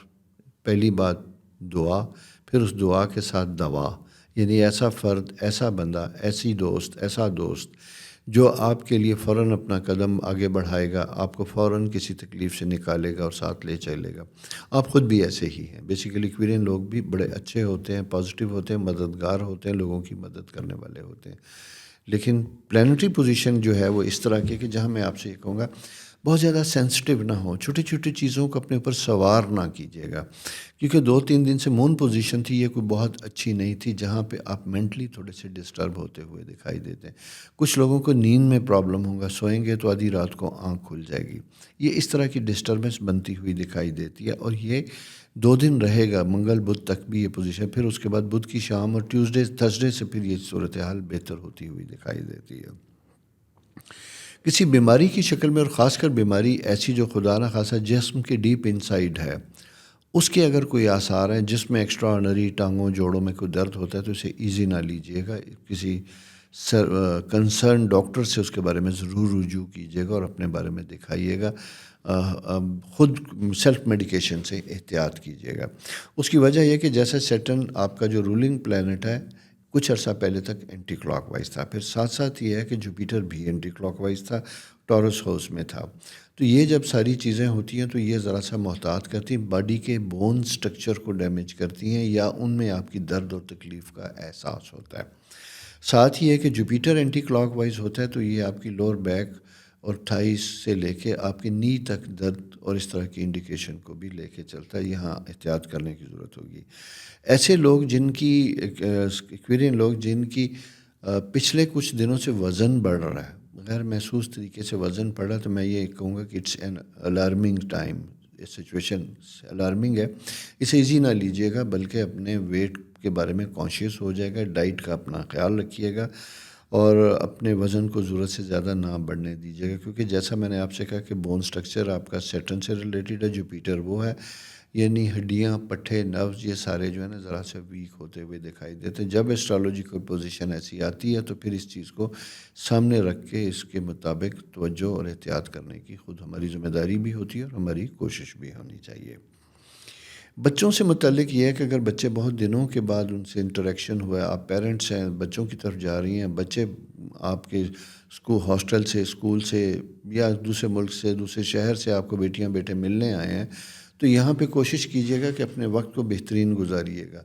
پہلی بات دعا، پھر اس دعا کے ساتھ دوا، یعنی ایسا فرد، ایسا بندہ، ایسی دوست، ایسا دوست جو آپ کے لیے فوراً اپنا قدم آگے بڑھائے گا، آپ کو فوراً کسی تکلیف سے نکالے گا اور ساتھ لے چلے گا۔ آپ خود بھی ایسے ہی ہیں، بیسیکلی ایکویرین لوگ بھی بڑے اچھے ہوتے ہیں، پازیٹیو ہوتے ہیں، مددگار ہوتے ہیں، لوگوں کی مدد کرنے والے ہوتے ہیں، لیکن پلانٹری پوزیشن جو ہے وہ اس طرح کی کہ جہاں میں آپ سے یہ کہوں گا بہت زیادہ سینسٹیو نہ ہو، چھوٹی چھوٹی چیزوں کو اپنے اوپر سوار نہ کیجیے گا، کیونکہ 2-3 دن سے مون پوزیشن تھی، یہ کوئی بہت اچھی نہیں تھی، جہاں پہ آپ مینٹلی تھوڑے سے ڈسٹرب ہوتے ہوئے دکھائی دیتے ہیں۔ کچھ لوگوں کو نیند میں پرابلم ہوگا، سوئیں گے تو آدھی رات کو آنکھ کھل جائے گی، یہ اس طرح کی ڈسٹربنس بنتی ہوئی دکھائی دیتی ہے، اور یہ 2 دن رہے گا، منگل بدھ تک بھی یہ پوزیشن، پھر اس کے بعد بدھ کی شام اور ٹیوزڈے تھرسڈے سے پھر یہ صورتحال بہتر ہوتی ہوئی دکھائی دیتی ہے۔ کسی بیماری کی شکل میں، اور خاص کر بیماری ایسی جو خدا نہ خاصا جسم کے ڈیپ انسائیڈ ہے، اس کے اگر کوئی آثار ہیں جس میں ایکسٹرا آرڈنری ٹانگوں جوڑوں میں کوئی درد ہوتا ہے تو اسے ایزی نہ لیجیے گا، کسی کنسرن ڈاکٹر سے اس کے بارے میں ضرور رجوع کیجیے گا اور اپنے بارے میں دکھائیے گا، خود سیلف میڈیکیشن سے احتیاط کیجیے گا۔ اس کی وجہ یہ کہ جیسے سیٹرن آپ کا جو رولنگ پلانٹ ہے کچھ عرصہ پہلے تک اینٹی کلاک وائز تھا، پھر ساتھ ساتھ یہ ہے کہ جوپیٹر بھی اینٹی کلاک وائز تھا، ٹورس ہاؤس میں تھا، تو یہ جب ساری چیزیں ہوتی ہیں تو یہ ذرا سا محتاط کرتی ہیں، باڈی کے بون سٹرکچر کو ڈیمیج کرتی ہیں، یا ان میں آپ کی درد اور تکلیف کا احساس ہوتا ہے۔ ساتھ ہی ہے کہ جوپیٹر اینٹی کلاک وائز ہوتا ہے تو یہ آپ کی لوور بیک اور تھائیز سے لے کے آپ کی نی تک درد اور اس طرح کی انڈیکیشن کو بھی لے کے چلتا ہے، یہاں احتیاط کرنے کی ضرورت ہوگی۔ ایسے لوگ جن کی ایکویرین لوگ جن کی پچھلے کچھ دنوں سے وزن بڑھ رہا ہے، غیر محسوس طریقے سے وزن بڑھ رہا ہے، تو میں یہ کہوں گا کہ اٹس این الارمنگ ٹائم، یہ سچویشن الارمنگ ہے، اسے ایزی نہ لیجیے گا، بلکہ اپنے ویٹ کے بارے میں کانشیس ہو جائے گا، ڈائٹ کا اپنا خیال رکھیے گا اور اپنے وزن کو ضرورت سے زیادہ نہ بڑھنے دیجیے گا، کیونکہ جیسا میں نے آپ سے کہا کہ بون سٹرکچر آپ کا سیٹرن سے ریلیٹڈ ہے، جوپیٹر وہ ہے، یعنی ہڈیاں، پٹھے، نروز، یہ سارے جو ہے نا ذرا سے ویک ہوتے ہوئے دکھائی دیتے ہیں۔ جب اسٹرالوجیکل پوزیشن ایسی آتی ہے تو پھر اس چیز کو سامنے رکھ کے اس کے مطابق توجہ اور احتیاط کرنے کی خود ہماری ذمہ داری بھی ہوتی ہے اور ہماری کوشش بھی ہونی چاہیے۔ بچوں سے متعلق یہ ہے کہ اگر بچے بہت دنوں کے بعد ان سے انٹریکشن ہوا ہے، آپ پیرنٹس ہیں، بچوں کی طرف جا رہی ہیں، بچے آپ کے ہاسٹل سے، اسکول سے یا دوسرے ملک سے، دوسرے شہر سے آپ کو بیٹیاں بیٹے ملنے آئے ہیں، تو یہاں پہ کوشش کیجیے گا کہ اپنے وقت کو بہترین گزاریے گا۔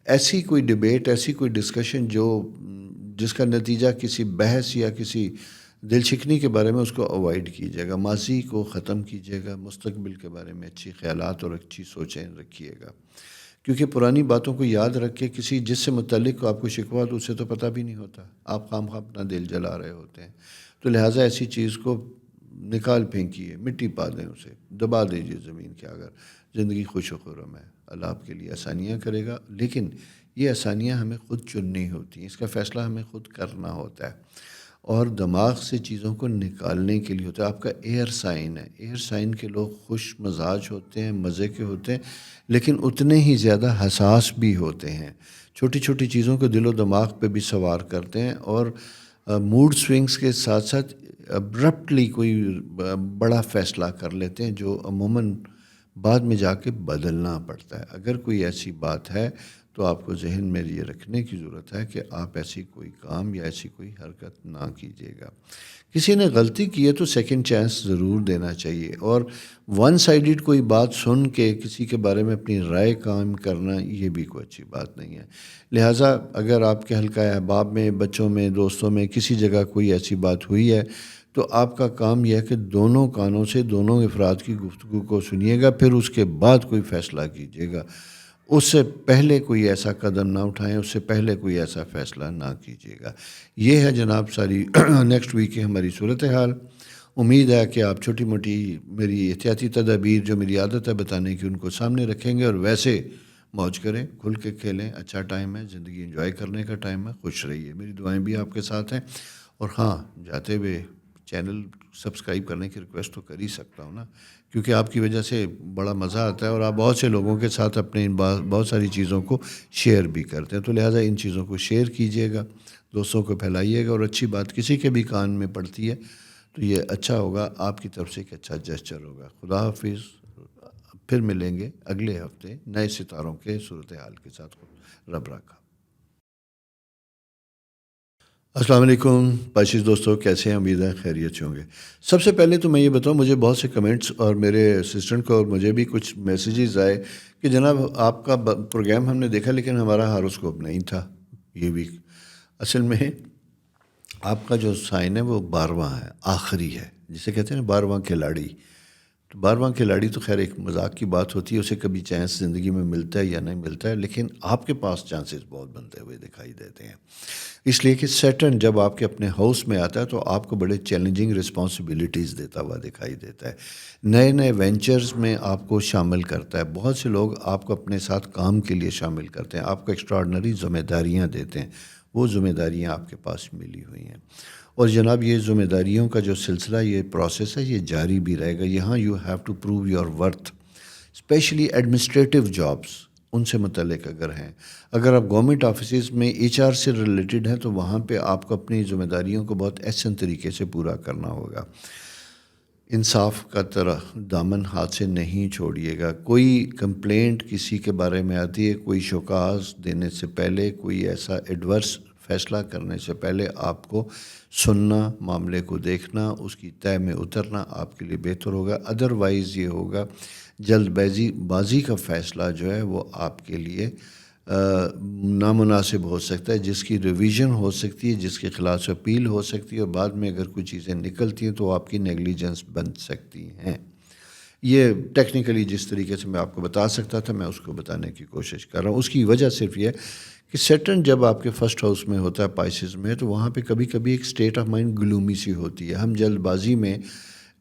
ایسی کوئی ڈبیٹ، ایسی کوئی ڈسکشن جس کا نتیجہ کسی بحث یا کسی دل شکنی کے بارے میں، اس کو اوائڈ کیجیے گا، ماضی کو ختم کیجیے گا، مستقبل کے بارے میں اچھی خیالات اور اچھی سوچیں رکھیے گا، کیونکہ پرانی باتوں کو یاد رکھ کے کسی جس سے متعلق آپ کو شکوہ تو اسے تو پتہ بھی نہیں ہوتا، آپ خام خواہ اپنا دل جلا رہے ہوتے ہیں، تو لہٰذا ایسی چیز کو نکال پھینکیے، مٹی پا دیں، اسے دبا دیجیے زمین کے، اگر زندگی خوش و خرم ہے، اللہ آپ کے لیے آسانیاں کرے گا، لیکن یہ آسانیاں ہمیں خود چننی ہوتی ہیں، اس کا فیصلہ ہمیں خود کرنا ہوتا ہے، اور دماغ سے چیزوں کو نکالنے کے لیے ہوتا ہے۔ آپ کا ایئر سائن ہے، ایئر سائن کے لوگ خوش مزاج ہوتے ہیں، مزے کے ہوتے ہیں، لیکن اتنے ہی زیادہ حساس بھی ہوتے ہیں، چھوٹی چھوٹی چیزوں کو دل و دماغ پہ بھی سوار کرتے ہیں، اور موڈ سوئنگز کے ساتھ ساتھ ابرپٹلی کوئی بڑا فیصلہ کر لیتے ہیں جو عموماً بعد میں جا کے بدلنا پڑتا ہے۔ اگر کوئی ایسی بات ہے تو آپ کو ذہن میں یہ رکھنے کی ضرورت ہے کہ آپ ایسی کوئی کام یا ایسی کوئی حرکت نہ کیجیے گا۔ کسی نے غلطی کی ہے تو سیکنڈ چانس ضرور دینا چاہیے، اور ون سائیڈڈ کوئی بات سن کے کسی کے بارے میں اپنی رائے قائم کرنا یہ بھی کوئی اچھی بات نہیں ہے۔ لہٰذا اگر آپ کے حلقہ احباب میں، بچوں میں، دوستوں میں کسی جگہ کوئی ایسی بات ہوئی ہے تو آپ کا کام یہ ہے کہ دونوں کانوں سے دونوں افراد کی گفتگو کو سنیے گا، پھر اس کے بعد کوئی فیصلہ کیجیے گا، اس سے پہلے کوئی ایسا قدم نہ اٹھائیں، اس سے پہلے کوئی ایسا فیصلہ نہ کیجیے گا۔ یہ ہے جناب ساری نیکسٹ ویک کی ہماری صورتحال۔ امید ہے کہ آپ چھوٹی موٹی میری احتیاطی تدابیر جو میری عادت ہے بتانے کی ان کو سامنے رکھیں گے، اور ویسے موج کریں، کھل کے کھیلیں، اچھا ٹائم ہے، زندگی انجوائے کرنے کا ٹائم ہے، خوش رہیے، میری دعائیں بھی آپ کے ساتھ ہیں، اور ہاں جاتے ہوئے چینل سبسکرائب کرنے کی ریکویسٹ تو کر ہی سکتا ہوں نا، کیونکہ آپ کی وجہ سے بڑا مزہ آتا ہے اور آپ بہت سے لوگوں کے ساتھ اپنے ان بہت ساری چیزوں کو شیئر بھی کرتے ہیں، تو لہٰذا ان چیزوں کو شیئر کیجیے گا، دوستوں کو پھیلائیے گا، اور اچھی بات کسی کے بھی کان میں پڑتی ہے تو یہ اچھا ہوگا، آپ کی طرف سے ایک اچھا جسچر ہوگا۔ خدا حافظ، پھر ملیں گے اگلے ہفتے نئے ستاروں کے صورتحال کے ساتھ، رب رکھا۔ السلام علیکم پاشیز دوستو، کیسے ہیں؟ امید ہے خیریت سے ہوں گے۔ سب سے پہلے تو میں یہ بتاؤں، مجھے بہت سے کمنٹس اور میرے اسسٹنٹ کو اور مجھے بھی کچھ میسیجز آئے کہ جناب آپ کا پروگرام ہم نے دیکھا لیکن ہمارا ہاروسکوپ نہیں تھا یہ ویک۔ اصل میں آپ کا جو سائن ہے وہ 12واں ہے، آخری ہے، جسے کہتے ہیں نا 12واں کھلاڑی۔ تو 12واں کھلاڑی تو خیر ایک مذاق کی بات ہوتی ہے، اسے کبھی چانس زندگی میں ملتا ہے یا نہیں ملتا ہے، لیکن آپ کے پاس چانسز بہت بنتے ہوئے دکھائی دیتے ہیں، اس لیے کہ سیٹرن جب آپ کے اپنے ہاؤس میں آتا ہے تو آپ کو بڑے چیلنجنگ رسپانسبلٹیز دیتا ہوا دکھائی دیتا ہے، نئے نئے وینچرز میں آپ کو شامل کرتا ہے، بہت سے لوگ آپ کو اپنے ساتھ کام کے لیے شامل کرتے ہیں، آپ کو ایکسٹراڈنری ذمہ داریاں دیتے ہیں، وہ ذمہ داریاں آپ کے پاس ملی ہوئی ہیں، اور جناب یہ ذمہ داریوں کا جو سلسلہ، یہ پروسیس ہے، یہ جاری بھی رہے گا۔ یہاں you have to prove your worth, especially administrative jobs, ان سے متعلق اگر ہیں، اگر آپ گورنمنٹ آفیسز میں ایچ آر سے ریلیٹڈ ہیں تو وہاں پہ آپ کو اپنی ذمہ داریوں کو بہت احسن طریقے سے پورا کرنا ہوگا۔ انصاف کا طرح دامن ہاتھ سے نہیں چھوڑیے گا۔ کوئی کمپلینٹ کسی کے بارے میں آتی ہے، کوئی شوکاز دینے سے پہلے، کوئی ایسا ایڈورس فیصلہ کرنے سے پہلے آپ کو سننا، معاملے کو دیکھنا، اس کی تہہ میں اترنا آپ کے لیے بہتر ہوگا۔ ادروائز یہ ہوگا جلد بازی کا فیصلہ جو ہے وہ آپ کے لیے نامناسب ہو سکتا ہے، جس کی ریویژن ہو سکتی ہے، جس کے خلاف اپیل ہو سکتی ہے، اور بعد میں اگر کوئی چیزیں نکلتی ہیں تو آپ کی نیگلیجنس بن سکتی ہیں۔ یہ ٹیکنیکلی جس طریقے سے میں آپ کو بتا سکتا تھا میں اس کو بتانے کی کوشش کر رہا ہوں۔ اس کی وجہ صرف یہ کہ سیٹرن جب آپ کے فرسٹ ہاؤس میں ہوتا ہے پائسز میں، تو وہاں پہ کبھی کبھی ایک اسٹیٹ آف مائنڈ گلومی سی ہوتی ہے، ہم جلد بازی میں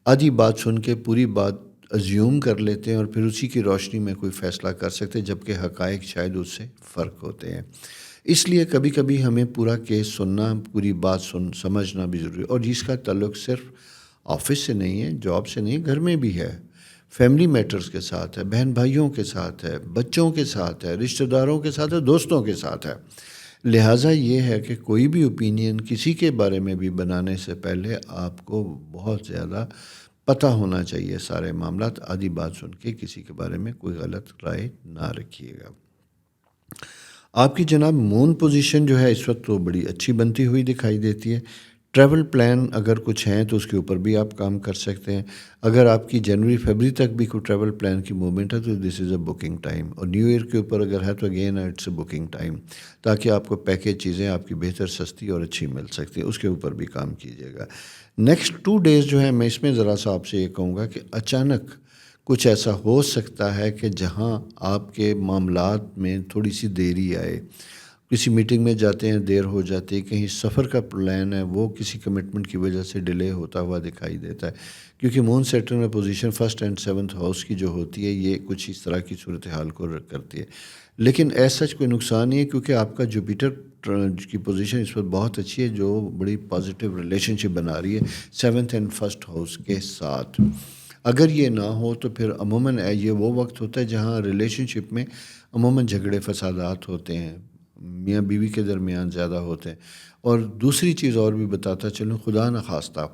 آدھی بات سن کے پوری بات ازیوم کر لیتے ہیں اور پھر اسی کی روشنی میں کوئی فیصلہ کر سکتے ہیں، جبکہ حقائق شاید اس سے فرق ہوتے ہیں۔ اس لیے کبھی کبھی ہمیں پورا کیس سننا، پوری بات سمجھنا بھی ضروری ہے، اور جس کا تعلق صرف آفس سے نہیں ہے، جاب سے نہیں، گھر میں بھی ہے، فیملی میٹرز کے ساتھ ہے، بہن بھائیوں کے ساتھ ہے، بچوں کے ساتھ ہے، رشتہ داروں کے ساتھ ہے، دوستوں کے ساتھ ہے۔ لہٰذا یہ ہے کہ کوئی بھی اوپینین کسی کے بارے میں بھی بنانے سے پہلے آپ کو بہت زیادہ پتہ ہونا چاہیے سارے معاملات، آدھی بات سن کے کسی کے بارے میں کوئی غلط رائے نہ رکھیے گا۔ آپ کی جناب مون پوزیشن جو ہے اس وقت تو بڑی اچھی بنتی ہوئی دکھائی دیتی ہے۔ ٹریول پلان اگر کچھ ہیں تو اس کے اوپر بھی آپ کام کر سکتے ہیں۔ اگر آپ کی جنوری فیبری تک بھی کوئی ٹریول پلان کی موومنٹ ہے تو this is a booking time, اور نیو ایئر کے اوپر اگر ہے تو again it's a booking time, تاکہ آپ کو پیکیج چیزیں آپ کی بہتر، سستی اور اچھی مل سکتی ہیں، اس کے اوپر بھی کام کیجیے گا۔ نیکسٹ 2 ڈیز جو ہے میں اس میں ذرا سا آپ سے یہ کہوں گا کہ اچانک کچھ ایسا ہو سکتا ہے کہ جہاں آپ کے معاملات میں تھوڑی سی دیری آئے، کسی میٹنگ میں جاتے ہیں دیر ہو جاتی ہے، کہیں سفر کا پلان ہے وہ کسی کمٹمنٹ کی وجہ سے ڈیلے ہوتا ہوا دکھائی دیتا ہے، کیونکہ مون سیٹرن میں position first and 7th house کی جو ہوتی ہے یہ کچھ اس طرح کی صورتحال کو کرتی ہے، لیکن ایسا کوئی نقصان نہیں ہے، کیونکہ آپ کا جوپیٹر کی پوزیشن اس وقت بہت اچھی ہے، جو بڑی پازیٹیو ریلیشن شپ بنا رہی ہے 7th اینڈ 1st ہاؤس کے ساتھ۔ اگر یہ نہ ہو تو پھر عموماً یہ وہ وقت ہوتا ہے جہاں ریلیشن شپ میں عموماً جھگڑے فسادات ہوتے ہیں، میاں بیوی کے درمیان زیادہ ہوتے ہیں۔ اور دوسری چیز اور بھی بتاتا چلوں، خدا نخواستہ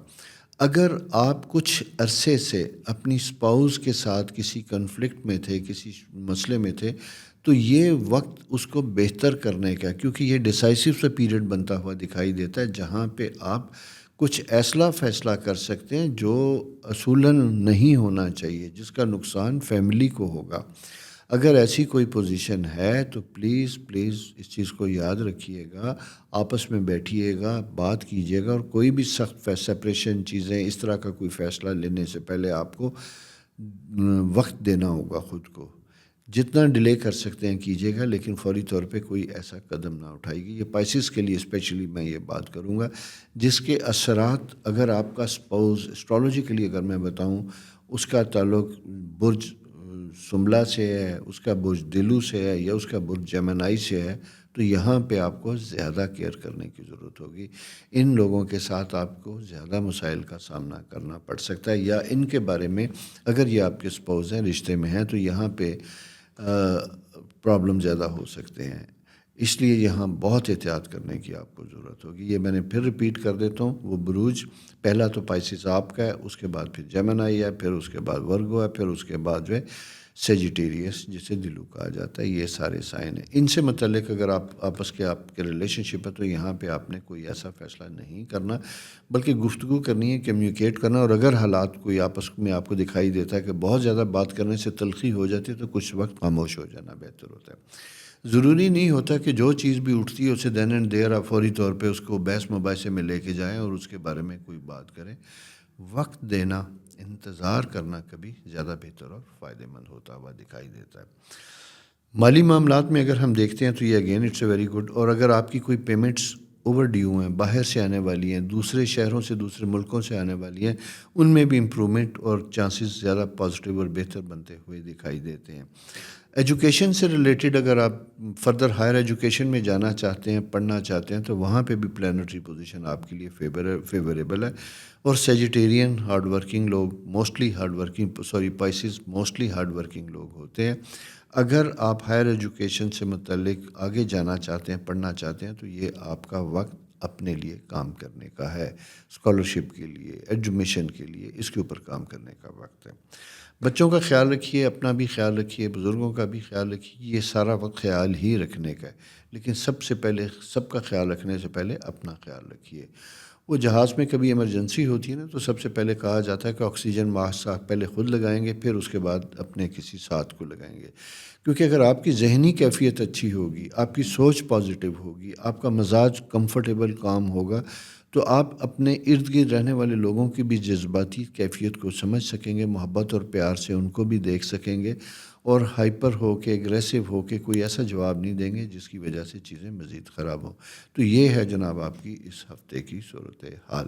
اگر آپ کچھ عرصے سے اپنی اسپاؤس کے ساتھ کسی کنفلکٹ میں تھے، کسی مسئلے میں تھے، تو یہ وقت اس کو بہتر کرنے کا، کیونکہ یہ ڈیسائسو سا پیریڈ بنتا ہوا دکھائی دیتا ہے جہاں پہ آپ کچھ ایسا فیصلہ کر سکتے ہیں جو اصولاً نہیں ہونا چاہیے، جس کا نقصان فیملی کو ہوگا۔ اگر ایسی کوئی پوزیشن ہے تو پلیز اس چیز کو یاد رکھیے گا، آپس میں بیٹھیے گا، بات کیجیے گا، اور کوئی بھی سخت سپریشن چیزیں اس طرح کا کوئی فیصلہ لینے سے پہلے آپ کو وقت دینا ہوگا خود کو، جتنا ڈیلے کر سکتے ہیں کیجیے گا، لیکن فوری طور پہ کوئی ایسا قدم نہ اٹھائے گی۔ یہ پائسز کے لیے اسپیشلی میں یہ بات کروں گا، جس کے اثرات اگر آپ کا اسپاؤس اسٹرالوجیکلی اگر میں بتاؤں، اس کا تعلق برج سنبلہ سے ہے، اس کا برج دلو سے ہے، یا اس کا برج جیمنائی سے ہے، تو یہاں پہ آپ کو زیادہ کیئر کرنے کی ضرورت ہوگی. ان لوگوں کے ساتھ آپ کو زیادہ مسائل کا سامنا کرنا پڑ سکتا ہے، یا ان کے بارے میں اگر یہ آپ کے اسپاؤس ہیں، رشتے میں ہیں، تو یہاں پہ پرابلم زیادہ ہو سکتے ہیں. اس لیے یہاں بہت احتیاط کرنے کی آپ کو ضرورت ہوگی. یہ میں نے پھر ریپیٹ کر دیتا ہوں، وہ بروج پہلا تو پائسس آپ کا ہے، اس کے بعد پھر جیمنائی ہے، پھر اس کے بعد ورگو ہے، پھر اس کے بعد جو ہے سیجیٹیریس جسے دلو کہا جاتا ہے. یہ سارے سائن ہیں. ان سے متعلق اگر آپ کے ریلیشن شپ ہے تو یہاں پہ آپ نے کوئی ایسا فیصلہ نہیں کرنا، بلکہ گفتگو کرنی ہے، کمیونیکیٹ کرنا. اور اگر حالات کوئی آپس میں آپ کو دکھائی دیتا ہے کہ بہت زیادہ بات کرنے سے تلخی ہو جاتی ہے، تو کچھ وقت خاموش ہو جانا بہتر ہوتا ہے. ضروری نہیں ہوتا کہ جو چیز بھی اٹھتی ہے اسے دین اینڈ دیر آپ فوری طور پہ اس کو بحث مباحثے میں لے کے جائیں اور اس کے بارے میں کوئی بات کریں. وقت دینا، انتظار کرنا کبھی زیادہ بہتر اور فائدہ مند ہوتا ہوا دکھائی دیتا ہے. مالی معاملات میں اگر ہم دیکھتے ہیں تو یہ again it's a very good. اور اگر آپ کی کوئی پیمنٹس اوور ڈیو ہیں، باہر سے آنے والی ہیں، دوسرے شہروں سے، دوسرے ملکوں سے آنے والی ہیں، ان میں بھی امپرومنٹ اور چانسز زیادہ پازیٹیو اور بہتر بنتے ہوئے دکھائی دیتے ہیں. ایجوکیشن سے ریلیٹڈ اگر آپ فردر ہائر ایجوکیشن میں جانا چاہتے ہیں، پڑھنا چاہتے ہیں، تو وہاں پہ بھی پلانٹری پوزیشن آپ کے لیے فیوریبل ہے. اور سیجیٹیرین ہارڈ ورکنگ لوگ موسٹلی پائسز موسٹلی ہارڈ ورکنگ لوگ ہوتے ہیں. اگر آپ ہائر ایجوکیشن سے متعلق آگے جانا چاہتے ہیں، پڑھنا چاہتے ہیں، تو یہ آپ کا وقت اپنے لیے کام کرنے کا ہے. اسکالرشپ کے لیے، ایڈمیشن کے لیے، اس کے اوپر کام کرنے کا وقت ہے. بچوں کا خیال رکھیے، اپنا بھی خیال رکھیے، بزرگوں کا بھی خیال رکھیے. یہ سارا وقت خیال ہی رکھنے کا ہے، لیکن سب کا خیال رکھنے سے پہلے اپنا خیال رکھیے. وہ جہاز میں کبھی ایمرجنسی ہوتی ہے نا، تو سب سے پہلے کہا جاتا ہے کہ آکسیجن ماسک پہلے خود لگائیں گے، پھر اس کے بعد اپنے کسی ساتھ کو لگائیں گے. کیونکہ اگر آپ کی ذہنی کیفیت اچھی ہوگی، آپ کی سوچ پازیٹیو ہوگی، آپ کا مزاج کمفرٹیبل کام ہوگا، تو آپ اپنے ارد گرد رہنے والے لوگوں کی بھی جذباتی کیفیت کو سمجھ سکیں گے، محبت اور پیار سے ان کو بھی دیکھ سکیں گے، اور ہائپر ہو کے، اگریسو ہو کے کوئی ایسا جواب نہیں دیں گے جس کی وجہ سے چیزیں مزید خراب ہوں. تو یہ ہے جناب آپ کی اس ہفتے کی صورت حال.